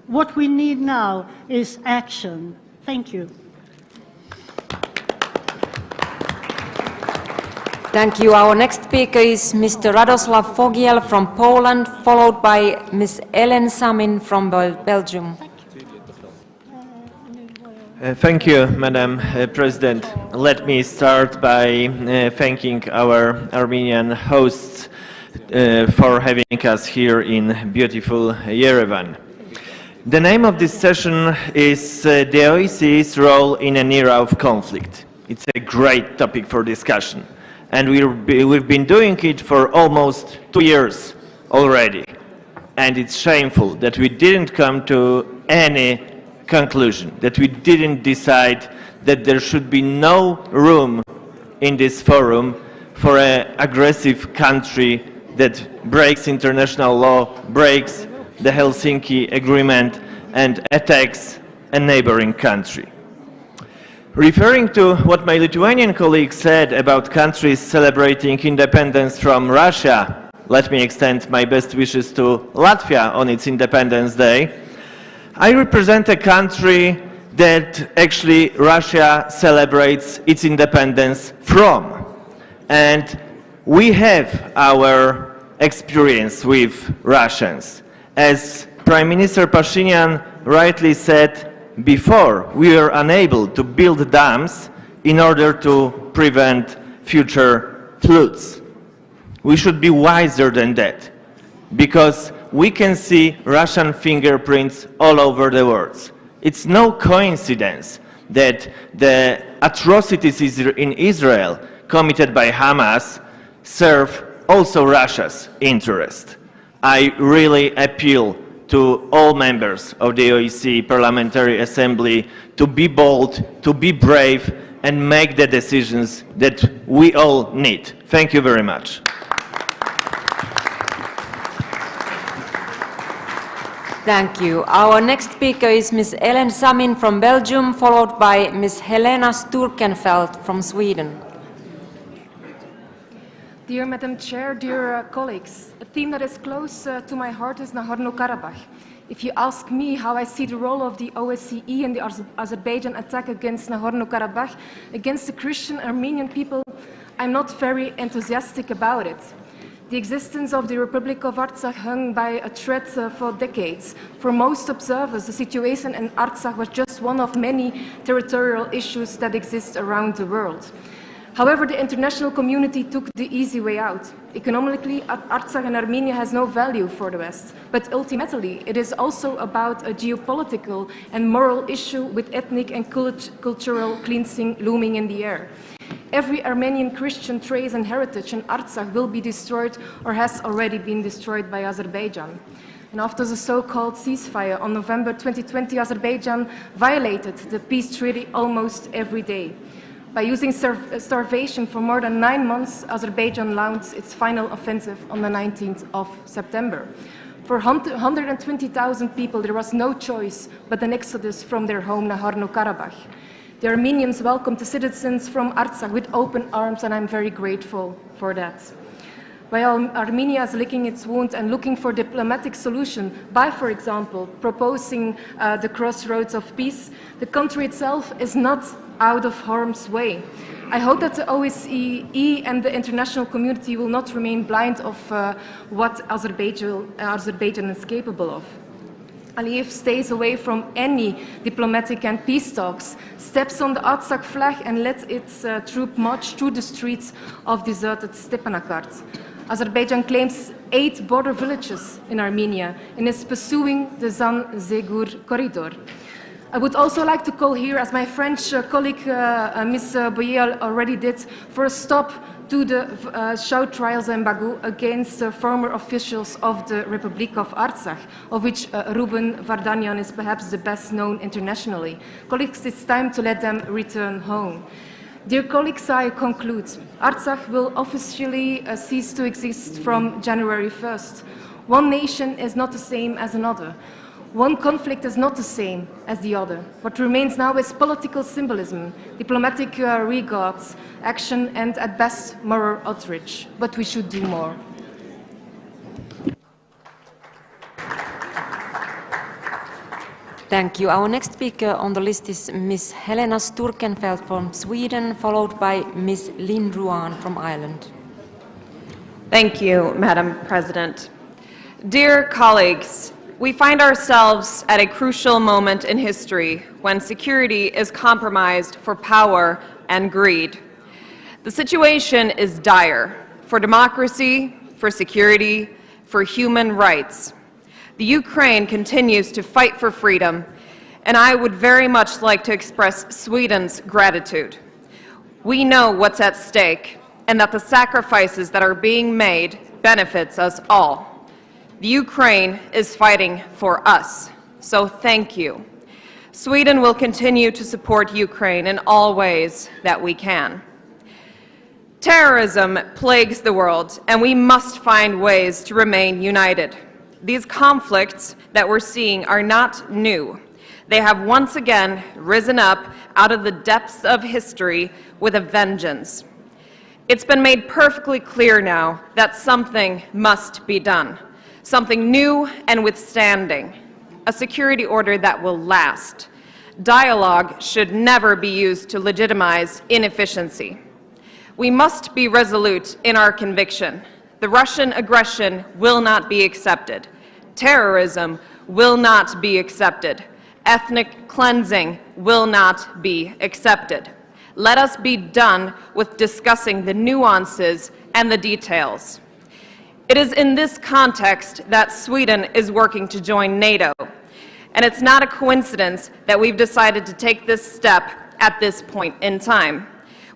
What we need now is action. Thank you. Thank you. Our next speaker is Mr. Radoslav Fogiel from Poland, followed by Ms. Ellen Samin from Belgium. Thank you, Madam President. Let me start by thanking our Armenian hosts for having us here in beautiful Yerevan. The name of this session is the OSCE's role in an era of conflict. It's a great topic for discussion, and we've been doing it for almost 2 years already. And it's shameful that we didn't come to any conclusion, that we didn't decide that there should be no room in this forum for an aggressive country that breaks international law, breaks the Helsinki Agreement, and attacks a neighboring country. Referring to what my Lithuanian colleague said about countries celebrating independence from Russia, let me extend my best wishes to Latvia on its Independence Day. I represent a country that actually Russia celebrates its independence from. And we have our experience with Russians. As Prime Minister Pashinyan rightly said before, we were unable to build dams in order to prevent future floods. We should be wiser than that, because we can see Russian fingerprints all over the world. It's no coincidence that the atrocities in Israel committed by Hamas serve also Russia's interest. I really appeal to all members of the OSCE Parliamentary Assembly to be bold, to be brave, and make the decisions that we all need. Thank you very much. Thank you. Our next speaker is Ms. Ellen Samin from Belgium, followed by Ms. Helena Sturkenfeld from Sweden. Dear Madam Chair, dear colleagues, a theme that is close to my heart is Nagorno-Karabakh. If you ask me how I see the role of the OSCE in the Azerbaijan attack against Nagorno-Karabakh, against the Christian Armenian people, I'm not very enthusiastic about it. The existence of the Republic of Artsakh hung by a thread for decades. For most observers, the situation in Artsakh was just one of many territorial issues that exist around the world. However, the international community took the easy way out. Economically, Artsakh and Armenia has no value for the West, but ultimately it is also about a geopolitical and moral issue with ethnic and cultural cleansing looming in the air. Every Armenian Christian trace and heritage in Artsakh will be destroyed or has already been destroyed by Azerbaijan. And after the so-called ceasefire on November 2020, Azerbaijan violated the peace treaty almost every day. By using starvation for more than 9 months, Azerbaijan launched its final offensive on the 19th of September. For 120,000 people, there was no choice but an exodus from their home, Nagorno-Karabakh. The Armenians welcomed the citizens from Artsakh with open arms, and I'm very grateful for that. While Armenia is licking its wound and looking for diplomatic solution by, for example, proposing the crossroads of peace, the country itself is not out of harm's way. I hope that the OSCE and the international community will not remain blind of what Azerbaijan is capable of. Aliyev stays away from any diplomatic and peace talks, steps on the Artsakh flag and lets its troop march through the streets of deserted Stepanakert. Azerbaijan claims 8 border villages in Armenia and is pursuing the Zan-Zegur corridor. I would also like to call here, as my French colleague Ms. Boyel already did, for a stop to the show trials in Baku against former officials of the Republic of Artsakh, of which Ruben Vardanyan is perhaps the best known internationally. Colleagues, it's time to let them return home. Dear colleagues, I conclude. Artsakh will officially cease to exist from January 1st. One nation is not the same as another. One conflict is not the same as the other. What remains now is political symbolism, diplomatic regards, action, and at best moral outrage. But we should do more. Thank you. Our next speaker on the list is Ms. Helena Sturkenfeldt from Sweden, followed by Ms. Lynn Ruan from Ireland. Thank you, Madam President. Dear colleagues, we find ourselves at a crucial moment in history when security is compromised for power and greed. The situation is dire for democracy, for security, for human rights. The Ukraine continues to fight for freedom, and I would very much like to express Sweden's gratitude. We know what's at stake and that the sacrifices that are being made benefits us all. The Ukraine is fighting for us, so thank you. Sweden will continue to support Ukraine in all ways that we can. Terrorism plagues the world, and we must find ways to remain united. These conflicts that we're seeing are not new. They have once again risen up out of the depths of history with a vengeance. It's been made perfectly clear now that something must be done, something new and withstanding, a security order that will last. Dialogue should never be used to legitimize inefficiency. We must be resolute in our conviction. The Russian aggression will not be accepted. Terrorism will not be accepted. Ethnic cleansing will not be accepted. Let us be done with discussing the nuances and the details. It is in this context that Sweden is working to join NATO, and it's not a coincidence that we've decided to take this step at this point in time.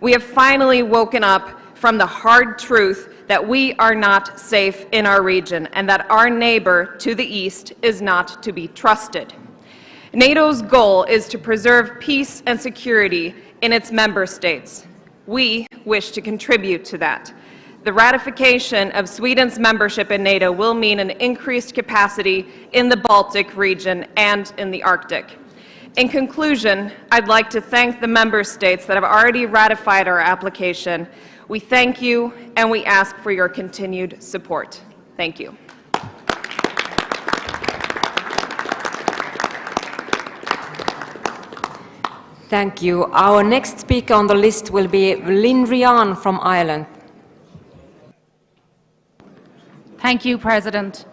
We have finally woken up from the hard truth that we are not safe in our region and that our neighbor to the east is not to be trusted. NATO's goal is to preserve peace and security in its member states. We wish to contribute to that. The ratification of Sweden's membership in NATO will mean an increased capacity in the Baltic region and in the Arctic. In conclusion, I'd like to thank the member states that have already ratified our application. We thank you and we ask for your continued support. Thank you. Thank you. Our next speaker on the list will be Lynn Ruan from Ireland. Thank you, President.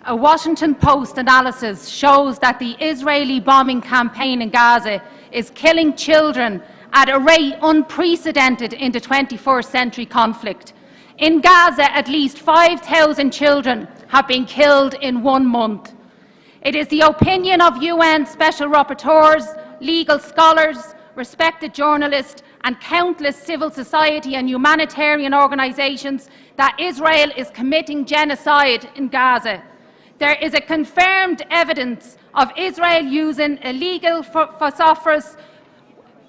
A Washington Post analysis shows that the Israeli bombing campaign in Gaza is killing children at a rate unprecedented in the 21st century conflict. In Gaza, at least 5,000 children have been killed in 1 month. It is the opinion of UN special rapporteurs, legal scholars, respected journalists, and countless civil society and humanitarian organisations that Israel is committing genocide in Gaza. There is a confirmed evidence of Israel using illegal phosphorus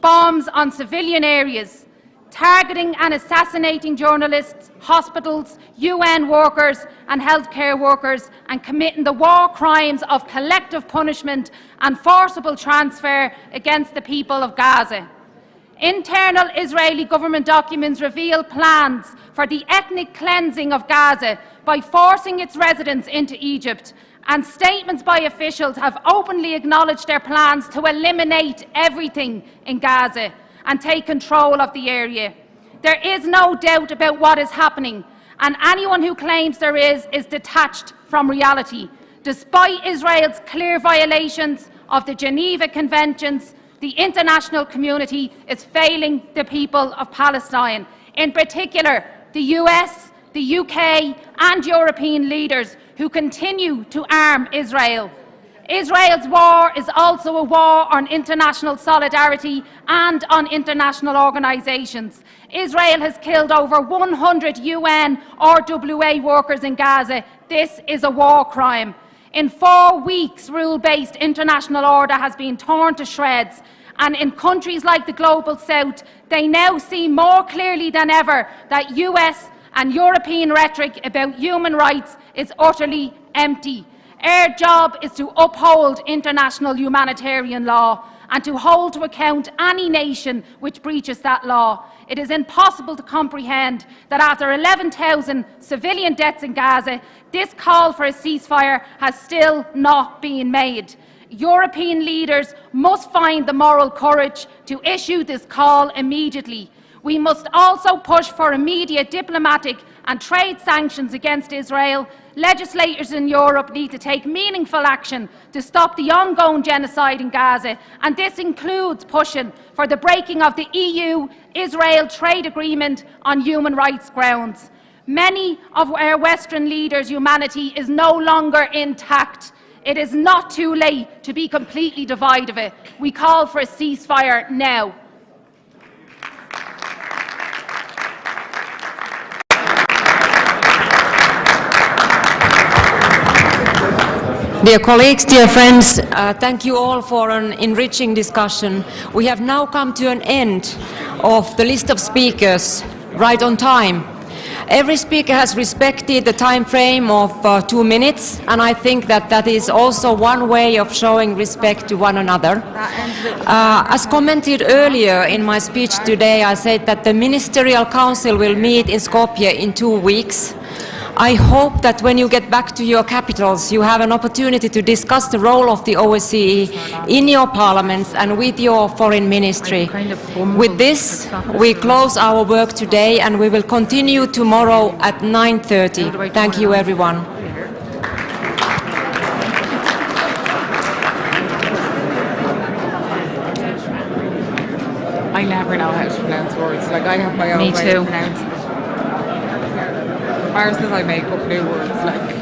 bombs on civilian areas, targeting and assassinating journalists, hospitals, UN workers and healthcare workers, and committing the war crimes of collective punishment and forcible transfer against the people of Gaza. Internal Israeli government documents reveal plans for the ethnic cleansing of Gaza by forcing its residents into Egypt, and statements by officials have openly acknowledged their plans to eliminate everything in Gaza and take control of the area. There is no doubt about what is happening, and anyone who claims there is detached from reality. Despite Israel's clear violations of the Geneva Conventions, the international community is failing the people of Palestine. In particular, the US, the UK and European leaders who continue to arm Israel. Israel's war is also a war on international solidarity and on international organisations. Israel has killed over 100 UN RWA workers in Gaza. This is a war crime. In 4 weeks, rule-based international order has been torn to shreds, and in countries like the Global South, they now see more clearly than ever that US and European rhetoric about human rights is utterly empty. Our job is to uphold international humanitarian law and to hold to account any nation which breaches that law. It is impossible to comprehend that after 11,000 civilian deaths in Gaza, this call for a ceasefire has still not been made. European leaders must find the moral courage to issue this call immediately. We must also push for immediate diplomatic and trade sanctions against Israel. Legislators in Europe need to take meaningful action to stop the ongoing genocide in Gaza, and this includes pushing for the breaking of the EU-Israel trade agreement on human rights grounds. Many of our Western leaders' humanity is no longer intact. It is not too late to be completely devoid of it. We call for a ceasefire now. Dear colleagues, dear friends, thank you all for an enriching discussion. We have now come to an end of the list of speakers, right on time. Every speaker has respected the time frame of 2 minutes, and I think that that is also one way of showing respect to one another. As commented earlier in my speech today, I said that the Ministerial Council will meet in Skopje in 2 weeks. I hope that when you get back to your capitals, you have an opportunity to discuss the role of the OSCE in your parliaments and with your foreign ministry. With this, we close our work today, and we will continue tomorrow at 9:30. Thank you, everyone. I never know how to pronounce words. Like, I have my own way of pronouncing them. Mara says I make up new words, like.